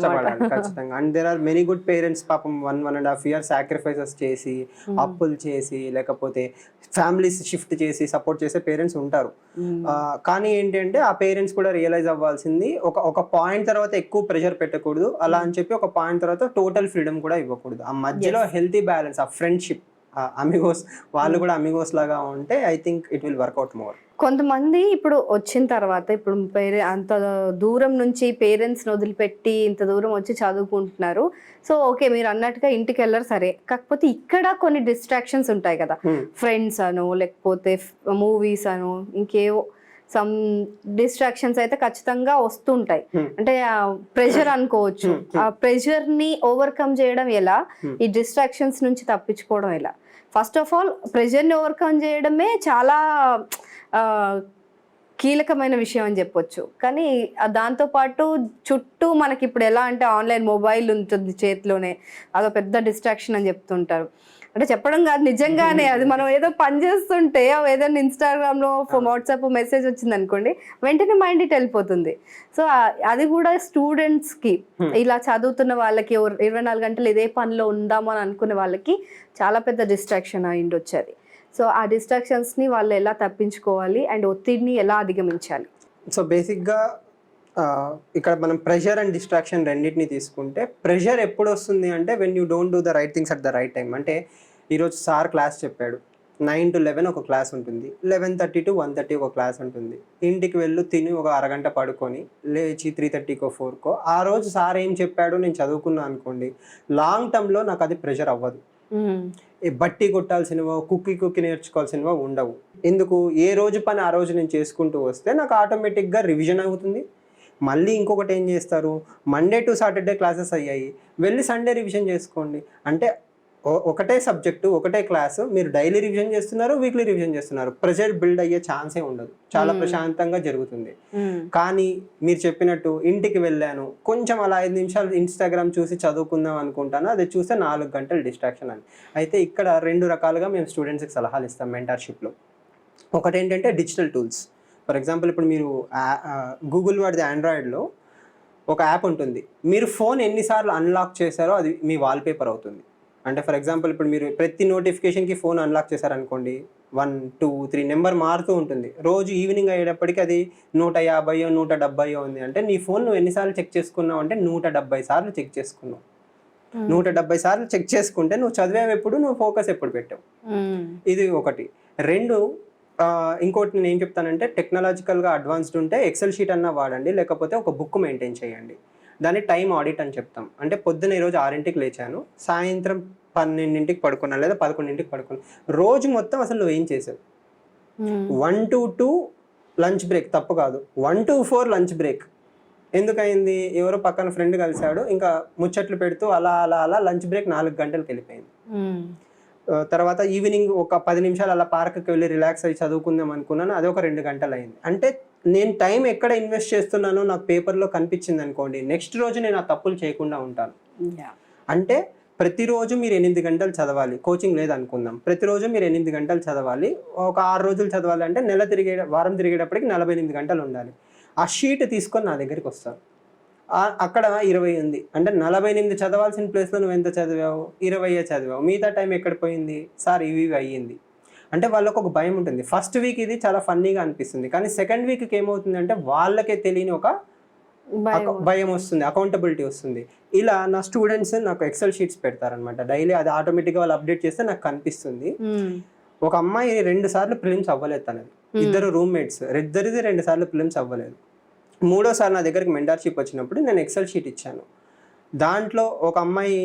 ఖచ్చితంగా. And there are many good parents పాపం 1.5 years సాక్రిఫైసెస్ చేసి అప్పులు చేసి లేకపోతే ఫ్యామిలీస్ షిఫ్ట్ చేసి సపోర్ట్ చేసే పేరెంట్స్ ఉంటారు. కానీ ఏంటంటే ఆ పేరెంట్స్ కూడా రియలైజ్ అవ్వాల్సింది ఒక పాయింట్ తర్వాత ఎక్కువ ప్రెషర్ పెట్టకూడదు, అలా అని చెప్పి ఒక పాయింట్ తర్వాత టోటల్ ఫ్రీడమ్ కూడా ఇవ్వకూడదు. ఆ మధ్యలో హెల్తీ బ్యాలెన్స్, ఆ ఫ్రెండ్షిప్, అమిగోస్ వాళ్ళు కూడా అమిగోస్ లాగా ఉంటే I think it will work out more. కొంతమంది ఇప్పుడు వచ్చిన తర్వాత ఇప్పుడు అంత దూరం నుంచి పేరెంట్స్ని వదిలిపెట్టి ఇంత దూరం వచ్చి చదువుకుంటున్నారు. సో ఓకే మీరు అన్నట్టుగా ఇంటికి వెళ్ళరు సరే, కాకపోతే ఇక్కడ కొన్ని డిస్ట్రాక్షన్స్ ఉంటాయి కదా, ఫ్రెండ్స్ అను లేకపోతే మూవీస్ అను ఇంకేవో సమ్ డిస్ట్రాక్షన్స్ అయితే ఖచ్చితంగా వస్తుంటాయి. అంటే ప్రెషర్ అనుకోవచ్చు, ఆ ప్రెషర్ ని ఓవర్కమ్ చేయడం ఎలా, ఈ డిస్ట్రాక్షన్స్ నుంచి తప్పించుకోవడం ఎలా? ఫస్ట్ ఆఫ్ ఆల్ ప్రెషర్ ని ఓవర్కమ్ చేయడమే చాలా కీలకమైన విషయం అని చెప్పొచ్చు. కానీ దాంతోపాటు చుట్టూ మనకి ఇప్పుడు ఎలా అంటే ఆన్లైన్ మొబైల్ ఉంటుంది చేతిలోనే, అదో పెద్ద డిస్ట్రాక్షన్ అని చెప్తుంటారు. అంటే చెప్పడం కాదు, నిజంగానే అది మనం ఏదో పని చేస్తుంటే ఏదైనా ఇన్స్టాగ్రామ్లో వాట్సాప్ మెసేజ్ వచ్చింది అనుకోండి, వెంటనే మైండ్ ఇట్ వెళ్ళిపోతుంది. సో అది కూడా స్టూడెంట్స్కి, ఇలా చదువుతున్న వాళ్ళకి 24 గంటలు ఇదే పనిలో ఉందాము అని అనుకునే వాళ్ళకి చాలా పెద్ద డిస్ట్రాక్షన్ అయింది వచ్చేది. సో ఆ డిస్ట్రాక్షన్స్ని వాళ్ళు ఎలా తప్పించుకోవాలి అండ్ ఒత్తిడిని ఎలా అధిగమించాలి? సో బేసిక్గా ఇక్కడ మనం ప్రెషర్ అండ్ డిస్ట్రాక్షన్ రెండింటిని తీసుకుంటే, ప్రెషర్ ఎప్పుడు వస్తుంది అంటే when you don't do the right things at the right time. అంటే ఈరోజు సార్ క్లాస్ చెప్పాడు, 9 to 11 ఒక క్లాస్ ఉంటుంది, 11:30 to 1:30 ఒక క్లాస్ ఉంటుంది. ఇంటికి వెళ్ళు, తిని ఒక అరగంట పడుకొని లేచి 3:30కో 4కో ఆ రోజు సార్ ఏం చెప్పాడో నేను చదువుకున్నా అనుకోండి, లాంగ్ టర్మ్లో నాకు అది ప్రెషర్ అవ్వదు. బట్టి కొట్టాల్సినవో కుక్కి నేర్చుకోవాల్సినవో ఉండవు. ఎందుకు, ఏ రోజు పని ఆ రోజు నేను చేసుకుంటూ వస్తే నాకు ఆటోమేటిక్గా రివిజన్ అవుతుంది. మళ్ళీ ఇంకొకటి ఏం చేస్తారు, మండే టు సాటర్డే క్లాసెస్ అయ్యాయి, వెళ్ళి సండే రివిజన్ చేసుకోండి. అంటే ఒకటే సబ్జెక్టు ఒకటే క్లాసు మీరు డైలీ రివిజన్ చేస్తున్నారు, వీక్లీ రివిజన్ చేస్తున్నారు, ప్రెషర్ బిల్డ్ అయ్యే ఛాన్సే ఉండదు, చాలా ప్రశాంతంగా జరుగుతుంది. కానీ మీరు చెప్పినట్టు ఇంటికి వెళ్ళాను, కొంచెం అలా 5 నిమిషాలు ఇన్స్టాగ్రామ్ చూసి చదువుకుందాం అనుకుంటాను, అది చూస్తే 4 గంటలు డిస్ట్రాక్షన్ అని. అయితే ఇక్కడ 2 రకాలుగా మేము స్టూడెంట్స్కి సలహాలు ఇస్తాం మెంటర్షిప్లో. ఒకటి ఏంటంటే డిజిటల్ టూల్స్. ఫర్ ఎగ్జాంపుల్ ఇప్పుడు మీరు గూగుల్ వాడితే ఆండ్రాయిడ్లో ఒక యాప్ ఉంటుంది, మీరు ఫోన్ ఎన్నిసార్లు అన్లాక్ చేశారో అది మీ వాల్పేపర్ అవుతుంది. అంటే ఫర్ ఎగ్జాంపుల్ ఇప్పుడు మీరు ప్రతి నోటిఫికేషన్కి ఫోన్ అన్లాక్ చేశారనుకోండి, 1, 2, 3 నెంబర్ మారుతూ ఉంటుంది. రోజు ఈవినింగ్ అయ్యేటప్పటికి అది 150 170 ఉంది. అంటే నీ ఫోన్ నువ్వు ఎన్నిసార్లు చెక్ చేసుకున్నావు అంటే 170 సార్లు చెక్ చేసుకున్నావు. 170 సార్లు చెక్ చేసుకుంటే నువ్వు చదివేవి ఎప్పుడు, నువ్వు ఫోకస్ ఎప్పుడు పెట్టావు. ఇది ఒకటి. 2, ఇంకోటి నేను ఏం చెప్తానంటే టెక్నాలజికల్గా అడ్వాన్స్డ్ ఉంటే ఎక్సెల్ షీట్ అన్నా వాడండి, లేకపోతే ఒక బుక్ మెయింటైన్ చేయండి. దాన్ని టైం ఆడిట్ అని చెప్తాం. అంటే పొద్దున్న ఈరోజు 6ంటికి లేచాను, సాయంత్రం 12ంటికి పడుకున్నాను లేదా 11ంటికి పడుకున్నాను, రోజు మొత్తం అసలు నువ్వు ఏం చేసావు. 1 to 2 లంచ్ బ్రేక్ తప్పు కాదు, 1 to 4 లంచ్ బ్రేక్ ఎందుకయింది, ఎవరో పక్కన ఫ్రెండ్ కలిశాడు, ఇంకా ముచ్చట్లు పెడుతూ అలా అలా అలా లంచ్ బ్రేక్ 4 గంటలకు వెళ్ళిపోయింది. తర్వాత ఈవినింగ్ ఒక 10 నిమిషాలు అలా పార్క్కి వెళ్ళి రిలాక్స్ అయ్యి చదువుకుందాం అనుకున్నాను, అది ఒక 2 గంటలు అయింది. అంటే నేను టైం ఎక్కడ ఇన్వెస్ట్ చేస్తున్నానో నాకు పేపర్లో కనిపించింది అనుకోండి, నెక్స్ట్ రోజు నేను ఆ తప్పులు చేయకుండా ఉంటాను. అంటే ప్రతిరోజు మీరు 8 గంటలు చదవాలి, కోచింగ్ లేదనుకుందాం, ప్రతిరోజు మీరు 8 గంటలు చదవాలి. ఒక 6 రోజులు చదవాలి అంటే వారం తిరిగేటప్పటికి 48 గంటలు ఉండాలి. ఆ షీట్ తీసుకొని నా దగ్గరికి వస్తారు, అక్కడ 20 ఉంది అంటే 48 చదవాల్సిన ప్లేస్లో నువ్వు ఎంత చదివావు, 20 చదివావు, మిగతా టైం ఎక్కడ పోయింది సార్, ఇవి అయ్యింది. అంటే వాళ్ళకు ఒక భయం ఉంటుంది. ఫస్ట్ వీక్ ఇది చాలా ఫన్నీగా అనిపిస్తుంది, కానీ సెకండ్ వీక్కి ఏమవుతుంది అంటే వాళ్ళకే తెలియని ఒక భయం వస్తుంది, అకౌంటబిలిటీ వస్తుంది. ఇలా నా స్టూడెంట్స్ నాకు ఎక్సెల్ షీట్స్ పెడతారనమాట డైలీ, అది ఆటోమేటిక్గా వాళ్ళు అప్డేట్ చేస్తే నాకు కనిపిస్తుంది. ఒక అమ్మాయి 2 సార్లు ప్రిలిమ్స్ అవ్వలేదు, తనది 2 రూమ్మేట్స్, ఇద్దరిది 2 సార్లు ప్రిలిమ్స్ అవ్వలేదు. 3వసారి నా దగ్గరికి మెంటర్షిప్ వచ్చినప్పుడు నేను ఎక్సెల్ షీట్ ఇచ్చాను. దాంట్లో ఒక అమ్మాయి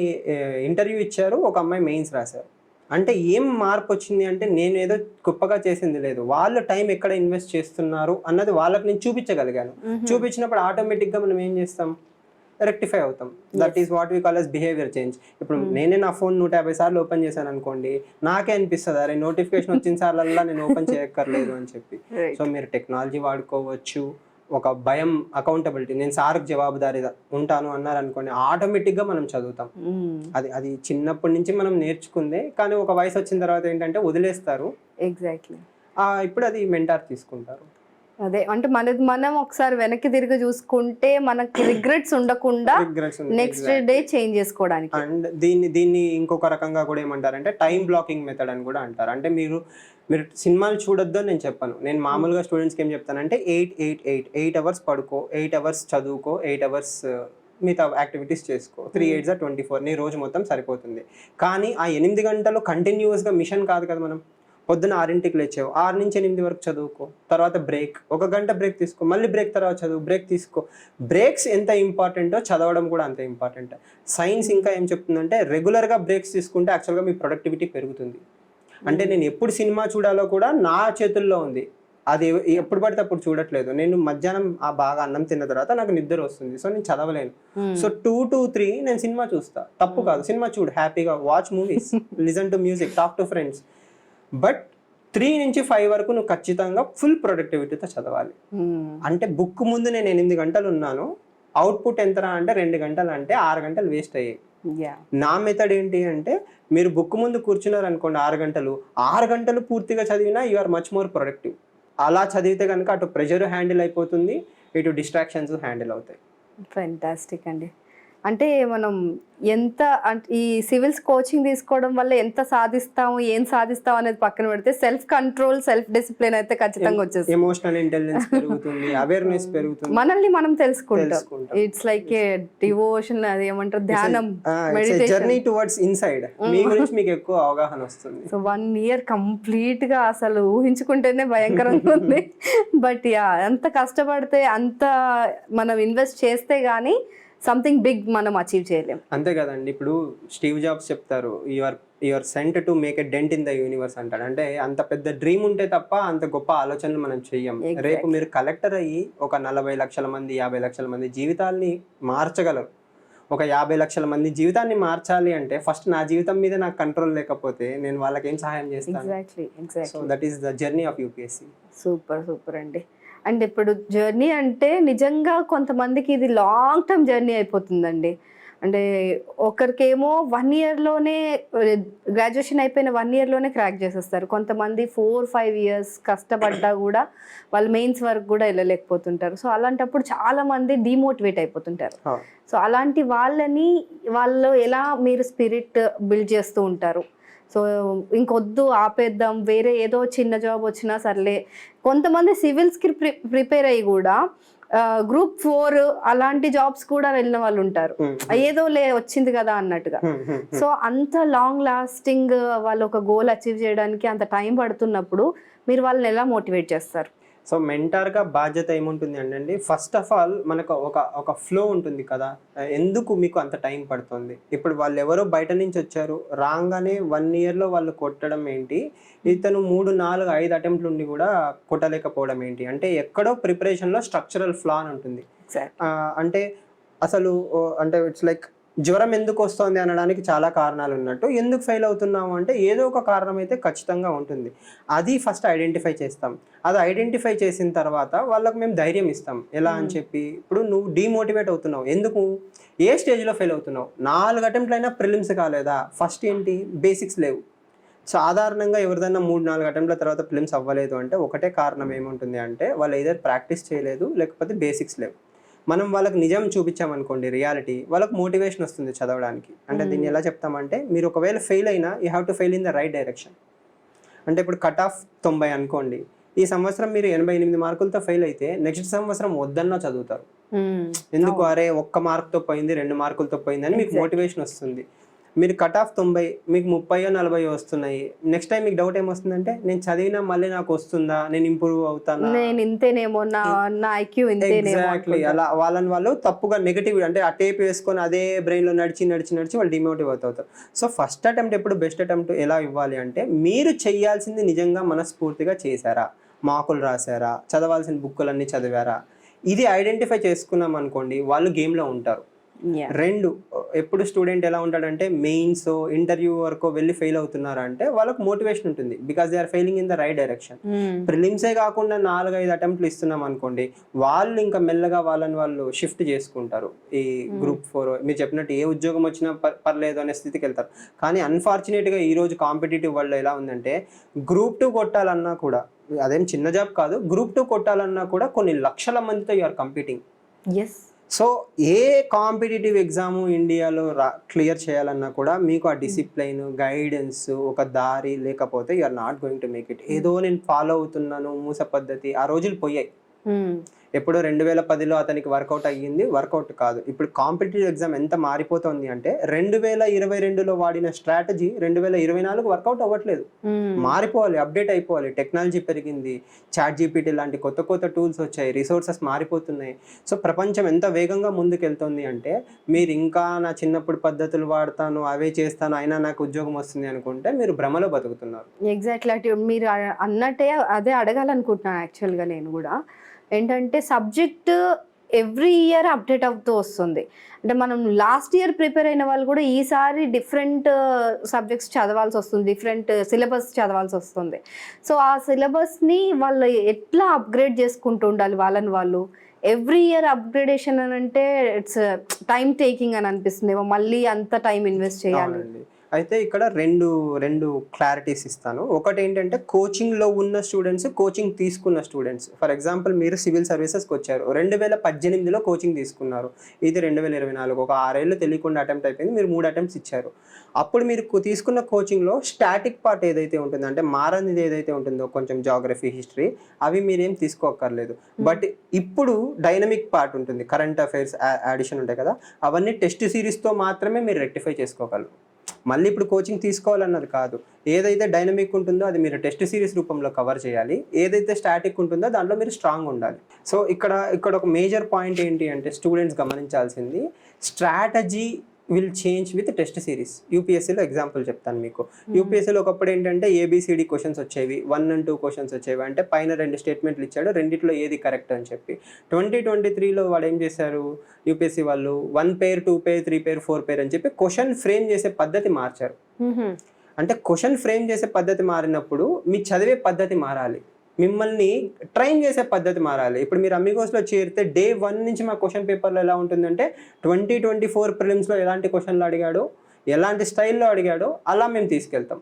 ఇంటర్వ్యూ ఇచ్చారు, ఒక అమ్మాయి మెయిన్స్ రాశారు. అంటే ఏం మార్పు వచ్చింది అంటే నేను ఏదో గొప్పగా చేసింది లేదు, వాళ్ళు టైం ఎక్కడ ఇన్వెస్ట్ చేస్తున్నారు అన్నది వాళ్ళకి నేను చూపించగలిగాను. చూపించినప్పుడు ఆటోమేటిక్గా మనం ఏం చేస్తాం, రెక్టిఫై అవుతాం. That is what we call as behaviour change. ఇప్పుడు నేనే నా ఫోన్ 150 సార్లు ఓపెన్ చేశాను అనుకోండి, నాకే అనిపిస్తుంది అరే నోటిఫికేషన్ వచ్చిన సార్లల్లా నేను ఓపెన్ చేయక్కర్లేదు అని చెప్పి. సో మీరు టెక్నాలజీ వాడుకోవచ్చు, ఒక భయం, అకౌంటబిలిటీ, నేను సార్కి జవాబుదారీగా ఉంటాను అన్నారు అనుకోండి, ఆటోమేటిక్గా మనం చదువుతాం. అది చిన్నప్పటి నుంచి మనం నేర్చుకుందే, కానీ ఒక వయసు వచ్చిన తర్వాత ఏంటంటే వదిలేస్తారు. ఎగ్జాక్ట్లీ. ఇప్పుడు అది మెంటార్ తీసుకుంటారు. అదే అంటే మనం ఒకసారి వెనక్కి తిరిగి చూసుకుంటే మనకి రిగ్రెట్స్ ఉండకుండా నెక్స్ట్ డే చేంజ్ చేసుకోవడానికి. అండ్ దీన్ని ఇంకొక రకంగా కూడా ఏమంటారంటే టైం బ్లాకింగ్ మెథడ్ అని కూడా అంటారు. అంటే మీరు సినిమాలు చూడొద్దు అని నేను చెప్పను. నేను మామూలుగా స్టూడెంట్స్కి ఏం చెప్తానంటే 8 అవర్స్ పడుకో, 8 అవర్స్ చదువుకో, 8 అవర్స్ మిగతా యాక్టివిటీస్ చేసుకో, 3 8 24 నీ రోజు మొత్తం సరిపోతుంది. కానీ ఆ 8 గంటలు కంటిన్యూస్గా మిషన్ కాదు కదా. మనం పొద్దున 6ంటికి లేచావు, 6 నుంచి 8 వరకు చదువుకో, తర్వాత బ్రేక్, 1 గంట బ్రేక్ తీసుకో, మళ్ళీ బ్రేక్ తర్వాత చదువు, బ్రేక్ తీసుకో. బ్రేక్స్ ఎంత ఇంపార్టెంటో చదవడం కూడా అంత ఇంపార్టెంట్. సైన్స్ ఇంకా ఏం చెప్తుందంటే రెగ్యులర్గా బ్రేక్స్ తీసుకుంటే యాక్చువల్గా మీ ప్రొడక్టివిటీ పెరుగుతుంది. అంటే నేను ఎప్పుడు సినిమా చూడాలో కూడా నా చేతుల్లో ఉంది, అది ఎప్పుడు పడితే అప్పుడు చూడట్లేదు. నేను మధ్యాహ్నం బాగా అన్నం తిన్న తర్వాత నాకు నిద్ర వస్తుంది, సో నేను చదవలేను. సో 2 to 3 నేను సినిమా చూస్తా, తప్పు కాదు, సినిమా చూడు హ్యాపీగా, watch movies, listen to music, talk to friends. But 3 నుంచి 5 వరకు నువ్వు ఖచ్చితంగా ఫుల్ ప్రొడక్టివిటీతో చదవాలి. అంటే బుక్ ముందు నేను 8 గంటలు ఉన్నాను, అవుట్పుట్ ఎంతరా అంటే 2 గంటలు, అంటే 6 గంటలు వేస్ట్ అయ్యాయి. నా మెథడ్ ఏంటి అంటే మీరు బుక్ ముందు కూర్చున్నారు అనుకోండి 6 గంటలు పూర్తిగా చదివినా you are much more productive. అలా చదివితే కనుక అటు ప్రెషర్ హ్యాండిల్ అయిపోతుంది, ఇటు డిస్ట్రాక్షన్స్ హ్యాండిల్ అవుతాయి. ఫెంటాస్టిక్ అండి. అంటే మనం ఎంత అంటే ఈ సివిల్స్ కోచింగ్ తీసుకోవడం వల్ల ఎంత సాధిస్తాము ఏం సాధిస్తాం అనేది పక్కన పెడితే సెల్ఫ్ కంట్రోల్ సెల్ఫ్ డిసిప్లిన్ అయితే ఖచ్చితంగా వచ్చేస్తుంది. ఎమోషనల్ ఇంటెలిజెన్స్ పెరుగుతుంది, అవేర్నెస్ పెరుగుతుంది, మనల్ని మనం తెలుసుకుంటాం. ఇట్స్ లైక్ ఏ డివోషన్, అది ఏమంటారు, ధ్యానం, జర్నీ టువర్డ్స్ ఇన్సైడ్. మీ గురించి మీకు ఎక్కువ అవగాహన వస్తుంది. సో 1 year కంప్లీట్ గా అసలు ఊహించుకుంటేనే భయంకరంగా ఉంది. బట్ యా, అంత కష్టపడితే అంత మనం ఇన్వెస్ట్ చేస్తే గానీ సంథింగ్ బిగ్ మనం అచీవ్ చేయలేం. అంతే కదండి. ఇప్పుడు స్టీవ్ జాబ్స్ చెప్తారు, your sent to make a dent in the universe అంటాడు. అంటే అంత పెద్ద డ్రీమ్ ఉంటే తప్ప అంత గొప్ప ఆలోచనలు మనం చెయ్యం. రేపు మీరు కలెక్టర్ అయ్యి ఒక 40 లక్షల మంది 50 లక్షల మంది జీవితాల్ని మార్చగలరు. ఒక 50 లక్షల మంది జీవితాన్ని మార్చాలి అంటే ఫస్ట్ నా జీవితం మీద నాకు కంట్రోల్ లేకపోతే నేను వాళ్ళకి ఏం సహాయం చేస్తాను? So that is the journey of UPSC. Super అండి. అండ్ ఇప్పుడు జర్నీ అంటే నిజంగా కొంతమందికి ఇది లాంగ్ టర్మ్ జర్నీ అయిపోతుందండి. అంటే ఒకరికేమో 1 yearలోనే, గ్రాడ్యుయేషన్ అయిపోయిన 1 yearలోనే క్రాక్ చేసేస్తారు. కొంతమంది 4-5 years కష్టపడ్డా కూడా వాళ్ళు మెయిన్స్ వరకు కూడా వెళ్ళలేకపోతుంటారు. సో అలాంటప్పుడు చాలా మంది డిమోటివేట్ అయిపోతుంటారు. సో అలాంటి వాళ్ళు ఎలా మీరు స్పిరిట్ బిల్డ్ చేస్తూ ఉంటారు? సో ఇంకొద్దు, ఆపేద్దాం, వేరే ఏదో చిన్న జాబ్ వచ్చినా సర్లే. కొంతమంది సివిల్స్కి ప్రిపేర్ అయ్యి కూడా Group 4 అలాంటి జాబ్స్ కూడా వెళ్ళిన వాళ్ళు ఉంటారు, ఏదో వచ్చింది కదా అన్నట్టుగా. సో అంత లాంగ్ లాస్టింగ్ వాళ్ళు ఒక గోల్ అచీవ్ చేయడానికి అంత టైం పడుతున్నప్పుడు మీరు వాళ్ళని ఎలా మోటివేట్ చేస్తారు? సో మెంటార్గా బాధ్యత ఏముంటుంది అంటే, ఫస్ట్ ఆఫ్ ఆల్ మనకు ఒక ఫ్లో ఉంటుంది కదా, ఎందుకు మీకు అంత టైం పడుతుంది? ఇప్పుడు వాళ్ళు ఎవరో బయట నుంచి వచ్చారు, రాగానే 1 yearలో వాళ్ళు కొట్టడం ఏంటి, ఇతను 3-4-5 అటెంప్ట్లు ఉండి కూడా కొట్టలేకపోవడం ఏంటి అంటే, ఎక్కడో ప్రిపరేషన్లో స్ట్రక్చరల్ ఫ్లా అని ఉంటుంది. అంటే అసలు అంటే ఇట్స్ లైక్ జ్వరం ఎందుకు వస్తుంది అనడానికి చాలా కారణాలు ఉన్నట్టు, ఎందుకు ఫెయిల్ అవుతున్నాము అంటే ఏదో ఒక కారణం అయితే ఖచ్చితంగా ఉంటుంది. అది ఫస్ట్ ఐడెంటిఫై చేస్తాం. అది ఐడెంటిఫై చేసిన తర్వాత వాళ్ళకు మేము ధైర్యం ఇస్తాం. ఎలా అని చెప్పి, ఇప్పుడు నువ్వు డీమోటివేట్ అవుతున్నావు, ఎందుకు, ఏ స్టేజ్లో ఫెయిల్ అవుతున్నావు? 4 అటెంప్ట్లు అయినా ప్రిలిమ్స్ కాలేదా? ఫస్ట్ ఏంటి, బేసిక్స్ లేవు. సాధారణంగా ఎవరిదన్నా 3-4 అటెంప్ట్ల తర్వాత ప్రిలిమ్స్ అవ్వలేదు అంటే ఒకటే కారణం ఏముంటుంది అంటే, వాళ్ళు ఏదైనా ప్రాక్టీస్ చేయలేదు, లేకపోతే బేసిక్స్ లేవు. మనం వాళ్ళకి నిజం చూపించామనుకోండి, రియాలిటీ, వాళ్ళకి మోటివేషన్ వస్తుంది చదవడానికి. అంటే దీన్ని ఎలా చెప్తామంటే, మీరు ఒకవేళ ఫెయిల్ అయినా you have to fail in the right direction. అంటే ఇప్పుడు కట్ ఆఫ్ 90 అనుకోండి, ఈ సంవత్సరం మీరు 88 మార్కులతో ఫెయిల్ అయితే నెక్స్ట్ సంవత్సరం వద్దన్నా చదువుతారు. ఎందుకు, అరే 1 మార్క్తో పోయింది, 2 మార్కులతో పోయింది అని మీకు మోటివేషన్ వస్తుంది. మీరు కట్ ఆఫ్ 90, మీకు 30-40 వస్తున్నాయి, నెక్స్ట్ టైం మీకు డౌట్ ఏమొస్తుందంటే, నేను చదివినా మళ్ళీ నాకు వస్తుందా, నేను ఇంప్రూవ్ అవుతానా, నేను ఇంతేనేమో, నా ఐక్యూ ఇంతేనేమో. ఎగ్జాక్ట్లీ అలా వాళ్ళని వాళ్ళు తప్పుగా నెగిటివ్, అంటే ఆ టేప్ వేసుకొని అదే బ్రెయిన్లో నడిచి వాళ్ళు డిమోటివ్ అవుతారు. సో ఫస్ట్ అటెంప్ట్ ఎప్పుడు బెస్ట్ అటెంప్ట్ ఎలా ఇవ్వాలి అంటే, మీరు చేయాల్సింది నిజంగా మనస్ఫూర్తిగా చేశారా, మార్కులు రాశారా, చదవాల్సిన బుక్కులన్నీ చదివారా, ఇది ఐడెంటిఫై చేసుకున్నాం అనుకోండి, వాళ్ళు గేమ్లో ఉంటారు. 2, ఎప్పుడు స్టూడెంట్ ఎలా ఉంటాడంటే, మెయిన్స్ ఇంటర్వ్యూ వరకు వెళ్ళి ఫెయిల్ అవుతున్నారు అంటే వాళ్ళకు మోటివేషన్ ఉంటుంది, because they are failing in the right direction. ప్రిలిమ్సే కాకుండా 4-5 అటెంప్ట్లు ఇస్తున్నాం అనుకోండి, వాళ్ళు ఇంకా మెల్లగా వాళ్ళని వాళ్ళు షిఫ్ట్ చేసుకుంటారు. ఈ Group 4 మీరు చెప్పినట్టు ఏ ఉద్యోగం వచ్చినా పర్లేదు అనే స్థితికి వెళ్తారు. కానీ అన్ఫార్చునేట్గా ఈరోజు కాంపిటేటివ్ వరల్డ్ ఎలా ఉందంటే, Group 2 కొట్టాలన్నా కూడా, అదేం చిన్న జాబ్ కాదు, Group 2 కొట్టాలన్నా కూడా కొన్ని లక్షల మందితో యూఆర్ కంపీటింగ్. సో ఏ కాంపిటేటివ్ ఎగ్జామ్ ఇండియాలో క్లియర్ చేయాలన్నా కూడా మీకు ఆ డిసిప్లైన్, గైడెన్స్, ఒక దారి లేకపోతే you are not going to make it. ఏదో నేను ఫాలో అవుతున్నాను మూస పద్ధతి, ఆ రోజులు పోయాయి. ఎప్పుడో 2010లో అతనికి వర్కౌట్ అయ్యింది, వర్కౌట్ కాదు. ఇప్పుడు కాంపిటేటివ్ ఎగ్జామ్ ఎంత మారిపోతుంది అంటే, 2022లో వాడిన స్ట్రాటజీ 2024 వర్కౌట్ అవ్వట్లేదు. మారిపోవాలి, అప్డేట్ అయిపోవాలి. టెక్నాలజీ పెరిగింది, చాట్ జీపీటీ లాంటి కొత్త టూల్స్ వచ్చాయి, రిసోర్సెస్ మారిపోతున్నాయి. సో ప్రపంచం ఎంత వేగంగా ముందుకెళ్తుంది అంటే, మీరు ఇంకా నా చిన్నప్పుడు పద్ధతులు వాడతాను, అవే చేస్తాను, అయినా నాకు ఉద్యోగం వస్తుంది అనుకుంటే మీరు భ్రమలో బతుకుతున్నారు. ఎగ్జాక్ట్లీ మీరు అన్నట్టే అదే అడగాలనుకుంటున్నాను యాక్చువల్గా నేను కూడా. ఏంటంటే సబ్జెక్ట్ ఎవ్రీ ఇయర్ అప్డేట్ అవుతూ వస్తుంది. అంటే మనం లాస్ట్ ఇయర్ ప్రిపేర్ అయిన వాళ్ళు కూడా ఈసారి డిఫరెంట్ సబ్జెక్ట్స్ చదవాల్సి వస్తుంది, డిఫరెంట్ సిలబస్ చదవాల్సి వస్తుంది. సో ఆ సిలబస్ని వాళ్ళు ఎట్లా అప్గ్రేడ్ చేసుకుంటూ ఉండాలి వాళ్ళని వాళ్ళు? ఎవ్రీ ఇయర్ అప్గ్రేడేషన్ అని అంటే ఇట్స్ టైం టేకింగ్ అని అనిపిస్తుంది, మళ్ళీ అంత టైం ఇన్వెస్ట్ చేయాలి. అయితే ఇక్కడ రెండు క్లారిటీస్ ఇస్తాను. ఒకటి ఏంటంటే కోచింగ్లో ఉన్న స్టూడెంట్స్, కోచింగ్ తీసుకున్న స్టూడెంట్స్. ఫర్ ఎగ్జాంపుల్ మీరు సివిల్ సర్వీసెస్కి వచ్చారు, 2018లో కోచింగ్ తీసుకున్నారు, ఇది 2024, ఒక 6 ఏళ్ళు తెలియకుండా అటెంప్ట్ అయిపోయింది, మీరు 3 అటెంప్ట్స్ ఇచ్చారు. అప్పుడు మీరు తీసుకున్న కోచింగ్లో స్టాటిక్ పార్ట్ ఏదైతే ఉంటుందో, అంటే మారనిది ఏదైతే ఉంటుందో కొంచెం జాగ్రఫీ, హిస్టరీ, అవి మీరేం తీసుకోక్కర్లేదు. బట్ ఇప్పుడు డైనమిక్ పార్ట్ ఉంటుంది, కరెంట్ అఫైర్స్ యాడిషన్ ఉంటాయి కదా, అవన్నీ టెస్ట్ సిరీస్తో మాత్రమే మీరు రెక్టిఫై చేసుకోగలరు. మళ్ళీ ఇప్పుడు కోచింగ్ తీసుకోవాలన్నది కాదు, ఏదైతే డైనమిక్ ఉంటుందో అది మీరు టెస్ట్ సిరీస్ రూపంలో కవర్ చేయాలి, ఏదైతే స్టాటిక్ ఉంటుందో దాంట్లో మీరు స్ట్రాంగ్ ఉండాలి. సో ఇక్కడ ఒక మేజర్ పాయింట్ ఏంటి అంటే స్టూడెంట్స్ గమనించాల్సింది, strategy will change with test series. యూపీఎస్సీలో ఎగ్జాంపుల్ చెప్తాను మీకు. యూపీఎస్సీలో ఒకప్పుడు ఏంటంటే ఏబిసిడి క్వశ్చన్స్ వచ్చేవి, 1 and 2 క్వశ్చన్స్ వచ్చేవి, అంటే పైన 2 స్టేట్మెంట్లు ఇచ్చాడు, రెండిట్లో ఏది కరెక్ట్ అని చెప్పి. 2023లో వాడు ఏం చేశారు యూపీఎస్సీ వాళ్ళు, 1 pair 2 pair 3 pair 4 pair అని చెప్పి క్వశ్చన్ ఫ్రేమ్ చేసే పద్ధతి మార్చారు. అంటే క్వశ్చన్ ఫ్రేమ్ చేసే పద్ధతి మారినప్పుడు మీ చదివే పద్ధతి మారాలి, మిమ్మల్ని ట్రైన్ చేసే పద్ధతి మారాలి. ఇప్పుడు మీరు అమిగోస్లో చేరితే డే 1 నుంచి మా క్వశ్చన్ పేపర్లో ఎలా ఉంటుందంటే 2024 ప్రిలిమ్స్లో ఎలాంటి క్వశ్చన్లు అడిగాడో, ఎలాంటి స్టైల్లో అడిగాడో అలా మేము తీసుకెళ్తాం.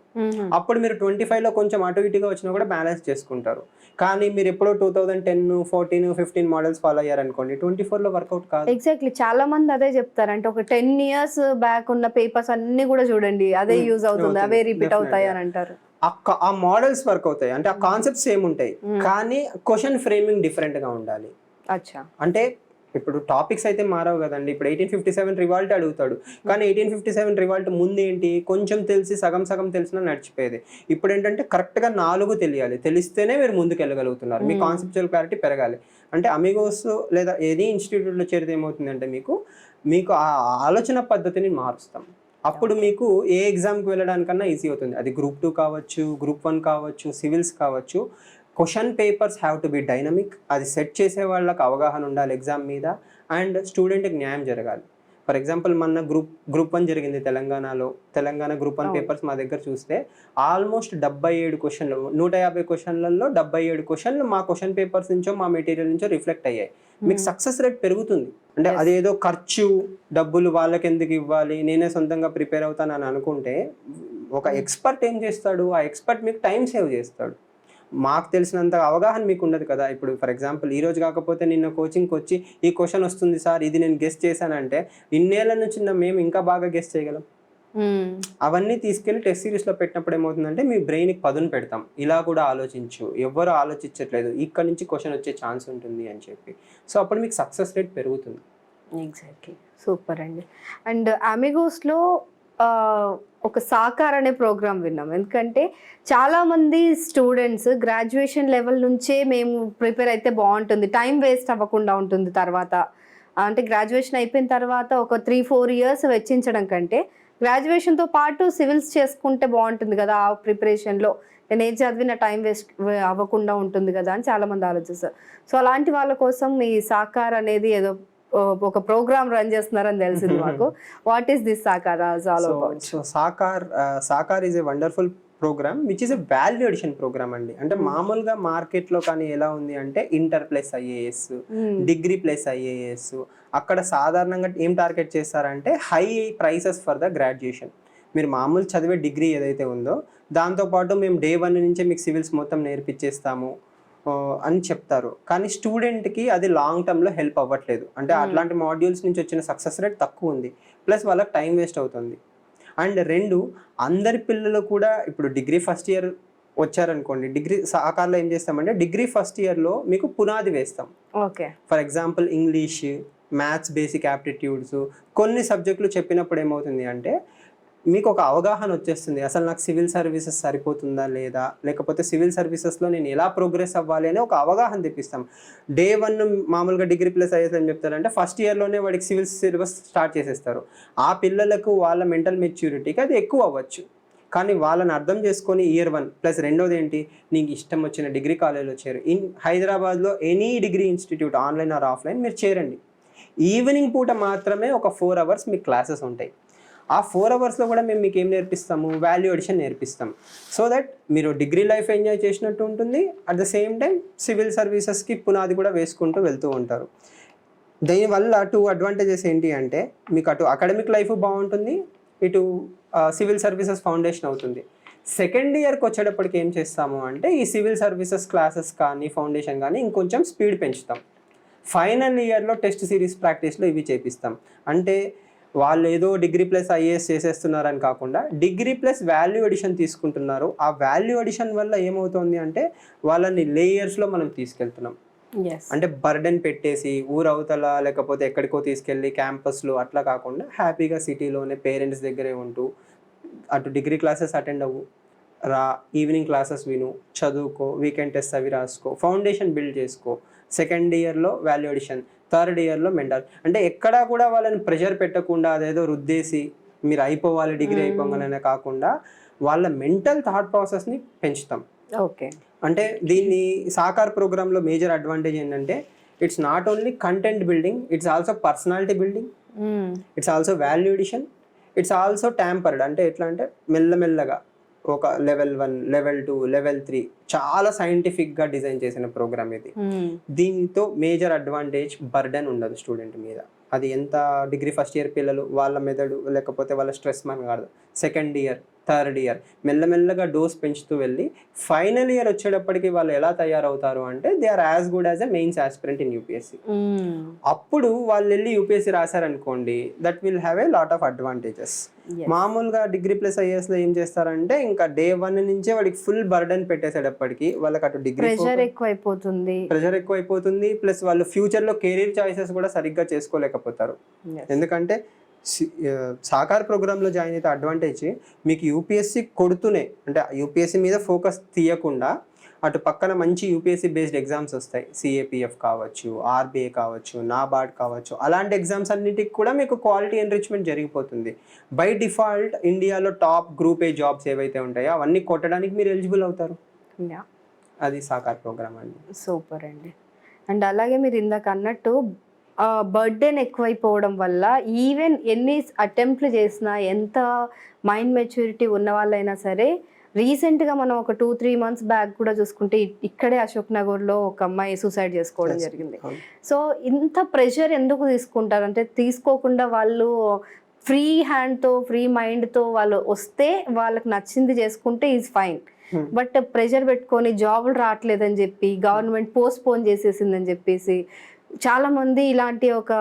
అప్పుడు మీరు 25లో కొంచెం అటు ఇటుగా వచ్చినా కూడా బ్యాలెన్స్ చేసుకుంటారు. కానీ మీరు ఎప్పుడో 2010, 14, 15 మోడల్స్ ఫాలో అయ్యారనుకోండి, 24లో వర్కౌట్ కాదు. ఎగ్జాక్ట్లీ, చాలా మంది అదే చెప్తారు, అంటే ఒక 10 years బ్యాక్ ఉన్న పేపర్స్ అన్ని కూడా చూడండి, అదే యూజ్ అవుతుంది, అవే రిపీట్ అవుతాయి అని అంటారు. ఆ మోడల్స్ వర్క్ అవుతాయి, అంటే ఆ కాన్సెప్ట్స్ సేమ్ ఉంటాయి, కానీ క్వశ్చన్ ఫ్రేమింగ్ డిఫరెంట్ గా ఉండాలి. అచ్చా, అంటే ఇప్పుడు టాపిక్స్ అయితే మారవు కదండి. ఇప్పుడు 1857 రివాల్ట్ అడుగుతాడు, కానీ 1857 రివాల్ట్ ముందు ఏంటి, కొంచెం తెలిసి సగం సగం తెలిసినా నడిచిపోయేది. ఇప్పుడు ఏంటంటే కరెక్ట్గా 4 తెలియాలి, తెలిస్తేనే మీరు ముందుకు వెళ్ళగలుగుతున్నారు, మీ కాన్సెప్చువల్ క్లారిటీ పెరగాలి. అంటే అమిగోస్ లేదా ఏది ఇన్స్టిట్యూట్లో చేరితే ఏమవుతుందంటే మీకు ఆ ఆలోచన పద్ధతిని మారుస్తాం. అప్పుడు మీకు ఏ ఎగ్జామ్కి వెళ్ళడానికన్నా ఈజీ అవుతుంది. అది గ్రూప్ 2 కావచ్చు, గ్రూప్ 1 కావచ్చు, సివిల్స్ కావచ్చు. Question papers have to be dynamic, అది సెట్ చేసే వాళ్ళకి అవగాహన ఉండాలి ఎగ్జామ్ మీద, అండ్ స్టూడెంట్కి న్యాయం జరగాలి. ఫర్ ఎగ్జాంపుల్ మొన్న గ్రూప్ 1 జరిగింది తెలంగాణ గ్రూప్ 1 పేపర్స్ మా దగ్గర చూస్తే ఆల్మోస్ట్ 77 క్వశ్చన్లు, 150 క్వశ్చన్లలో 77 క్వశ్చన్లు మా క్వశ్చన్ పేపర్స్ నుంచో మా మెటీరియల్ నుంచో రిఫ్లెక్ట్ అయ్యాయి. మీకు సక్సెస్ రేట్ పెరుగుతుంది. అంటే అదేదో ఖర్చు, డబ్బులు వాళ్ళకి ఎందుకు ఇవ్వాలి, నేనే సొంతంగా ప్రిపేర్ అవుతాను అని అనుకుంటే, ఒక ఎక్స్పర్ట్ ఏం చేస్తాడు, ఆ ఎక్స్పర్ట్ మీకు టైం సేవ్ చేస్తాడు. మాకు తెలిసినంత అవగాహన మీకు ఉండదు కదా. ఇప్పుడు ఫర్ ఎగ్జాంపుల్ ఈ రోజు కాకపోతే నిన్న కోచింగ్కి వచ్చి ఈ క్వశ్చన్ వస్తుంది సార్, ఇది నేను గెస్ చేశానంటే, ఇన్నేళ్ల నుంచి మేము ఇంకా బాగా గెస్ చేయగలం. అవన్నీ తీసుకెళ్లి టెస్ట్ సిరీస్లో పెట్టినప్పుడు ఏమవుతుందంటే మీ బ్రెయిన్కి పదును పెడతాం, ఇలా కూడా ఆలోచించు, ఎవరు ఆలోచించట్లేదు, ఇక్కడ నుంచి క్వశ్చన్ వచ్చే ఛాన్స్ ఉంటుంది అని చెప్పి. సో అప్పుడు మీకు సక్సెస్ రేట్ పెరుగుతుంది. ఎగ్జాక్ట్లీ, సూపర్ అండి. అండ్ అమిగోస్లో ఒక సాకార్ అనే ప్రోగ్రామ్ విన్నాం, ఎందుకంటే చాలామంది స్టూడెంట్స్ గ్రాడ్యుయేషన్ లెవెల్ నుంచే మేము ప్రిపేర్ అయితే బాగుంటుంది, టైం వేస్ట్ అవ్వకుండా ఉంటుంది, తర్వాత అంటే గ్రాడ్యుయేషన్ అయిపోయిన తర్వాత ఒక 3-4 years వెచ్చించడం కంటే గ్రాడ్యుయేషన్తో పాటు సివిల్స్ చేసుకుంటే బాగుంటుంది కదా, ఆ ప్రిపరేషన్లో నేను ఏం చదివిన టైం వేస్ట్ అవ్వకుండా ఉంటుంది కదా అని చాలామంది ఆలోచిస్తారు. సో అలాంటి వాళ్ళ కోసం ఈ సాకార్ అనేది ఏదో ఒక ప్రోగ్రామ్ రన్ చేస్తున్నారని తెలిసింది మాకు. What is this Saakar all about? So Saakar is a wonderful program which is a value addition program అండి. అంటే మామూలుగా మార్కెట్లో కానీ ఎలా ఉంది అంటే inter plus IAS, degree plus IAS, అక్కడ సాధారణంగా ఏం టార్గెట్ చేస్తారంటే high prices for the graduation. మీరు మామూలు చదివే డిగ్రీ ఏదైతే ఉందో దాంతోపాటు మేము డే 1 నుంచే మీకు సివిల్స్ మొత్తం నేర్పించేస్తాము అని చెప్తారు. కానీ స్టూడెంట్కి అది లాంగ్ టర్మ్లో హెల్ప్ అవ్వట్లేదు. అంటే అట్లాంటి మాడ్యూల్స్ నుంచి వచ్చిన సక్సెస్ రేట్ తక్కువ ఉంది, ప్లస్ వాళ్ళకి టైం వేస్ట్ అవుతుంది. అండ్ 2, అందరి పిల్లలు కూడా ఇప్పుడు డిగ్రీ ఫస్ట్ ఇయర్ వచ్చారనుకోండి, డిగ్రీ సాకార్లో ఏం చేస్తామంటే డిగ్రీ ఫస్ట్ ఇయర్లో మీకు పునాది వేస్తాం. Okay, for example English, maths, basic aptitudes, కొన్ని సబ్జెక్టులు చెప్పినప్పుడు ఏమవుతుంది అంటే మీకు ఒక అవగాహన వచ్చేస్తుంది, అసలు నాకు సివిల్ సర్వీసెస్ సరిపోతుందా లేదా, లేకపోతే సివిల్ సర్వీసెస్లో నేను ఎలా ప్రోగ్రెస్ అవ్వాలి అని ఒక అవగాహన తెప్పిస్తాం. డే 1 మామూలుగా డిగ్రీ ప్లస్ ఐఎస్ అని చెప్తారంటే ఫస్ట్ ఇయర్లోనే వాడికి సివిల్ సిలబస్ స్టార్ట్ చేసేస్తారు. ఆ పిల్లలకు వాళ్ళ మెంటల్ మెచ్యూరిటీకి అది ఎక్కువ అవ్వచ్చు, కానీ వాళ్ళని అర్థం చేసుకొని ఇయర్ 1 ప్లస్ రెండోది ఏంటి, నీకు ఇష్టం వచ్చిన డిగ్రీ కాలేజ్లో చేరు. హైదరాబాద్లో any degree institute online or offline మీరు చేరండి. ఈవినింగ్ పూట మాత్రమే ఒక 4 hours మీకు క్లాసెస్ ఉంటాయి. ఆ 4 hours కూడా మేము మీకు ఏం నేర్పిస్తాము, వాల్యూ అడిషన్ నేర్పిస్తాం. సో దట్ మీరు డిగ్రీ లైఫ్ ఎంజాయ్ చేసినట్టు ఉంటుంది, at the same time civil సర్వీసెస్కి పునాది కూడా వేసుకుంటూ వెళ్తూ ఉంటారు. దీనివల్ల 2 advantages ఏంటి అంటే మీకు అటు అకాడమిక్ లైఫ్ బాగుంటుంది, ఇటు సివిల్ సర్వీసెస్ ఫౌండేషన్ అవుతుంది. సెకండ్ ఇయర్కి వచ్చేటప్పటికి ఏం చేస్తాము అంటే ఈ సివిల్ సర్వీసెస్ క్లాసెస్ కానీ ఫౌండేషన్ కానీ ఇంకొంచెం స్పీడ్ పెంచుతాం. ఫైనల్ ఇయర్లో టెస్ట్ సిరీస్ ప్రాక్టీస్లో ఇవి చేపిస్తాం. అంటే వాళ్ళు ఏదో డిగ్రీ ప్లస్ ఐఏఎస్ చేసేస్తున్నారని కాకుండా డిగ్రీ ప్లస్ వాల్యూ ఎడిషన్ తీసుకుంటున్నారు. ఆ వాల్యూ ఎడిషన్ వల్ల ఏమవుతుంది అంటే వాళ్ళని లేయర్స్లో మనం తీసుకెళ్తున్నాం. అంటే బర్డెన్ పెట్టేసి ఊరవతల లేకపోతే ఎక్కడికో తీసుకెళ్ళి క్యాంపస్లో అట్లా కాకుండా హ్యాపీగా సిటీలోనే పేరెంట్స్ దగ్గరే ఉంటూ అటు డిగ్రీ క్లాసెస్ అటెండ్ అవ్వు, రా, ఈవినింగ్ క్లాసెస్ విను, చదువుకో, వీకెండ్ టెస్ట్ అవి రాసుకో, ఫౌండేషన్ బిల్డ్ చేసుకో. సెకండ్ ఇయర్లో వాల్యూ ఎడిషన్, థర్డ్ ఇయర్లో మెంటర్. అంటే ఎక్కడా కూడా వాళ్ళని ప్రెషర్ పెట్టకుండా అదేదో రుద్దేసి మీరు అయిపోవాలి డిగ్రీ అయిపోగానే కాకుండా వాళ్ళ మెంటల్ థాట్ ప్రాసెస్ని పెంచుతాం. ఓకే. అంటే దీన్ని సాకార్ ప్రోగ్రాంలో మేజర్ అడ్వాంటేజ్ ఏంటంటే it's not only content building, it's also personality building, it's also value addition, it's also tampered. అంటే ఎట్లా అంటే మెల్లమెల్లగా ఒక లెవెల్ 1, లెవెల్ 2, లెవెల్ 3 చాలా సైంటిఫిక్గా డిజైన్ చేసిన ప్రోగ్రామ్ ఇది. దీంతో మేజర్ అడ్వాంటేజ్ బర్డెన్ ఉండదు స్టూడెంట్ మీద. అది ఎంత డిగ్రీ ఫస్ట్ ఇయర్ పిల్లలు వాళ్ళ మెథడ్ లేకపోతే వాళ్ళ స్ట్రెస్ మన కాదు. సెకండ్ ఇయర్, థర్డ్ ఇయర్ మెల్లమెల్లగా డోస్ పెంచుతూ వెళ్ళి ఫైనల్ ఇయర్ వచ్చేటప్పటికి వాళ్ళు ఎలా తయారవుతారు అంటే they are as good as a mains aspirant in UPSC. అప్పుడు వాళ్ళు వెళ్ళి యూపీఎస్సీ రాశారనుకోండి, that will have a lot of advantages. మామూలుగా డిగ్రీ ప్లస్ ఐఏఎస్లో ఏం చేస్తారంటే ఇంకా డే 1 నుంచే వాడికి ఫుల్ బర్డెన్ పెట్టేసేటప్పటికి వాళ్ళకి అటు డిగ్రీ ప్రెషర్ ఎక్కువైపోతుంది, ప్లస్ వాళ్ళు ఫ్యూచర్లో కెరీర్ చాయిసెస్ కూడా సరిగ్గా చేసుకోలేకపోతారు. ఎందుకంటే సాకార్ ప్రోగ్రాంలో జాయిన్ అయితే అడ్వాంటేజ్ మీకు యూపీఎస్సీ కొడుతూనే, అంటే యూపీఎస్సీ మీద ఫోకస్ తీయకుండా అటు పక్కన మంచి యూపీఎస్సీ బేస్డ్ ఎగ్జామ్స్ వస్తాయి. సిఏపిఎఫ్ కావచ్చు, ఆర్బీఐ కావచ్చు, నాబార్డ్ కావచ్చు, అలాంటి ఎగ్జామ్స్ అన్నిటికి కూడా మీకు క్వాలిటీ ఎన్రిచ్మెంట్ జరిగిపోతుంది. బై డిఫాల్ట్ ఇండియాలో టాప్ గ్రూప్ ఏ జాబ్స్ ఏవైతే ఉంటాయో అవన్నీ కొట్టడానికి మీరు ఎలిజిబుల్ అవుతారు. అది సాకార్ ప్రోగ్రామ్ అండి. సూపర్ అండి. అండ్ అలాగే మీరు ఇందాక అన్నట్టు బర్డెన్ ఎక్కువైపోవడం వల్ల ఈవెన్ ఎన్ని అటెంప్ట్లు చేసినా ఎంత మైండ్ మెచ్యూరిటీ ఉన్న వాళ్ళైనా సరే, రీసెంట్గా మనం ఒక 2-3 months బ్యాక్ కూడా చూసుకుంటే ఇక్కడే అశోక్ నగర్లో ఒక అమ్మాయి సూసైడ్ చేసుకోవడం జరిగింది. సో ఇంత ప్రెషర్ ఎందుకు తీసుకుంటారు అంటే తీసుకోకుండా వాళ్ళు ఫ్రీ హ్యాండ్తో ఫ్రీ మైండ్తో వాళ్ళు వస్తే వాళ్ళకి నచ్చింది చేసుకుంటే ఈజ్ ఫైన్. బట్ ప్రెషర్ పెట్టుకొని జాబులు రావట్లేదని చెప్పి గవర్నమెంట్ పోస్ట్పోన్ చేసేసిందని చెప్పేసి చాలా మంది ఇలాంటి ఒక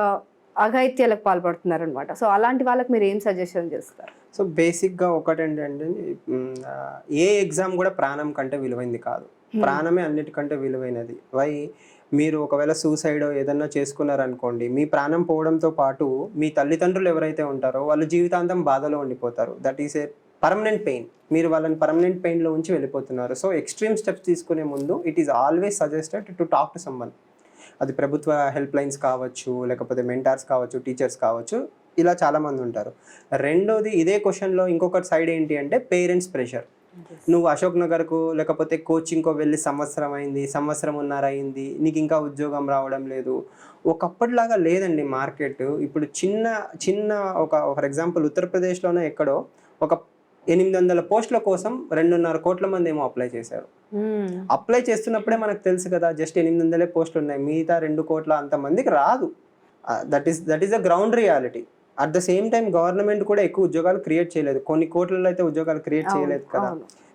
అఘాయిత్యాలకు పాల్పడుతున్నారు అనమాట. సో అలాంటి వాళ్ళకి మీరు ఏం సజెషన్ చేస్తారు? సో బేసిక్గా ఒకటి ఏంటంటే ఏ ఎగ్జామ్ కూడా ప్రాణం కంటే విలువైంది కాదు, ప్రాణమే అన్నిటికంటే విలువైనది. వై మీరు ఒకవేళ సూసైడ్ ఏదన్నా చేసుకున్నారనుకోండి, మీ ప్రాణం పోవడంతో పాటు మీ తల్లిదండ్రులు ఎవరైతే ఉంటారో వాళ్ళు జీవితాంతం బాధలో ఉండిపోతారు. That is a permanent pain. మీరు వాళ్ళని పర్మనెంట్ పెయిన్లో ఉంచి వెళ్ళిపోతున్నారు. సో ఎక్స్ట్రీమ్ స్టెప్స్ తీసుకునే ముందు it is always suggested to talk to someone. అది ప్రభుత్వ హెల్ప్ లైన్స్ కావచ్చు, లేకపోతే మెంటార్స్ కావచ్చు, టీచర్స్ కావచ్చు, ఇలా చాలామంది ఉంటారు. రెండోది ఇదే క్వశ్చన్లో ఇంకొక సైడ్ ఏంటి అంటే పేరెంట్స్ ప్రెషర్. నువ్వు అశోక్ నగర్కు లేకపోతే కోచింగ్కో వెళ్ళి సంవత్సరం అయింది, సంవత్సరంన్నర అయింది, నీకు ఇంకా ఉద్యోగం రావడం లేదు. ఒకప్పటిలాగా లేదండి మార్కెట్. ఇప్పుడు చిన్న ఫర్ ఎగ్జాంపుల్ ఉత్తరప్రదేశ్లోనే ఎక్కడో ఒక 800 పోస్టుల కోసం 2.5 కోట్ల మంది ఏమో అప్లై చేశారు. అప్లై చేస్తున్నప్పుడే మనకు తెలుసు కదా జస్ట్ 800 పోస్టులు ఉన్నాయి, మిగతా 2 కోట్ల అంతమందికి రాదు. That is the ground reality. At the same time government కూడా ఎక్కువ ఉద్యోగాలు క్రియేట్ చేయలేదు, కొన్ని కోట్లలో అయితే ఉద్యోగాలు క్రియేట్ చేయలేదు కదా.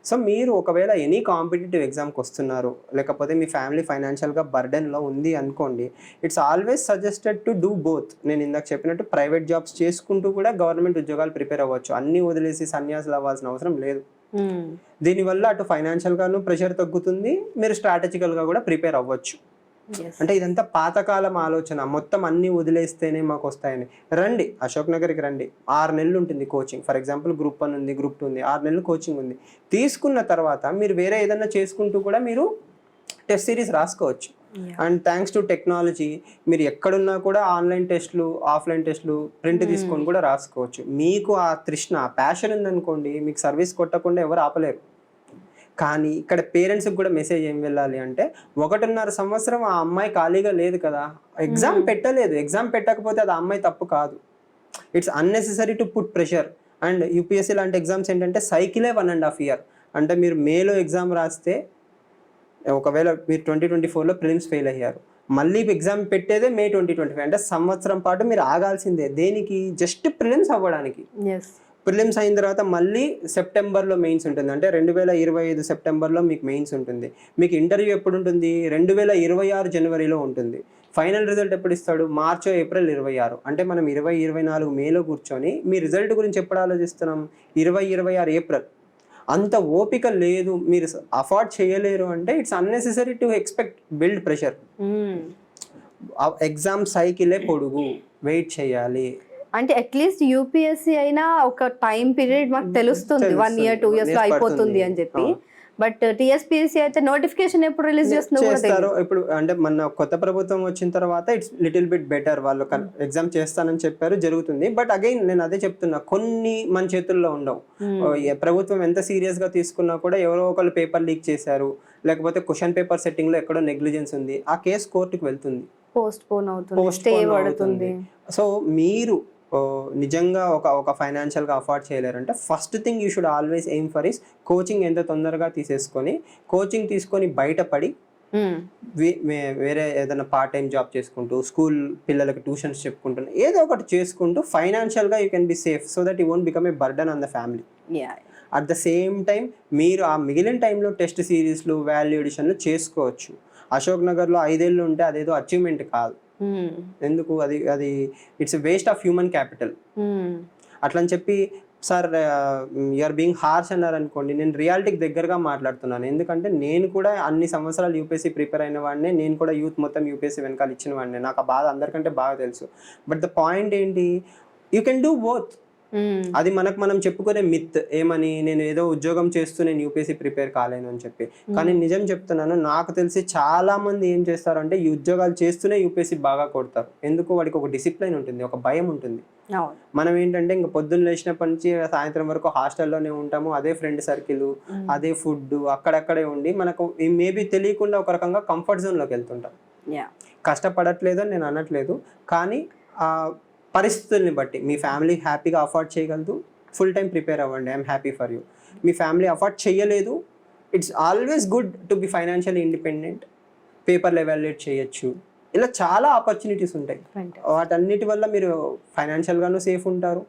సో మీరు ఒకవేళ ఎనీ కాంపిటేటివ్ ఎగ్జామ్కి వస్తున్నారు, లేకపోతే మీ ఫ్యామిలీ ఫైనాన్షియల్గా బర్డెన్లో ఉంది అనుకోండి, it's always suggested to do both. నేను ఇందాక చెప్పినట్టు ప్రైవేట్ జాబ్స్ చేసుకుంటూ కూడా గవర్నమెంట్ ఉద్యోగాలు ప్రిపేర్ అవ్వచ్చు. అన్నీ వదిలేసి సన్యాసులు అవ్వాల్సిన అవసరం లేదు. దీనివల్ల అటు ఫైనాన్షియల్గాను ప్రెషర్ తగ్గుతుంది, మీరు స్ట్రాటజికల్గా కూడా ప్రిపేర్ అవ్వచ్చు. అంటే ఇదంతా పాతకాలం ఆలోచన, మొత్తం అన్ని వదిలేస్తేనే మాకు వస్తాయని. రండి అశోక్ నగర్కి రండి, 6 నెలలు ఉంటుంది కోచింగ్. ఫర్ ఎగ్జాంపుల్ గ్రూప్ 1 ఉంది, గ్రూప్ 2 ఉంది, 6 నెలలు కోచింగ్ ఉంది. తీసుకున్న తర్వాత మీరు వేరే ఏదైనా చేసుకుంటూ కూడా మీరు టెస్ట్ సిరీస్ రాసుకోవచ్చు. అండ్ థ్యాంక్స్ టు టెక్నాలజీ మీరు ఎక్కడున్నా కూడా ఆన్లైన్ టెస్ట్లు, ఆఫ్లైన్ టెస్ట్లు ప్రింట్ తీసుకొని కూడా రాసుకోవచ్చు. మీకు ఆ తృష్ణ, ఆ ప్యాషన్ ఉందనుకోండి, మీకు సర్వీస్ కొట్టకుండా ఎవరు ఆపలేరు. కానీ ఇక్కడ పేరెంట్స్కి కూడా మెసేజ్ ఏం వెళ్ళాలి అంటే 1.5 సంవత్సరం ఆ అమ్మాయి ఖాళీగా లేదు కదా, ఎగ్జామ్ పెట్టలేదు, ఎగ్జామ్ పెట్టకపోతే అది ఆ అమ్మాయి తప్పు కాదు. It's unnecessary to put pressure. And UPSC లాంటి ఎగ్జామ్స్ ఏంటంటే సైకిలే 1.5 year. అంటే మీరు మేలో ఎగ్జామ్ రాస్తే ఒకవేళ మీరు 2024లో ప్రిలిమ్స్ ఫెయిల్ అయ్యారు, మళ్ళీ ఎగ్జామ్ పెట్టేదే మే 2025. అంటే సంవత్సరం పాటు మీరు ఆగాల్సిందే. దేనికి? జస్ట్ ప్రిలిమ్స్ అవ్వడానికి. ప్రిలిమ్స్ అయిన తర్వాత మళ్ళీ సెప్టెంబర్లో మెయిన్స్ ఉంటుంది, అంటే 2025 సెప్టెంబర్లో మీకు మెయిన్స్ ఉంటుంది. మీకు ఇంటర్వ్యూ ఎప్పుడు ఉంటుంది, 2026 జనవరిలో ఉంటుంది. ఫైనల్ రిజల్ట్ ఎప్పుడు ఇస్తాడు, మార్చో ఏప్రిల్ 26. అంటే మనం 2024 మేలో కూర్చొని మీ రిజల్ట్ గురించి ఎప్పుడు ఆలోచిస్తున్నాం, 2026 ఏప్రిల్. అంత ఓపిక లేదు, మీరు అఫోర్డ్ చేయలేరు అంటే it's unnecessary to expect build pressure. Exam సైకిలే పొడుగు, వెయిట్ చేయాలి. అంటే అట్లీస్ట్ యూపీఎస్సీ అయినా ఒక టైం పీరియడ్ మాకు తెలుస్తుంది 1 year 2 years లో అయిపోతుంది అని చెప్పి. బట్ టీఎస్పీఎస్సీ అయితే నోటిఫికేషన్ ఎప్పుడు రిలీజ్ చేస్తారు. ఇప్పుడు అంటే మన కొత్త ప్రభుత్వం వచ్చిన తర్వాత ఇట్స్ లిటిల్ బిట్ బెటర్, వాళ్ళు ఎగ్జామ్ చేస్తానని చెప్పారు, జరుగుతుంది. బట్ అగైన్ నేను అదే చెప్తున్నా, కొన్ని మన చేతుల్లో ఉండవు. ప్రభుత్వం ఎంత సీరియస్ గా తీసుకున్నా కూడా ఎవరో ఒకళ్ళు పేపర్ లీక్ చేశారు, లేకపోతే క్వశ్చన్ పేపర్ సెట్టింగ్ లో ఎక్కడో నెగ్లిజెన్స్ ఉంది, ఆ కేసు కోర్టుకు వెళ్తుంది, పోస్ట్ పోన్ అవుతుంది. సో మీరు నిజంగా ఒక ఫైనాన్షియల్గా అఫోర్డ్ చేయలేరంటే first thing you should always aim for is coaching ఎంత తొందరగా తీసేసుకొని, కోచింగ్ తీసుకొని బయటపడి వేరే ఏదైనా పార్ట్ టైం జాబ్ చేసుకుంటూ, స్కూల్ పిల్లలకి ట్యూషన్స్ చెప్పుకుంటూ, ఏదో ఒకటి చేసుకుంటూ ఫైనాన్షియల్గా you can be safe, so that you won't become a burden on the family. At the same time మీరు ఆ మిగిలిన టైంలో టెస్ట్ సిరీస్లు, వాల్యూ ఎడిషన్లు చేసుకోవచ్చు. అశోక్ నగర్లో 5 ఏళ్ళు ఉంటే అదేదో అచీవ్మెంట్ కాదు. ఎందుకు, అది it's waste of human capital. అట్లని చెప్పి సార్ యూఆర్ బీయింగ్ హార్ష్ అన్నారు అనుకోండి, నేను రియాలిటీకి దగ్గరగా మాట్లాడుతున్నాను. ఎందుకంటే నేను కూడా అన్ని సంవత్సరాలు యూపీఎస్సీ ప్రిపేర్ అయిన వాడినే, నేను కూడా యూత్ మొత్తం యూపీఎస్సీ వెనకాల ఇచ్చిన వాడినే, నాకు ఆ బాధ అందరికంటే బాగా తెలుసు. బట్ ద పాయింట్ ఏంటి, యూ కెన్ డూ బోత్. అది మనం చెప్పుకునే మిత్, ఏమని, నేను ఏదో ఉద్యోగం చేస్తూ నేను యూపీఎస్సీ ప్రిపేర్ కాలేను అని చెప్పి. కానీ నిజం చెప్తున్నాను, నాకు తెలిసి చాలా మంది ఏం చేస్తారంటే ఈ ఉద్యోగాలు చేస్తూనే యూపీఎస్సీ బాగా కొడతారు. ఎందుకు, వాడికి ఒక డిసిప్లైన్ ఉంటుంది, ఒక భయం ఉంటుంది. మనం ఏంటంటే ఇంకా పొద్దున్న లేచినప్పటి నుంచి సాయంత్రం వరకు హాస్టల్లోనే ఉంటాము, అదే ఫ్రెండ్ సర్కిల్, అదే ఫుడ్, అక్కడక్కడే ఉండి మనకు మేబీ తెలియకుండా ఒక రకంగా కంఫర్ట్ జోన్లోకి వెళ్తుంటాం. కష్టపడట్లేదు అని నేను అనట్లేదు, కానీ పరిస్థితుల్ని బట్టి మీ ఫ్యామిలీ హ్యాపీగా అఫోర్డ్ చేయగలదు, ఫుల్ టైం ప్రిపేర్ అవ్వండి, ఐఎమ్ హ్యాపీ ఫర్ యూ. మీ ఫ్యామిలీ అఫోర్డ్ చేయలేదు, it's always good to be financially independent, పేపర్లు ఎవాల్యుయేట్ చేయొచ్చు, ఇలా చాలా ఆపర్చునిటీస్ ఉంటాయి. వాటన్నిటి వల్ల మీరు ఫైనాన్షియల్గాను సేఫ్ ఉంటారు.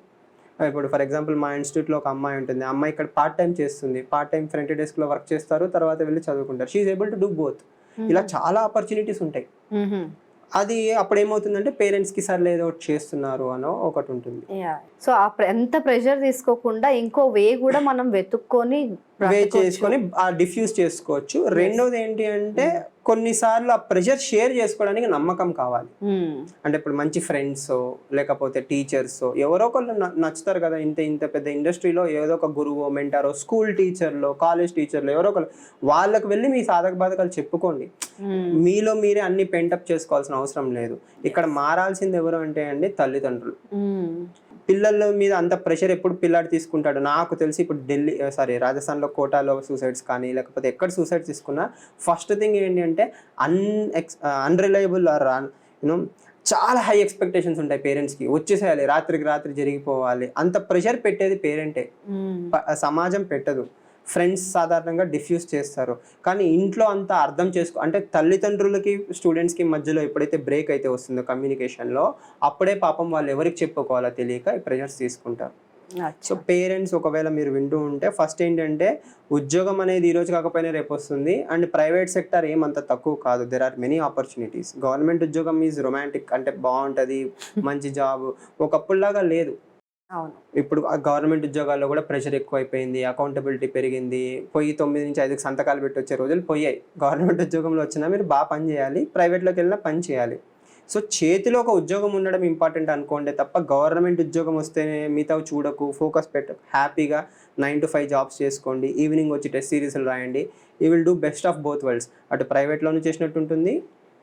ఇప్పుడు ఫర్ ఎగ్జాంపుల్ మా ఇన్స్టిట్యూట్లో ఒక అమ్మాయి ఉంటుంది, ఆ అమ్మాయి ఇక్కడ పార్ట్ టైం చేస్తుంది, పార్ట్ టైం ఫ్రంట్ డెస్క్లో వర్క్ చేస్తారు, తర్వాత వెళ్ళి చదువుకుంటారు. She is able to do both. ఇలా చాలా ఆపర్చునిటీస్ ఉంటాయి. అది అప్పుడు ఏమవుతుందంటే పేరెంట్స్కి సర్లే ఏదో ఒకటి చేస్తున్నారు అనో ఒకటి ఉంటుంది. సో ఎంత ప్రెషర్ తీసుకోకుండా ఇంకో వే కూడా మనం వెతుక్కొని చేసుకొని డిఫ్యూజ్ చేసుకోవచ్చు. రెండోది ఏంటి అంటే కొన్నిసార్లు ఆ ప్రెషర్ షేర్ చేసుకోవడానికి నమ్మకం కావాలి. అంటే ఇప్పుడు మంచి ఫ్రెండ్స్ లేకపోతే టీచర్స్ ఎవరో ఒకళ్ళు నచ్చుతారు కదా, ఇంత పెద్ద ఇండస్ట్రీలో ఏదో ఒక గురువు, మెంటారో, స్కూల్ టీచర్లో, కాలేజ్ టీచర్లో ఎవరో ఒకళ్ళు, వాళ్ళకి వెళ్ళి మీ సాధక బాధకాలు చెప్పుకోండి. మీలో మీరే అన్ని పెంటప్ చేసుకోవాల్సిన అవసరం లేదు. ఇక్కడ మారాల్సింది ఎవరు అంటే అండి తల్లిదండ్రులు. పిల్లల మీద అంత ప్రెషర్ ఎప్పుడు పిల్లాడు తీసుకుంటాడు. నాకు తెలిసి ఇప్పుడు రాజస్థాన్లో కోటాలో సూసైడ్స్ కానీ లేకపోతే ఎక్కడ సూసైడ్స్ తీసుకున్నా ఫస్ట్ థింగ్ ఏంటి అంటే అన్రిలయబుల్ ఆర్ యూనో చాలా హై ఎక్స్పెక్టేషన్స్ ఉంటాయి పేరెంట్స్కి. వచ్చేసేయాలి, రాత్రికి రాత్రి జరిగిపోవాలి, అంత ప్రెషర్ పెట్టేది పేరెంటే, సమాజం పెట్టదు. ఫ్రెండ్స్ సాధారణంగా డిఫ్యూజ్ చేస్తారు. కానీ ఇంట్లో అంతా అర్థం అంటే తల్లిదండ్రులకి స్టూడెంట్స్కి మధ్యలో ఎప్పుడైతే బ్రేక్ అయితే వస్తుందో కమ్యూనికేషన్లో, అప్పుడే పాపం వాళ్ళు ఎవరికి చెప్పుకోవాలో తెలియక ఈ ప్రెషర్స్ తీసుకుంటారు. సో పేరెంట్స్ ఒకవేళ మీరు వింటూ ఉంటే ఫస్ట్ ఏంటంటే ఉద్యోగం అనేది ఈరోజు కాకపోయినా రేపు వస్తుంది. అండ్ ప్రైవేట్ సెక్టర్ ఏమంత తక్కువ కాదు, there are many opportunities. Government ఉద్యోగం ఈజ్ రొమాంటిక్, అంటే బాగుంటుంది, మంచి జాబ్, ఒకప్పుడులాగా లేదు. ఇప్పుడు గవర్నమెంట్ ఉద్యోగాల్లో కూడా ప్రెషర్ ఎక్కువైపోయింది, అకౌంటబిలిటీ పెరిగింది. 9 నుంచి 5 సంతకాలు పెట్టి వచ్చే రోజులు పోయాయి. గవర్నమెంట్ ఉద్యోగంలో వచ్చినా మీరు బాగా పని చేయాలి, ప్రైవేట్లోకి వెళ్ళినా పని చేయాలి. సో చేతిలో ఒక ఉద్యోగం ఉండడం ఇంపార్టెంట్ అనుకోండి తప్ప గవర్నమెంట్ ఉద్యోగం వస్తేనే మిగతా చూడకు, ఫోకస్ పెట్టు. హ్యాపీగా 9 to 5 జాబ్స్ చేసుకోండి, ఈవినింగ్ వచ్చి టెస్ట్ సిరీస్లు రాయండి. You will do best of both worlds. అటు ప్రైవేట్లోనూ చేసినట్టు ఉంటుంది,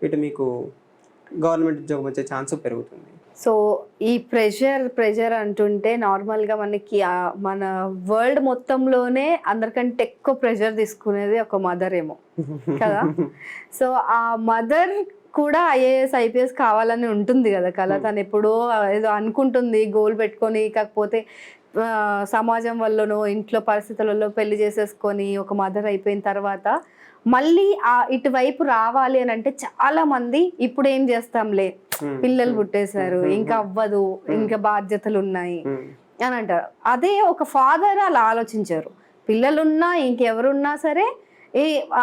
ఇటు మీకు గవర్నమెంట్ ఉద్యోగం వచ్చే ఛాన్స్ పెరుగుతుంది. సో ఈ ప్రెషర్ అంటుంటే నార్మల్గా మనకి మన వరల్డ్ మొత్తంలోనే అందరికంటే ఎక్కువ ప్రెషర్ తీసుకునేది ఒక మదర్ ఏమో కదా. సో ఆ మదర్ కూడా ఐఏఎస్ ఐపీఎస్ కావాలని ఉంటుంది కదా కళ. తను ఎప్పుడో ఏదో అనుకుంటుంది గోల్ పెట్టుకొని, కాకపోతే సమాజం వల్లనో ఇంట్లో పరిస్థితులలో పెళ్లి చేసేసుకొని ఒక మదర్ అయిపోయిన తర్వాత మళ్ళీ ఇటువైపు రావాలి అని అంటే చాలా మంది ఇప్పుడు ఏం చేస్తాంలే, పిల్లలు పుట్టేశారు, ఇంకా అవ్వదు, ఇంకా బాధ్యతలు ఉన్నాయి, అని అంటారు. అదే ఒక ఫాదర్ అలా ఆలోచించారు. పిల్లలున్నా ఇంకెవరున్నా సరే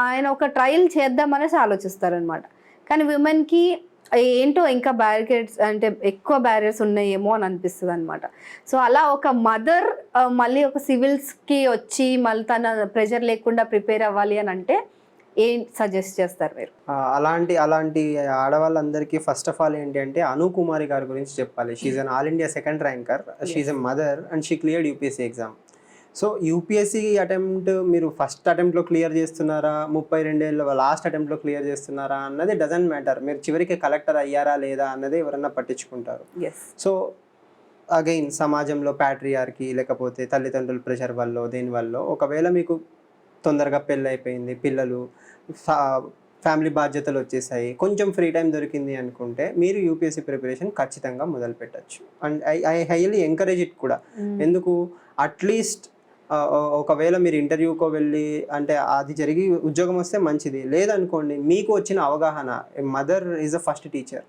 ఆయన ఒక ట్రయల్ చేద్దామనేసి ఆలోచిస్తారనమాట. కానీ విమెన్కి ఏంటో ఇంకా బ్యారికేడ్స్ అంటే ఎక్కువ బ్యారియర్స్ ఉన్నాయేమో అని అనిపిస్తుంది అనమాట. సో అలా ఒక మదర్ మళ్ళీ ఒక సివిల్స్కి వచ్చి మళ్ళీ తన ప్రెషర్ లేకుండా ప్రిపేర్ అవ్వాలి అని అంటే ఏం సజెస్ట్ చేస్తారు మీరు? అలాంటి ఆడవాళ్ళందరికీ ఫస్ట్ ఆఫ్ ఆల్ ఏంటి అంటే అను కుమారి గారి గురించి చెప్పాలి. She's an all India second ranker, she's a mother and she cleared UPSC exam. So UPSC attempt మీరు ఫస్ట్ అటెంప్ట్లో క్లియర్ చేస్తున్నారా, 32 ఏళ్ళ లాస్ట్ అటెంప్ట్లో క్లియర్ చేస్తున్నారా అన్నది డజంట్ మ్యాటర్. మీరు చివరికి కలెక్టర్ అయ్యారా లేదా అన్నది ఎవరన్నా పట్టించుకుంటారు. సో అగైన్ సమాజంలో ప్యాట్రియార్కి లేకపోతే తల్లిదండ్రుల ప్రెషర్ వల్ల దేనివల్ల ఒకవేళ మీకు తొందరగా పెళ్ళి అయిపోయింది, పిల్లలు, ఫ్యామిలీ బాధ్యతలు వచ్చేసాయి, కొంచెం ఫ్రీ టైం దొరికింది అనుకుంటే మీరు యూపీఎస్సీ ప్రిపరేషన్ ఖచ్చితంగా మొదలు పెట్టచ్చు. And I highly encourage it కూడా. ఎందుకు, అట్లీస్ట్ ఒకవేళ మీరు ఇంటర్వ్యూకో వెళ్ళి అంటే అది జరిగి ఉద్యోగం వస్తే మంచిది, లేదనుకోండి మీకు వచ్చిన అవగాహన, mother is the first teacher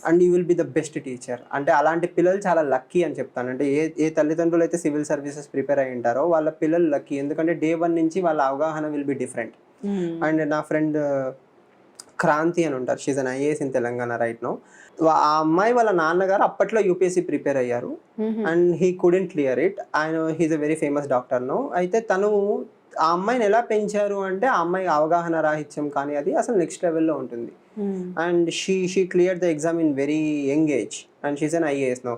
and you will be the best teacher. అంటే అలాంటి పిల్లలు చాలా లక్కీ అని చెప్తాను. అంటే ఏ తల్లిదండ్రులు అయితే సివిల్ సర్వీసెస్ ప్రిపేర్ అయి ఉంటారో వాళ్ళ పిల్లలు లక్కీ, ఎందుకంటే డే 1 నుంచి వాళ్ళ అవగాహన విల్ బి డిఫరెంట్. అండ్ నా ఫ్రెండ్ క్రాంతి అని ఉంటారు, she's an IAS in Telangana right now. ఆ అమ్మాయి వాళ్ళ నాన్నగారు అప్పట్లో యూపీఎస్సీ ప్రిపేర్ అయ్యారు and he couldn't clear it. ఆయన he's a very famous doctor now. అయితే తను ఆ అమ్మాయిని ఎలా పెంచారు అంటే ఆ అమ్మాయి అవగాహన రాహిత్యం కానీ అది అసలు నెక్స్ట్ లెవెల్లో ఉంటుంది. And she clear the exam in very young age and she's an IAS now.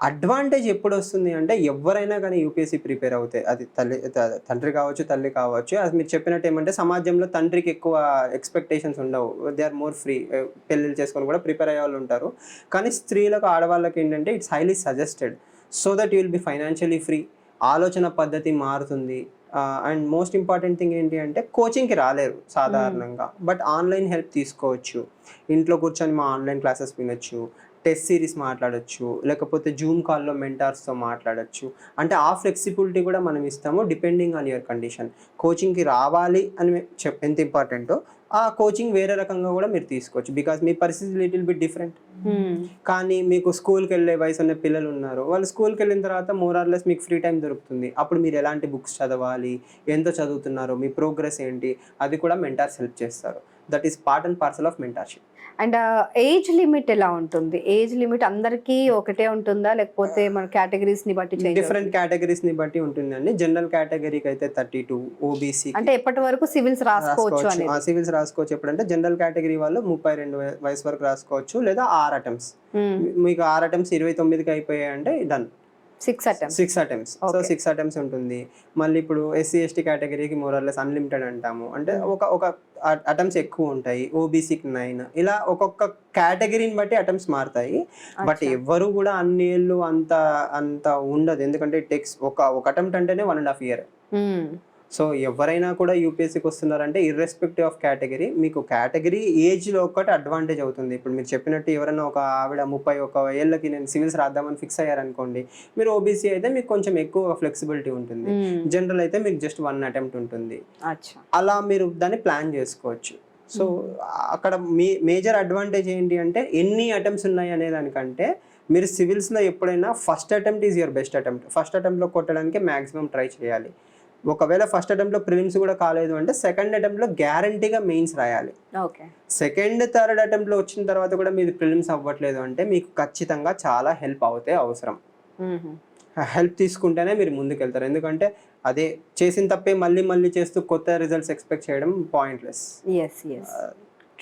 Advantage ఎప్పుడు వస్తుంది అంటే ఎవరైనా కానీ యూపీఎస్సీ ప్రిపేర్ అవుతాయి, అది తండ్రి కావచ్చు తల్లి కావచ్చు. అది మీరు చెప్పినట్టు ఏమంటే సమాజంలో తండ్రికి ఎక్కువ ఎక్స్పెక్టేషన్స్ ఉండవు, దే ఆర్ మోర్ ఫ్రీ, పెళ్ళిళ్ళు చేసుకొని కూడా ప్రిపేర్ అయ్యే వాళ్ళు ఉంటారు. కానీ స్త్రీలకు ఆడవాళ్ళకి ఏంటంటే it's highly suggested so that you will be financially free, ఆలోచన పద్ధతి మారుతుంది. అండ్ మోస్ట్ ఇంపార్టెంట్ థింగ్ ఏంటి అంటే కోచింగ్కి రాలేరు సాధారణంగా, బట్ ఆన్లైన్ హెల్ప్ తీసుకోవచ్చు. ఇంట్లో కూర్చొని మా ఆన్లైన్ క్లాసెస్ వినొచ్చు, టెస్ట్ సిరీస్ మాట్లాడచ్చు, లేకపోతే జూమ్ కాల్లో మెంటార్స్తో మాట్లాడచ్చు. అంటే ఆ ఫ్లెక్సిబిలిటీ కూడా మనం ఇస్తాము డిపెండింగ్ ఆన్ యువర్ కండిషన్. కోచింగ్కి రావాలి అని ఎంత ఇంపార్టెంటో ఆ కోచింగ్ వేరే రకంగా కూడా మీరు తీసుకోవచ్చు, బికాజ్ మీ పరిస్థితి లిటిల్ బిట్ డిఫరెంట్. కానీ మీకు స్కూల్కి వెళ్ళే వయసు ఉన్న పిల్లలు ఉన్నారు, వాళ్ళు స్కూల్కి వెళ్ళిన తర్వాత మోర్ ఆర్ లెస్ మీకు ఫ్రీ టైం దొరుకుతుంది. అప్పుడు మీరు ఎలాంటి బుక్స్ చదవాలి, ఎంత చదువుతున్నారు, మీ ప్రోగ్రెస్ ఏంటి, అది కూడా మెంటార్స్ హెల్ప్ చేస్తారు. That is part and parcel of mentorship. And age limit ఎలా ఉంటుంది? ఏజ్ లిమిట్ అందరికీ ఒకటే ఉంటుందా లేకపోతే మన కేటగిరీస్ ని బట్టి? డిఫరెంట్ కేటగిరీస్ ని బట్టి ఉంటుందండి. జనరల్ కేటగిరీకి అయితే 32, ఓబీసీ అంటే ఎప్పటి వరకు సివిల్స్ రాసుకోవచ్చు? సివిల్స్ రాసుకోవచ్చు ఎప్పుడంటే జనరల్ కేటగిరీ వాళ్ళు 32 వయసు వరకు రాసుకోవచ్చు, లేదా 6 అటెంప్ట్స్. మీకు 6 అటెంప్ట్స్ 29కి అయిపోయాయి అంటే డన్. 6 అటెంప్ట్స్. సో 6 అటెంప్ట్స్ ఉంటుంది. మళ్ళీ ఇప్పుడు ఎస్సీ ఎస్టీ కేటగిరీకి మోర్ ఆర్ లెస్ అన్లిమిటెడ్ అంటాము, అంటే ఒక అటెంప్ట్స్ ఎక్కువ ఉంటాయి. ఓబీసీకి 9, ఇలా ఒక్కొక్క కేటగిరీని బట్టి అటెంప్ట్స్ మారుతాయి. బట్ ఎవరు కూడా అన్ని ఏళ్ళు అంత ఉండదు, ఎందుకంటే టెక్స్ ఒక అటెంప్ట్ అంటేనే 1.5 years. సో ఎవరైనా కూడా యూపీఎస్సీకి వస్తున్నారంటే ఇర్రెస్పెక్టివ్ ఆఫ్ కేటగిరీ, మీకు కేటగిరీ ఏజ్లో ఒకటి అడ్వాంటేజ్ అవుతుంది. ఇప్పుడు మీరు చెప్పినట్టు ఎవరైనా ఒక ఆవిడ 31 ఏళ్ళకి నేను సివిల్స్ రాద్దామని ఫిక్స్ అయ్యారనుకోండి, మీరు ఓబీసీ అయితే మీకు కొంచెం ఎక్కువ ఫ్లెక్సిబిలిటీ ఉంటుంది. జనరల్ అయితే మీకు జస్ట్ 1 అటెంప్ట్ ఉంటుంది. అలా మీరు దాన్ని ప్లాన్ చేసుకోవచ్చు. సో అక్కడ మేజర్ అడ్వాంటేజ్ ఏంటి అంటే ఎన్ని అటెంప్ట్స్ ఉన్నాయి అనే దానికంటే మీరు సివిల్స్లో ఎప్పుడైనా first attempt is your best attempt. First అటెంప్ట్లో కొట్టడానికి మ్యాక్సిమం ట్రై చేయాలి. ఒకవేళ ఫస్ట్ అటెంప్ట్లో ప్రిలిమ్స్ కూడా కాలేదు అంటే సెకండ్ అటెంప్ట్లో గ్యారంటీగా మెయిన్స్ రాయాలి. సెకండ్ థర్డ్ అటెంప్ట్లో వచ్చిన తర్వాత కూడా మీరు ప్రిలిమ్స్ అవ్వట్లేదు అంటే మీకు ఖచ్చితంగా చాలా హెల్ప్ అవుతే అవసరం. హెల్ప్ తీసుకుంటేనే మీరు ముందుకెళ్తారు, ఎందుకంటే అదే చేసిన తప్పే మళ్ళీ చేస్తూ కొత్త రిజల్ట్స్ ఎక్స్పెక్ట్ చేయడం పాయింట్లెస్.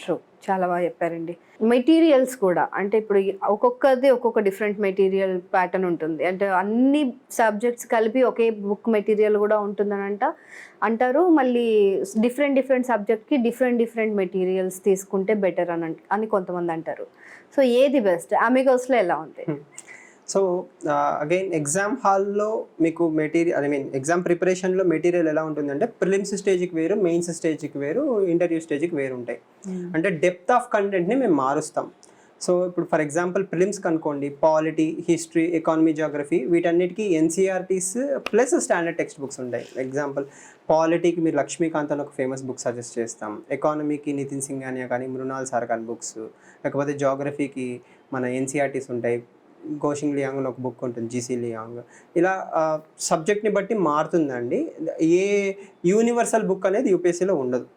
ట్రూ, చాలా బాగా చెప్పారండి. మెటీరియల్స్ కూడా అంటే ఇప్పుడు ఒక్కొక్కది ఒక్కొక్క డిఫరెంట్ మెటీరియల్ ప్యాటర్న్ ఉంటుంది, అంటే అన్ని సబ్జెక్ట్స్ కలిపి ఒకే బుక్ మెటీరియల్ కూడా ఉంటుందని అంటారు. మళ్ళీ డిఫరెంట్ సబ్జెక్ట్కి డిఫరెంట్ మెటీరియల్స్ తీసుకుంటే బెటర్ అని కొంతమంది అంటారు. సో ఏది బెస్ట్? అమిగోస్లో ఎలా ఉంది? సో అగైన్ ఎగ్జామ్ హాల్లో మీకు ఎగ్జామ్ ప్రిపరేషన్లో మెటీరియల్ ఎలా ఉంటుందంటే ప్రిలిమ్స్ స్టేజ్కి వేరు, మెయిన్స్ స్టేజ్కి వేరు, ఇంటర్వ్యూ స్టేజ్కి వేరు ఉంటాయి. అంటే డెప్త్ ఆఫ్ కంటెంట్ని మేము మారుస్తాం. సో ఇప్పుడు ఫర్ ఎగ్జాంపుల్ ప్రిలిమ్స్కి అనుకోండి, పాలిటీ, హిస్టరీ, ఎకానమీ, జాగ్రఫీ, వీటన్నిటికీ NCERTs plus standard text books ఉంటాయి. ఎగ్జాంపుల్ పాలిటీకి మీరు లక్ష్మీకాంత్ అని ఒక ఫేమస్ బుక్ సజెస్ట్ చేస్తాం. ఎకానమీకి నితిన్ సింఘానియా కానీ మృణాల్ సార్ కానీ బుక్స్, లేకపోతే జాగ్రఫీకి మన ఎన్సీఆర్టీస్ ఉంటాయి. గోషింగ్ లియాంగ్ అని ఒక బుక్ ఉంటుంది, జీసీ లియాంగ్. ఇలా సబ్జెక్ట్ని బట్టి మారుతుందండి. ఏ యూనివర్సల్ బుక్ అనేది యూపీఎస్సీలో ఉండదు.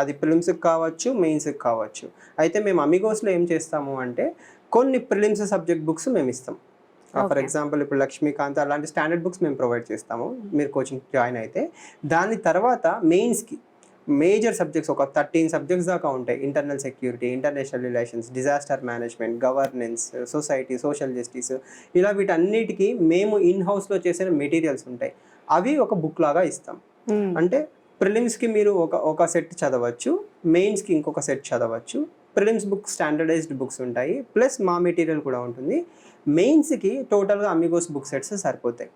అది ప్రిలిమ్స్కి కావచ్చు, మెయిన్స్కి కావచ్చు. అయితే మేము అమిగోస్లో ఏం చేస్తాము అంటే కొన్ని ప్రిలిమ్స్ సబ్జెక్ట్ బుక్స్ మేము ఇస్తాం. ఫర్ ఎగ్జాంపుల్ ఇప్పుడు లక్ష్మీకాంత్ అలాంటి స్టాండర్డ్ బుక్స్ మేము ప్రొవైడ్ చేస్తాము మీరు కోచింగ్ జాయిన్ అయితే. దాని తర్వాత మెయిన్స్కి మేజర్ సబ్జెక్ట్స్ ఒక 13 సబ్జెక్ట్స్ దాకా ఉంటాయి. Internal security, international relations, disaster management, governance, society, social justice, ఇలా వీటన్నిటికీ మేము ఇన్ హౌస్లో చేసిన మెటీరియల్స్ ఉంటాయి. అవి ఒక బుక్ లాగా ఇస్తాం. అంటే ప్రిలిమ్స్కి మీరు ఒక సెట్ చదవచ్చు, మెయిన్స్కి ఇంకొక సెట్ చదవచ్చు. ప్రిలిమ్స్ బుక్ స్టాండర్డైజ్డ్ బుక్స్ ఉంటాయి, ప్లస్ మా మెటీరియల్ కూడా ఉంటుంది. మెయిన్స్కి టోటల్గా అమిగోస్ బుక్ సెట్స్ సరిపోతాయి.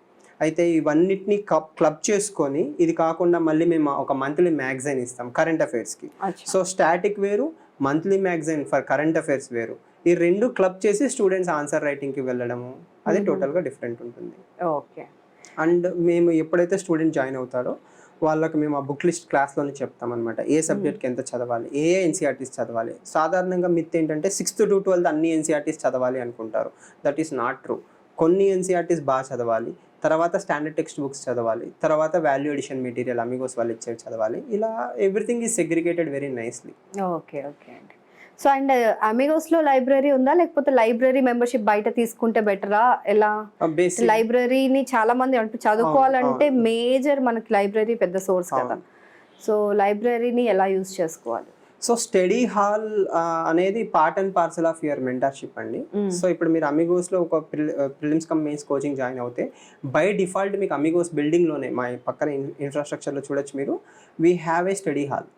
అయితే ఇవన్నిటిని క్లబ్ చేసుకొని, ఇది కాకుండా మళ్ళీ మేము ఒక మంత్లీ మ్యాగజైన్ ఇస్తాం కరెంట్ అఫైర్స్కి. సో స్టాటిక్ వేరు, monthly magazine for current affairs వేరు. ఈ రెండు క్లబ్ చేసి స్టూడెంట్స్ ఆన్సర్ రైటింగ్కి వెళ్ళడము, అది టోటల్గా డిఫరెంట్ ఉంటుంది. ఓకే. అండ్ మేము ఎప్పుడైతే స్టూడెంట్ జాయిన్ అవుతారో వాళ్ళకి మేము ఆ బుక్ లిస్ట్ క్లాస్లోనే చెప్తాం అనమాట. ఏ సబ్జెక్ట్కి ఎంత చదవాలి, ఏ ఎన్సీఆర్టీస్ చదవాలి. సాధారణంగా మిత్ ఏంటంటే 6th to 12th అన్ని ఎన్సీఆర్టీస్ చదవాలి అనుకుంటారు. That is not true. కొన్ని ఎన్సీఆర్టీస్ బాగా చదవాలి, తర్వాత స్టాండర్డ్ టెక్స్ట్ బుక్స్ చదవాలి, తర్వాత వాల్యూ ఎడిషన్ మెటీరియల్ అమిగోస్ వాళ్ళు ఇచ్చేవి చదవాలి. ఇలా everything is segregated very nicely. Okay okay అండి. సో అండ్ అమిగోస్లో లైబ్రరీ ఉందా, లేకపోతే లైబ్రరీ మెంబర్షిప్ బయట తీసుకుంటే బెటరా, ఎలా? లైబ్రరీని చాలా మంది అంటే చదువుకోవాలంటే మేజర్ మనకి లైబ్రరీ పెద్ద సోర్స్ కదా. సో లైబ్రరీని ఎలా యూజ్ చేసుకోవాలి? సో స్టడీ హాల్ అనేది part and parcel of your mentorship అండి. సో ఇప్పుడు మీరు అమిగోస్లో ఒక prelims come mains coaching join అవుతే బై డిఫాల్ట్ మీకు అమిగోస్ బిల్డింగ్లోనే మా పక్కన ఇన్ఫ్రాస్ట్రక్చర్లో చూడొచ్చు మీరు, we have a study hall.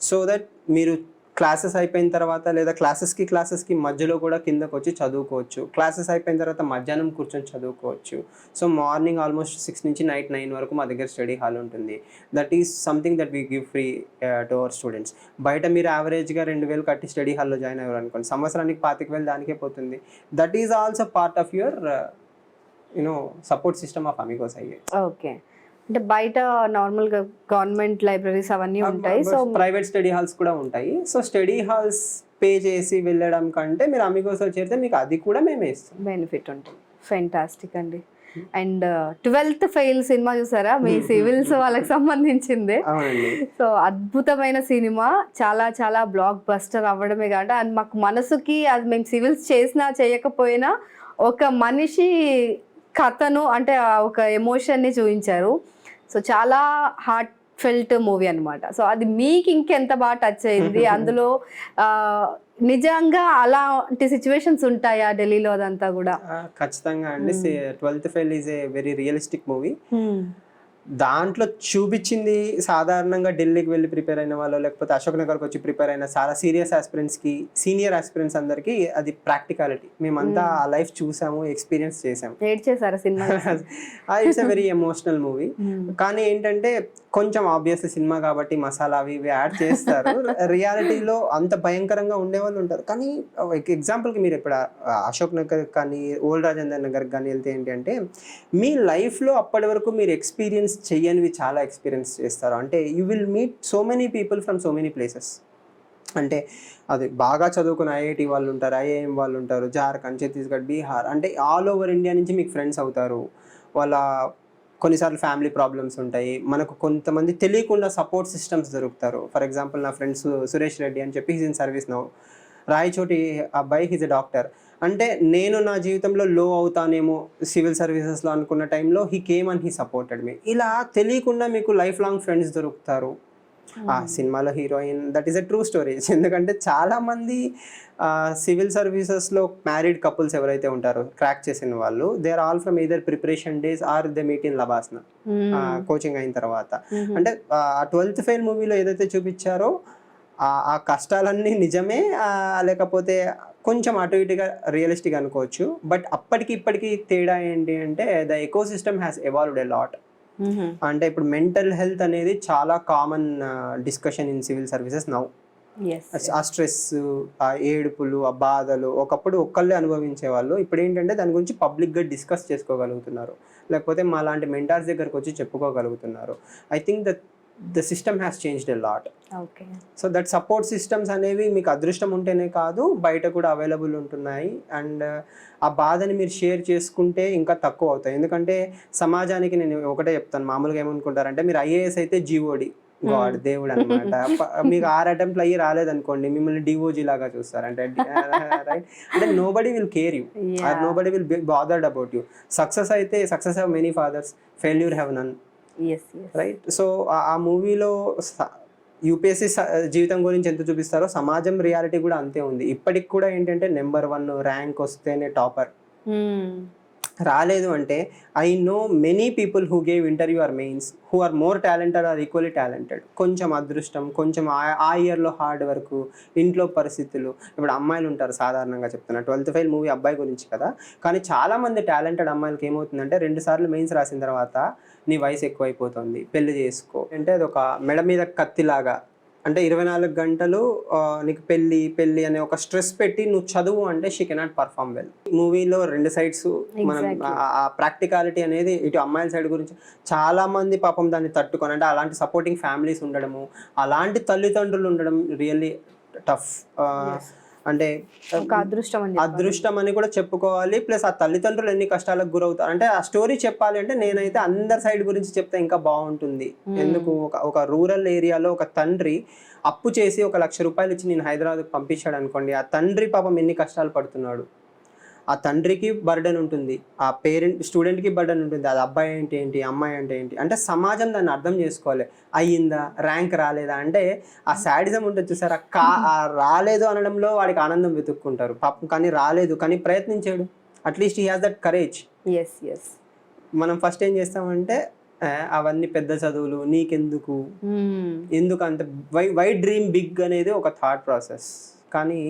So that మీరు క్లాసెస్ అయిపోయిన తర్వాత లేదా క్లాసెస్కి మధ్యలో కూడా కిందకు వచ్చి చదువుకోవచ్చు. క్లాసెస్ అయిపోయిన తర్వాత మధ్యాహ్నం కూర్చొని చదువుకోవచ్చు. సో మార్నింగ్ ఆల్మోస్ట్ 6 నుంచి నైట్ 9 వరకు మా దగ్గర స్టడీ హాల్ ఉంటుంది. That is something that we give free to our students. బయట మీరు యావరేజ్గా 2,000 కట్టి స్టడీ హాల్లో జాయిన్ అయ్యారు అనుకోండి, సంవత్సరానికి 25,000 దానికే పోతుంది. That is also part of your support system of Amigos IAS. Okay. అంటే బయట నార్మల్గా గవర్నమెంట్ లైబ్రరీస్ అవన్నీ ఉంటాయి, సో ప్రైవేట్ స్టడీ హాల్స్ కూడా ఉంటాయి. సో స్టడీ హాల్స్ పే చేసి వెళ్ళడం కంటే మీరు అమిగోస్లో చేరితే మీకు అది కూడా మేమే ఇస్తాం, బెనిఫిట్ ఉంటుంది. ఫెంటాస్టిక్ అండి. అండ్ 12th ఫెయిల్ సినిమా చూసారా? మీ సివిల్స్ వాళ్ళకి సంబంధించింది. సో అద్భుతమైన సినిమా, చాలా చాలా బ్లాక్ బస్టర్ అవ్వడమే కాదు, అండ్ మాకు మనసుకి అది మేము సివిల్స్ చేసినా చేయకపోయినా ఒక మనిషి కథను అంటే ఒక ఎమోషన్ని చూపించారు. సో చాలా హార్ట్ ఫెల్ట్ మూవీ అనమాట. సో అది మీకు ఇంకెంత బాగా టచ్ అయింది? అందులో నిజంగా అలాంటి సిచ్యువేషన్స్ ఉంటాయా ఢిల్లీలో? అదంతా కూడా ఖచ్చితంగా అండి. 12th fail is a very realistic movie. దాంట్లో చూపించింది సాధారణంగా ఢిల్లీకి వెళ్ళి ప్రిపేర్ అయిన వాళ్ళు, లేకపోతే అశోక్ నగర్కి వచ్చి ప్రిపేర్ అయిన చాలా సీరియస్ ఆస్పిరెంట్స్కి, సీనియర్ ఆస్పిరెంట్స్ అందరికీ అది ప్రాక్టికాలిటీ. మేమంతా ఆ లైఫ్ చూసాము, ఎక్స్పీరియన్స్ చేసాము. It's a very emotional movie. కానీ ఏంటంటే కొంచెం ఆబ్వియస్లీ సినిమా కాబట్టి మసాలా అవి ఇవి యాడ్ చేస్తారు. రియాలిటీలో అంత భయంకరంగా ఉండేవాళ్ళు ఉంటారు. కానీ ఎగ్జాంపుల్కి మీరు ఇప్పుడు అశోక్ నగర్ కానీ ఓల్డ్ రాజేందర్ నగర్ కానీ వెళ్తే ఏంటంటే మీ లైఫ్లో అప్పటి వరకు మీరు ఎక్స్పీరియన్స్ చెయ్యనివి చాలా ఎక్స్పీరియన్స్ చేస్తారు. అంటే you will meet so many people from so many places. అంటే అది బాగా చదువుకున్న ఐఐటి వాళ్ళు ఉంటారు, ఐఐఎం వాళ్ళు ఉంటారు, జార్ఖండ్, ఛత్తీస్గఢ్, బీహార్, అంటే ఆల్ ఓవర్ ఇండియా నుంచి మీకు ఫ్రెండ్స్ అవుతారు. వాళ్ళ కొన్నిసార్లు ఫ్యామిలీ ప్రాబ్లమ్స్ ఉంటాయి. మనకు కొంతమంది తెలియకుండా సపోర్ట్ సిస్టమ్స్ దొరుకుతారు. ఫర్ ఎగ్జాంపుల్ నా ఫ్రెండ్స్ సురేష్ రెడ్డి అని చెప్పి he's in service now, Rayachoti అబ్బాయి, హీజ్ ఎ డాక్టర్. అంటే నేను నా జీవితంలో లో అవుతానేమో సివిల్ సర్వీసెస్లో అనుకున్న టైంలో he came and he supported me. ఇలా తెలియకుండా మీకు లైఫ్ లాంగ్ ఫ్రెండ్స్ దొరుకుతారు. ఆ సినిమాలో heroine, that is a true story. ఎందుకంటే చాలామంది సివిల్ సర్వీసెస్లో మ్యారీడ్ కపుల్స్ ఎవరైతే ఉంటారో క్రాక్ చేసిన వాళ్ళు, they are all from either preparation days or they meet in LBSNAA coaching అయిన తర్వాత. అంటే ఆ 12th ఫెయిల్ మూవీలో ఏదైతే చూపించారో ఆ కష్టాలన్నీ నిజమే, లేకపోతే కొంచెం అటు ఇటుగా రియలిస్టిక్ అనుకోవచ్చు. బట్ అప్పటికి ఇప్పటికీ తేడా ఏంటి అంటే the eco system has evolved a lot. అంటే ఇప్పుడు మెంటల్ హెల్త్ అనేది చాలా common discussion in civil services now. ఆ స్ట్రెస్, ఆ ఏడుపులు, ఆ బాధలు ఒకప్పుడు ఒక్కళ్ళే అనుభవించే వాళ్ళు. ఇప్పుడు ఏంటంటే దాని గురించి పబ్లిక్గా డిస్కస్ చేసుకోగలుగుతున్నారు, లేకపోతే మా లాంటి మెంటార్స్ దగ్గరకు వచ్చి చెప్పుకోగలుగుతున్నారు. I think that the system has changed a lot. Okay. So that support systems అనేవి మీకు అదృష్టం ఉంటేనే కాదు, బయట కూడా అవైలబుల్ ఉంటున్నాయి. అండ్ ఆ బాధని మీరు షేర్ చేసుకుంటే ఇంకా తక్కువ అవుతాయి. ఎందుకంటే సమాజానికి నేను ఒకటే చెప్తాను, మామూలుగా ఏమనుకుంటారంటే మీరు ఐఏఎస్ అయితే జీఓడి, గాడ్ దేవుడు అనమాట. మీకు 6 అటెంప్ట్లు అయ్యి రాలేదనుకోండి, మిమ్మల్ని డిఓజీ లాగా చూస్తారు. అంటే రైట్, అంటే nobody will care you or nobody will be bothered about you. Success అయితే success have many fathers, failure have none, right. So ఆ మూవీలో యూపీఎస్సీ జీవితం గురించి ఎంత చూపిస్తారో సమాజం రియాలిటీ కూడా అంతే ఉంది. ఇప్పటికి కూడా ఏంటంటే నెంబర్ 1 ర్యాంక్ వస్తేనే టాపర్, రాలేదు అంటే I know many people who gave interview or mains who are more talented or equally talented. కొంచెం అదృష్టం, కొంచెం ఆ ఇయర్లో హార్డ్ వర్క్, ఇంట్లో పరిస్థితులు. ఇప్పుడు అమ్మాయిలు ఉంటారు, సాధారణంగా చెప్తున్నా, 12th ఫెయిల్ మూవీ అబ్బాయి గురించి కదా, కానీ చాలామంది టాలెంటెడ్ అమ్మాయిలకి ఏమవుతుందంటే 2 సార్లు మెయిన్స్ రాసిన తర్వాత నీ వయసు ఎక్కువైపోతుంది, పెళ్లి చేసుకో అంటే అది ఒక మెడ మీద కత్తిలాగా. అంటే 24 గంటలు నీకు పెళ్ళి అనే ఒక స్ట్రెస్ పెట్టి నువ్వు చదువు అంటే షీ కెనాట్ పర్ఫార్మ్ వెల్. మూవీలో 2 సైడ్స్ మనం ఆ ప్రాక్టికాలిటీ అనేది ఇటు అమ్మాయిల సైడ్ గురించి చాలా మంది పాపం దాన్ని తట్టుకొని, అంటే అలాంటి సపోర్టింగ్ ఫ్యామిలీస్ ఉండడము, అలాంటి తల్లిదండ్రులు ఉండడం రియల్లీ టఫ్. అంటే అదృష్టం అని కూడా చెప్పుకోవాలి. ప్లస్ ఆ తల్లిదండ్రులు ఎన్ని కష్టాలకు గురవుతారు అంటే ఆ స్టోరీ చెప్పాలి అంటే నేనైతే అందరి సైడ్ గురించి చెప్తే ఇంకా బాగుంటుంది. ఎందుకు ఒక రూరల్ ఏరియాలో ఒక తండ్రి అప్పు చేసి 1 లక్ష రూపాయలు ఇచ్చి నేను హైదరాబాద్కి పంపించాడు అనుకోండి, ఆ తండ్రి పాపం ఎన్ని కష్టాలు పడుతున్నాడు. ఆ తండ్రికి బర్డెన్ ఉంటుంది, ఆ స్టూడెంట్కి బర్డెన్ ఉంటుంది. అది అబ్బాయి అంటే ఏంటి, అమ్మాయి అంటే ఏంటి, అంటే సమాజం దాన్ని అర్థం చేసుకోవాలి. అయ్యిందా, ర్యాంక్ రాలేదా అంటే ఆ శాడిజం ఉంటుంది చూసారా, రాలేదు అనడంలో వాడికి ఆనందం వెతుక్కుంటారు పాపం. కానీ రాలేదు, కానీ ప్రయత్నించాడు, at least he has that courage. మనం ఫస్ట్ ఏం చేస్తామంటే అవన్నీ పెద్ద చదువులు నీకెందుకు, ఎందుకు అంత వై డ్రీమ్ బిగ్ అనేది ఒక థాట్ ప్రాసెస్. కానీ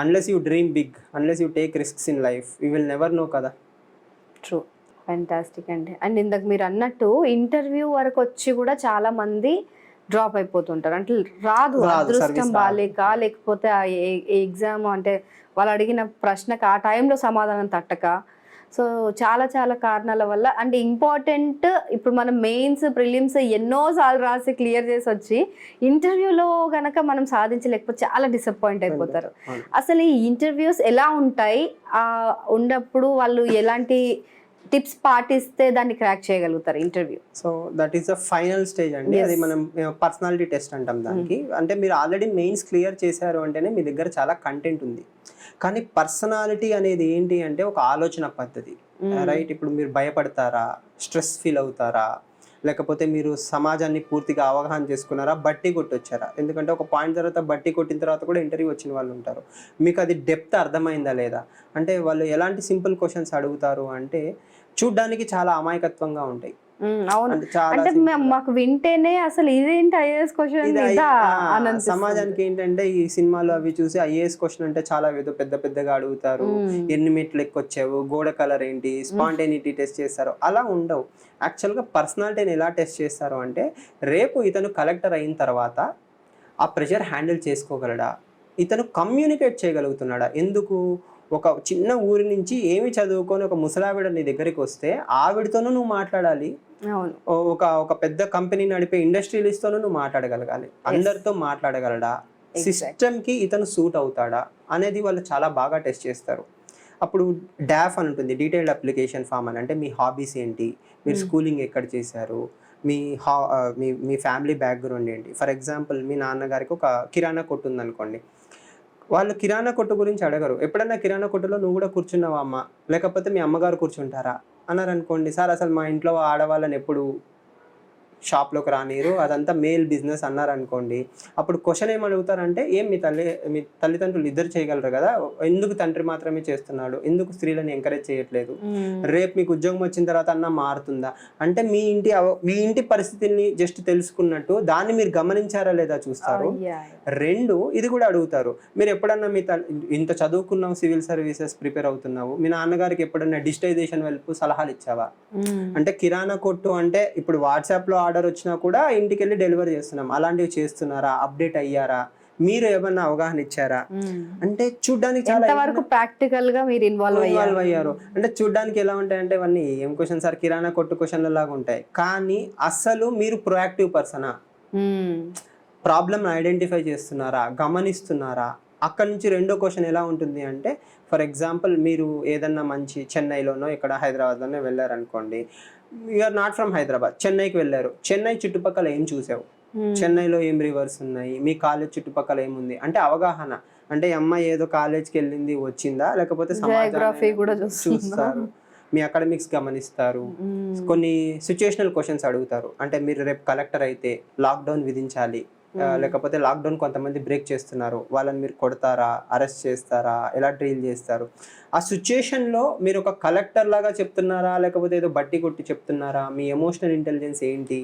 unless you dream big, unless you take risks in life, you will never know కదా. ట్రూ, ఫ్యాంటాస్టిక్ అండి. అండ్ ఇందాక మీరు అన్నట్టు ఇంటర్వ్యూ వరకు వచ్చి కూడా చాలా మంది డ్రాప్ అయిపోతుంటారు, అంటే రాదు అదృష్టం బాలేక, లేకపోతే ఆ ఎగ్జామ్ అంటే వాళ్ళు అడిగిన ప్రశ్నకు ఆ టైంలో సమాధానం తట్టక. సో చాలా చాలా కారణాల వల్ల. అండ్ ఇంపార్టెంట్, ఇప్పుడు మనం మెయిన్స్ ప్రిలిమ్స్ ఎన్నోసార్లు రాసి క్లియర్ చేసి వచ్చి ఇంటర్వ్యూలో గనక మనం సాధించలేకపోతే చాలా డిసప్పాయింట్ అయిపోతారు. అసలు ఈ ఇంటర్వ్యూస్ ఎలా ఉంటాయి, ఉన్నప్పుడు వాళ్ళు ఎలాంటి టిప్స్ పాటిస్తే దాన్ని క్రాక్ చేయగలుగుతారు interview? So that is the final stage అండి. అది మనం పర్సనాలిటీ టెస్ట్ అంటాం దానికి. అంటే మీరు ఆల్రెడీ మెయిన్స్ క్లియర్ చేశారు అంటేనే మీ దగ్గర చాలా కంటెంట్ ఉంది. కానీ పర్సనాలిటీ అనేది ఏంటి అంటే ఒక ఆలోచన పద్ధతి, రైట్. ఇప్పుడు మీరు భయపడతారా, స్ట్రెస్ ఫీల్ అవుతారా, లేకపోతే మీరు సమాజాన్ని పూర్తిగా అవగాహన చేసుకున్నారా, బట్టి కొట్టొచ్చారా. ఎందుకంటే ఒక పాయింట్ తర్వాత బట్టి కొట్టిన తర్వాత కూడా ఇంటర్వ్యూ వచ్చిన వాళ్ళు ఉంటారు. మీకు అది డెప్త్ అర్థమైందా లేదా, అంటే వాళ్ళు ఎలాంటి సింపుల్ క్వశ్చన్స్ అడుగుతారు అంటే చూడ్డానికి చాలా అమాయకత్వంగా ఉంటాయి. అవును, అంటే మాకు వింటేనే అసలు ఇదేంటి ఐఏఎస్ క్వశ్చన్. సమాజానికి ఏంటంటే ఈ సినిమాలు అవి చూసి ఐఏఎస్ క్వశ్చన్ అంటే చాలా ఏదో పెద్ద పెద్దగా అడుగుతారు, ఎన్ని మెట్లు ఎక్కొచ్చావు, గోడ కలర్ ఏంటి, స్పాంటేనిటీ టెస్ట్ చేస్తారు. అలా ఉండవు. యాక్చువల్గా పర్సనాలిటీని ఎలా టెస్ట్ చేస్తారు అంటే రేపు ఇతను కలెక్టర్ అయిన తర్వాత ఆ ప్రెషర్ హ్యాండిల్ చేసుకోగలడా, ఇతను కమ్యూనికేట్ చేయగలుగుతున్నాడా. ఎందుకు, ఒక చిన్న ఊరి నుంచి ఏమి చదువుకొని ఒక ముసలావిడ నీ దగ్గరికి వస్తే ఆవిడతోనూ నువ్వు మాట్లాడాలి, ఒక పెద్ద కంపెనీ నడిపే ఇండస్ట్రియలిస్ట్తోనూ నువ్వు మాట్లాడగలగాలి, అందరితో మాట్లాడగలడా, సిస్టమ్కి ఇతను సూట్ అవుతాడా అనేది వాళ్ళు చాలా బాగా టెస్ట్ చేస్తారు. అప్పుడు డాఫ్ అని ఉంటుంది, డీటెయిల్డ్ అప్లికేషన్ ఫామ్ అని. అంటే మీ హాబీస్ ఏంటి, మీరు స్కూలింగ్ ఎక్కడ చేశారు, మీ ఫ్యామిలీ బ్యాక్గ్రౌండ్ ఏంటి. ఫర్ ఎగ్జాంపుల్ మీ నాన్నగారికి ఒక కిరాణా కొట్టు ఉందనుకోండి, వాళ్ళు కిరాణా కొట్టు గురించి అడగరు. ఎప్పుడన్నా కిరాణా కొట్టులో నువ్వు కూడా కూర్చున్నావా అమ్మ, లేకపోతే మీ అమ్మగారు కూర్చుంటారా అన్నారు అనుకోండి, సార్ అసలు మా ఇంట్లో ఆడవాళ్ళని ఎప్పుడు షాప్లోకి రానిరు, అదంతా మేల్ బిజినెస్ అన్నారు అనుకోండి. అప్పుడు క్వశ్చన్ ఏం అడుగుతారంటే, మీ తల్లిదండ్రులు ఇద్దరు చేయగలరు కదా, ఎందుకు తండ్రి మాత్రమే చేస్తున్నాడు, ఎందుకు స్త్రీలను ఎంకరేజ్ చేయట్లేదు, రేపు మీకు ఉద్యోగం వచ్చిన తర్వాత అన్న మారుతుందా. అంటే మీ ఇంటి పరిస్థితిని జస్ట్ తెలుసుకున్నట్టు దాన్ని మీరు గమనించారా లేదా చూస్తారు. 2 ఇది కూడా అడుగుతారు, మీరు ఎప్పుడన్నా ఇంత చదువుకున్నావు, సివిల్ సర్వీసెస్ ప్రిపేర్ అవుతున్నావు, మీ నాన్నగారికి ఎప్పుడన్నా డిజిటైజేషన్ వైపు సలహాలు ఇచ్చావా. అంటే కిరాణా కొట్టు అంటే ఇప్పుడు వాట్సాప్లో ఆర్డర్ వచ్చినా కూడా ఇంటికి వెళ్ళి డెలివరీ చేస్తున్నాం, అలాంటివి చేస్తున్నారా, అప్డేట్ అయ్యారా, మీరు ఏమన్నా అవగాహన ఇచ్చారా. అంటే చూడ్డానికి చాలా వరకు ప్రాక్టికల్ గా మీరు ఇన్వాల్వ్ అయ్యారు. అంటే చూడ్డానికి ఎలా ఉంటాయంటే ఇవన్నీ ఏం క్వశ్చన్ సార్, కిరాణా కొట్టు క్వశ్చన్ల లాగా ఉంటాయి. కానీ అసలు మీరు ప్రొయాక్టివ్ పర్సనా, ప్రాబ్లమ్ ఐడెంటిఫై చేస్తున్నారా, గమనిస్తున్నారా. అక్కడ నుంచి రెండో క్వశ్చన్ ఎలా ఉంటుంది అంటే, ఫర్ ఎగ్జాంపుల్ మీరు ఏదన్నా మంచి చెన్నైలోనో ఇక్కడ హైదరాబాద్లోనే వెళ్ళారనుకోండి, యూఆర్ నాట్ ఫ్రమ్ హైదరాబాద్, చెన్నైకి వెళ్ళారు, చెన్నై చుట్టుపక్కల ఏం చూసావు, చెన్నైలో ఏం రివర్స్ ఉన్నాయి, మీ కాలేజ్ చుట్టుపక్కల ఏముంది అంటే అవగాహన. అంటే ఈ అమ్మాయి ఏదో కాలేజ్కి వెళ్ళింది వచ్చిందా, లేకపోతే Geography కూడా చూస్తారు, మీ అకాడమిక్స్ గమనిస్తారు, కొన్ని సిచ్యుయేషనల్ క్వశ్చన్స్ అడుగుతారు. అంటే మీరు రేపు కలెక్టర్ అయితే లాక్డౌన్ విధించాలి, లేకపోతే లాక్డౌన్ కొంతమంది బ్రేక్ చేస్తున్నారు, వాళ్ళని మీరు కొడతారా, అరెస్ట్ చేస్తారా, ఎలా డీల్ చేస్తారు. ఆ సిచ్యుయేషన్లో మీరు ఒక కలెక్టర్ లాగా చెప్తున్నారా, లేకపోతే ఏదో బట్టి కొట్టి చెప్తున్నారా, మీ ఎమోషనల్ ఇంటెలిజెన్స్ ఏంటి,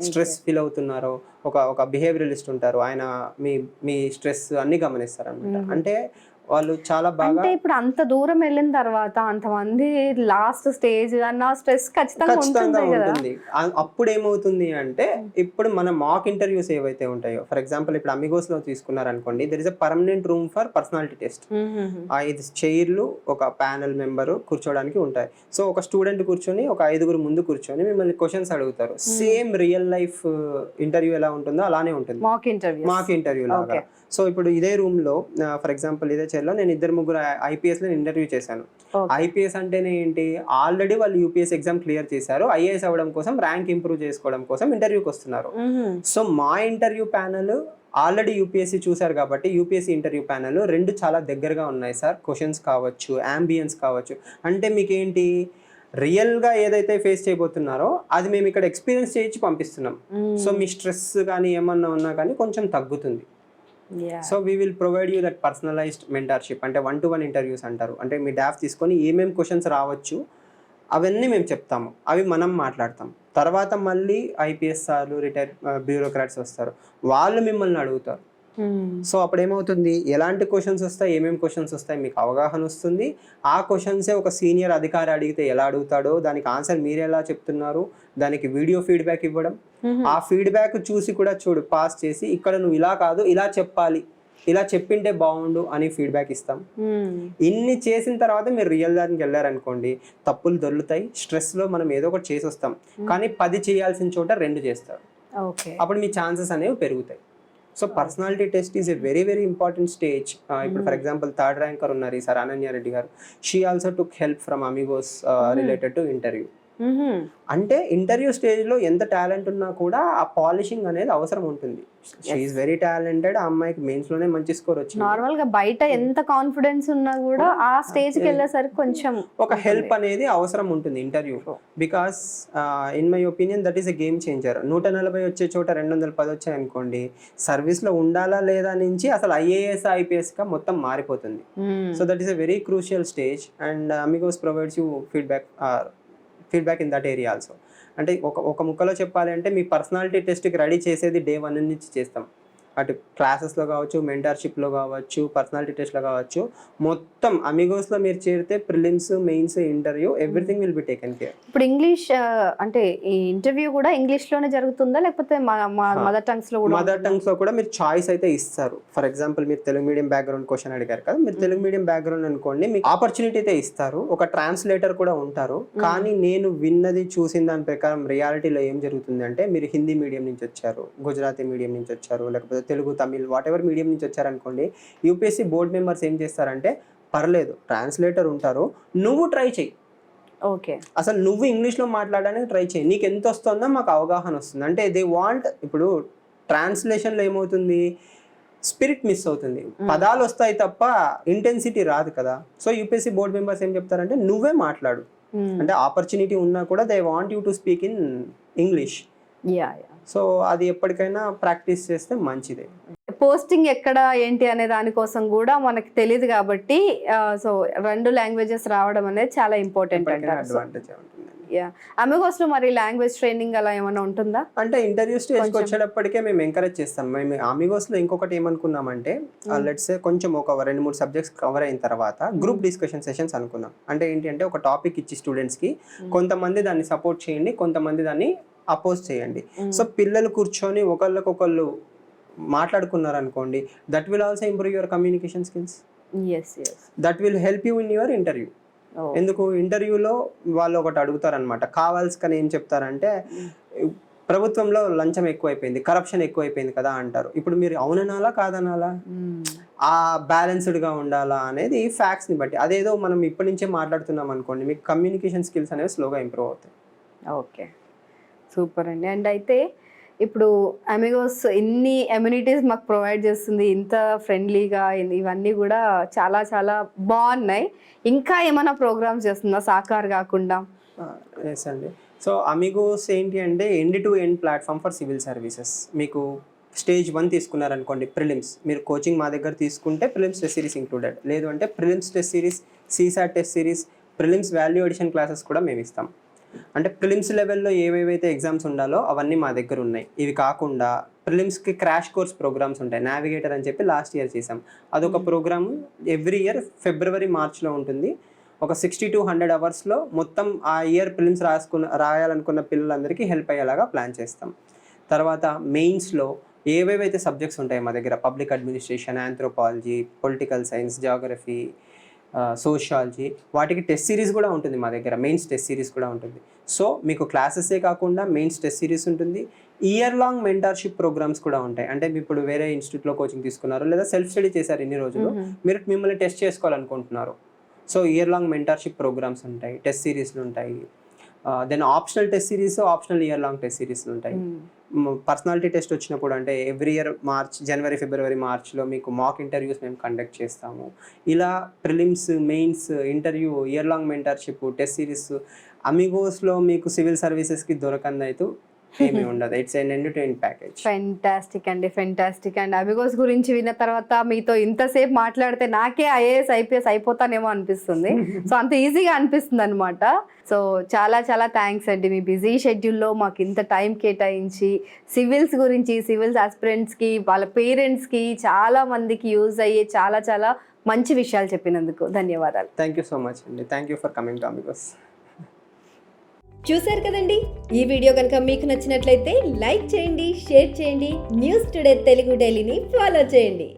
స్ట్రెస్ ఫీల్ అవుతున్నారో, ఒక బిహేవియరలిస్ట్ ఉంటారు, ఆయన మీ మీ స్ట్రెస్ అన్ని గమనిస్తారు అనమాట. అంటే వాళ్ళు చాలా బాగా. అంటే ఇప్పుడు అంత దూరం వెళ్ళిన తర్వాత అంతమంది లాస్ట్ స్టేజ్ అన్న స్ట్రెస్ ఖచ్చితంగా ఉంటుంది. అప్పుడు ఏమవుతుంది అంటే, ఇప్పుడు మన మాక్ ఇంటర్వ్యూస్ ఏవైతే ఉంటాయో, ఫర్ ఎగ్జాంపుల్ ఇప్పుడు అమిగోస్ లో తీసుకున్నారనుకోండి, there is a permanent room for personality test. 5 చైర్లు, ఒక ప్యానెల్ మెంబరు కూర్చోడానికి ఉంటాయి. సో ఒక స్టూడెంట్ కూర్చొని, ఒక 5గురు ముందు కూర్చొని మిమ్మల్ని క్వశ్చన్స్ అడుగుతారు. సేమ్ రియల్ లైఫ్ ఇంటర్వ్యూ ఎలా ఉంటుందో అలానే ఉంటుంది, మాక్ ఇంటర్వ్యూ లాగా. సో ఇప్పుడు ఇదే రూమ్ లో, ఫర్ ఎగ్జాంపుల్ ఇదే చైర్లో నేను 2-3 IPS లో ఇంటర్వ్యూ చేశాను. IPS అంటేనే ఏంటి, ఆల్రెడీ వాళ్ళు UPS ఎగ్జామ్ క్లియర్ చేశారు, IAS అవ్వడం కోసం, ర్యాంక్ ఇంప్రూవ్ చేసుకోవడం కోసం ఇంటర్వ్యూకి వస్తున్నారు. సో మా ఇంటర్వ్యూ ప్యానల్ ఆల్రెడీ UPSC చూసారు కాబట్టి, UPSC ఇంటర్వ్యూ ప్యానల్ 2 చాలా దగ్గరగా ఉన్నాయి సార్. క్వశ్చన్స్ కావచ్చు, అంబియన్స్ కావచ్చు, అంటే మీకేంటి రియల్గా ఏదైతే ఫేస్ చేయబోతున్నారో అది మేము ఇక్కడ ఎక్స్పీరియన్స్ చేయించి పంపిస్తున్నాం. సో మీ స్ట్రెస్ కానీ ఏమన్నా ఉన్నా కానీ కొంచెం తగ్గుతుంది. So we will provide you that personalised mentorship. అంటే 1-to-1 ఇంటర్వ్యూస్ అంటారు. అంటే మీ డాఫ్ తీసుకొని ఏమేమి క్వశ్చన్స్ రావచ్చు అవన్నీ మేము చెప్తాము, అవి మనం మాట్లాడతాం. తర్వాత మళ్ళీ IPS సార్లు, రిటైర్డ్ బ్యూరోక్రాట్స్ వస్తారు, వాళ్ళు మిమ్మల్ని అడుగుతారు. సో అప్పుడు ఏమవుతుంది, ఎలాంటి క్వశ్చన్స్ వస్తాయి, ఏమేమి క్వశ్చన్స్ వస్తాయి మీకు అవగాహన వస్తుంది. ఆ క్వశ్చన్సే ఒక సీనియర్ అధికారి అడిగితే ఎలా అడుగుతాడో దానికి ఆన్సర్ మీరు ఎలా చెప్తున్నారు, దానికి వీడియో ఫీడ్బ్యాక్ ఇవ్వడం, ఆ ఫీడ్బ్యాక్ చూసి కూడా పాస్ చేసి ఇక్కడ నువ్వు ఇలా కాదు ఇలా చెప్పాలి, ఇలా చెప్పింటే బాగుండు అని ఫీడ్బ్యాక్ ఇస్తాం. ఇన్ని చేసిన తర్వాత మీరు రియల్ దానికి వెళ్ళారనుకోండి, తప్పులు దొరుకుతాయి. స్ట్రెస్లో మనం ఏదో ఒకటి చేసి వస్తాం, కానీ 10 చేయాల్సిన చోట 2 చేస్తారు. అప్పుడు మీ ఛాన్సెస్ అనేవి పెరుగుతాయి. So personality test is a very very important stage. ఇప్పుడు ఫర్ ఎగ్జాంపుల్ 3rd ర్యాంకర్ ఉన్నారు ఈసారి, అనన్య రెడ్డి గారు. She also took help from Amigos related to interview. అంటే ఇంటర్వ్యూ స్టేజ్ లో ఎంత టాలెంట్ ఉన్నా కూడా ఆ పాలిషింగ్ అనేది అవసరం ఉంటుంది. She is very talented. ఆ అమ్మాయికి మెయిన్స్ లోనే మంచి స్కోర్ వచ్చింది. నార్మల్ గా బయట ఎంత కాన్ఫిడెన్స్ ఉన్నా కూడా ఆ స్టేజ్ కి వెళ్ళేసరికి కొంచెం ఒక హెల్ప్ అనేది అవసరం ఉంటుంది ఇంటర్వ్యూలో. Because in my opinion that is a game changer. 140 వచ్చే చోట 210 వచ్చాయి అనుకోండి, సర్వీస్ లో ఉండాలా లేదా నుంచి అసలు IAS IPS గా మొత్తం మారిపోతుంది. So that is a very crucial stage and Amigos provides you feedback in that area also. అంటే ఒక ముక్కలో చెప్పాలి అంటే, మీ పర్సనాలిటీ టెస్ట్కి రెడీ చేసేది Day 1 నుంచి చేస్తాం. అటు క్లాసెస్లో కావచ్చు, మెంటర్షిప్లో కావచ్చు, పర్సనాలిటీ టెస్ట్లో కావచ్చు, మొత్తం అమిగోస్లో మీరు చేరితే prelims, mains, interview everything will be taken care. ఇప్పుడు ఇంగ్లీష్ అంటే ఈ ఇంటర్వ్యూ కూడా ఇంగ్లీష్లోనే జరుగుతుందా, లేకపోతే మదర్ టంగ్స్లో కూడా? మదర్ టంగ్స్లో కూడా మీరు చాయిస్ అయితే ఇస్తారు. ఫర్ ఎగ్జాంపుల్ మీరు తెలుగు మీడియం బ్యాక్గ్రౌండ్ క్వశ్చన్ అడిగారు కదా, మీరు తెలుగు మీడియం బ్యాక్గ్రౌండ్ అనుకోండి, మీకు ఆపర్చునిటీ అయితే ఇస్తారు. ఒక ట్రాన్స్లేటర్ కూడా ఉంటారు. కానీ నేను విన్నది చూసిన దాని ప్రకారం రియాలిటీలో ఏం జరుగుతుంది అంటే, మీరు హిందీ మీడియం నుంచి వచ్చారు, గుజరాతీ మీడియం నుంచి వచ్చారు, లేకపోతే Telugu, Tamil, what ever medium నుంచి వచ్చారనుకోండి, UPSC బోర్డ్ మెంబర్స్ ఏం చేస్తారంటే, పర్లేదు ట్రాన్స్లేటర్ ఉంటారు, నువ్వు ట్రై చెయ్యి. ఓకే, అసలు నువ్వు ఇంగ్లీష్లో మాట్లాడడానికి ట్రై చేయి, నీకు ఎంత వస్తుందో మాకు అవగాహన వస్తుంది. అంటే దే వాంట్, ఇప్పుడు ట్రాన్స్లేషన్లో ఏమవుతుంది, స్పిరిట్ మిస్ అవుతుంది, పదాలు వస్తాయి తప్ప ఇంటెన్సిటీ రాదు కదా. సో UPSC బోర్డ్ మెంబర్స్ ఏం చెప్తారంటే, నువ్వే మాట్లాడు. అంటే ఆపర్చునిటీ ఉన్నా కూడా they want you to speak in English. So అది ఎప్పటికైనా ప్రాక్టీస్ చేస్తే మంచిదే. పోస్టింగ్ ఎక్కడ ఏంటి అనే దానికోసం కూడా మనకి తెలియదు కాబట్టి, సో 2 లాంగ్వేజెస్ రావడం అనేది చాలా ఇంపార్టెంట్ అంటారు. అడ్వాంటేజ్ ఉంటుంది. అమిగోస్ లో మరి లాంగ్వేజ్ ట్రైనింగ్ అలా ఏమైనా ఉంటుందా? అంటే ఇంటర్వ్యూ స్టేజ్కి వచ్చేటప్పటికే మేము ఎంకరేజ్ చేస్తాం. మేము అమిగోస్ లో ఇంకొకటి ఏమనుకున్నామంటే, లెట్స్ కొంచెం ఒక 2-3 సబ్జెక్ట్స్ కవర్ అయిన తర్వాత గ్రూప్ డిస్కషన్ సెషన్స్ అనుకున్నాం. అంటే ఏంటి అంటే, ఒక టాపిక్ ఇచ్చి స్టూడెంట్స్ కి కొంతమంది దాన్ని సపోర్ట్ చేయండి, కొంతమంది దాన్ని అపోజ్ చేయండి. సో పిల్లలు కూర్చొని ఒకళ్ళకొకళ్ళు మాట్లాడుకున్నారు అనుకోండి, that will also improve your communication skills. That will help you in your interview. ఎందుకు ఇంటర్వ్యూలో వాళ్ళు ఒకటి అడుగుతారనమాట, కావాల్సి కానీ ఏం చెప్తారంటే, ప్రభుత్వంలో లంచం ఎక్కువైపోయింది, కరప్షన్ ఎక్కువైపోయింది కదా అంటారు. ఇప్పుడు మీరు అవుననాలా కాదనాలా? ఆ బ్యాలెన్స్డ్గా ఉండాలా అనేది ఫ్యాక్ట్స్ని బట్టి. అదేదో మనం ఇప్పటి నుంచే మాట్లాడుతున్నాం అనుకోండి, మీకు కమ్యూనికేషన్ స్కిల్స్ అనేవి స్లోగా ఇంప్రూవ్ అవుతాయి. ఓకే, సూపర్ అండి. అండ్ అయితే ఇప్పుడు అమిగోస్ ఇన్ని అమ్యూనిటీస్ మాకు ప్రొవైడ్ చేస్తుంది, ఇంత ఫ్రెండ్లీగా, ఇవన్నీ కూడా చాలా చాలా బాగున్నాయి. ఇంకా ఏమైనా ప్రోగ్రామ్స్ చేస్తుందా సాకార్ కాకుండా? ఎస్ అండి. సో అమిగోస్ ఏంటి అంటే end to end platform for civil services. మీకు స్టేజ్ 1 తీసుకున్నారనుకోండి, ప్రిలిమ్స్, మీరు కోచింగ్ మా దగ్గర తీసుకుంటే ప్రిలిమ్స్ టెస్ట్ సిరీస్ ఇంక్లూడెడ్. లేదు అంటే prelims test series, CSAT test series, prelims value addition classes కూడా మేము ఇస్తాం. అంటే ప్రిలిమ్స్ లెవెల్లో ఏవేవైతే ఎగ్జామ్స్ ఉండాలో అవన్నీ మా దగ్గర ఉన్నాయి. ఇవి కాకుండా ప్రిలిమ్స్కి క్రాష్ కోర్స్ ప్రోగ్రామ్స్ ఉంటాయి. నావిగేటర్ అని చెప్పి లాస్ట్ ఇయర్ చేసాం. అదొక ప్రోగ్రామ్ ఎవ్రీ ఇయర్ ఫిబ్రవరి మార్చ్లో ఉంటుంది. ఒక 60 to 100 అవర్స్లో మొత్తం ఆ ఇయర్ ప్రిలిమ్స్ రాయాలనుకున్న పిల్లలందరికీ హెల్ప్ అయ్యేలాగా ప్లాన్ చేస్తాం. తర్వాత మెయిన్స్లో ఏవేవైతే సబ్జెక్ట్స్ ఉంటాయి మా దగ్గర, public administration, anthropology, political science, geography, sociology, వాటికి టెస్ట్ సిరీస్ కూడా ఉంటుంది మా దగ్గర. మెయిన్స్ టెస్ట్ సిరీస్ కూడా ఉంటుంది. సో మీకు క్లాసెసే కాకుండా మెయిన్స్ టెస్ట్ సిరీస్ ఉంటుంది. ఇయర్ లాంగ్ మెంటర్షిప్ ప్రోగ్రామ్స్ కూడా ఉంటాయి. అంటే మీరు ఇప్పుడు వేరే ఇన్స్టిట్యూట్లో కోచింగ్ తీసుకున్నారు, లేదా సెల్ఫ్ స్టడీ చేశారు ఇన్ని రోజులు, మీరు మిమ్మల్ని టెస్ట్ చేసుకోవాలనుకుంటున్నారు. So year long mentorship programs ఉంటాయి, టెస్ట్ సిరీస్లు ఉంటాయి. Then optional test series, optional year long test సిరీస్లు ఉంటాయి. పర్సనాలిటీ టెస్ట్ వచ్చినప్పుడు అంటే ఎవ్రీ ఇయర్ జనవరి, ఫిబ్రవరి, మార్చ్లో మీకు మాక్ ఇంటర్వ్యూస్ మేము కండక్ట్ చేస్తాము. ఇలా prelims, mains, interview, year long mentorship, test series అమిగోస్లో మీకు సివిల్ సర్వీసెస్కి దొరకందైతే ఏమీ ఉండదు. It's an end to end package. Fantastic అండి, ఫెంటాస్టిక్. అండ్ అమిగోస్ గురించి విన్న తర్వాత మీతో ఇంతసేపు మాట్లాడితే నాకే ఐఏఎస్ ఐపీఎస్ అయిపోతానేమో అనిపిస్తుంది. సో అంత ఈజీగా అనిపిస్తుంది అనమాట. సో చాలా చాలా థ్యాంక్స్ అండి, మీ బిజీ షెడ్యూల్లో మాకు ఇంత టైం కేటాయించి సివిల్స్ గురించి, సివిల్స్ ఆస్పిరెంట్స్కి, వాళ్ళ పేరెంట్స్కి, చాలా మందికి యూజ్ అయ్యే చాలా చాలా మంచి విషయాలు చెప్పినందుకు ధన్యవాదాలు. థ్యాంక్ యూ సో మచ్ అండి. Thank you for coming to Amigos. చూశారు కదండి, ఈ వీడియో కనుక మీకు నచ్చినట్లయితే లైక్ చేయండి, షేర్ చేయండి, న్యూస్ టుడే తెలుగు డైలీని ఫాలో చేయండి.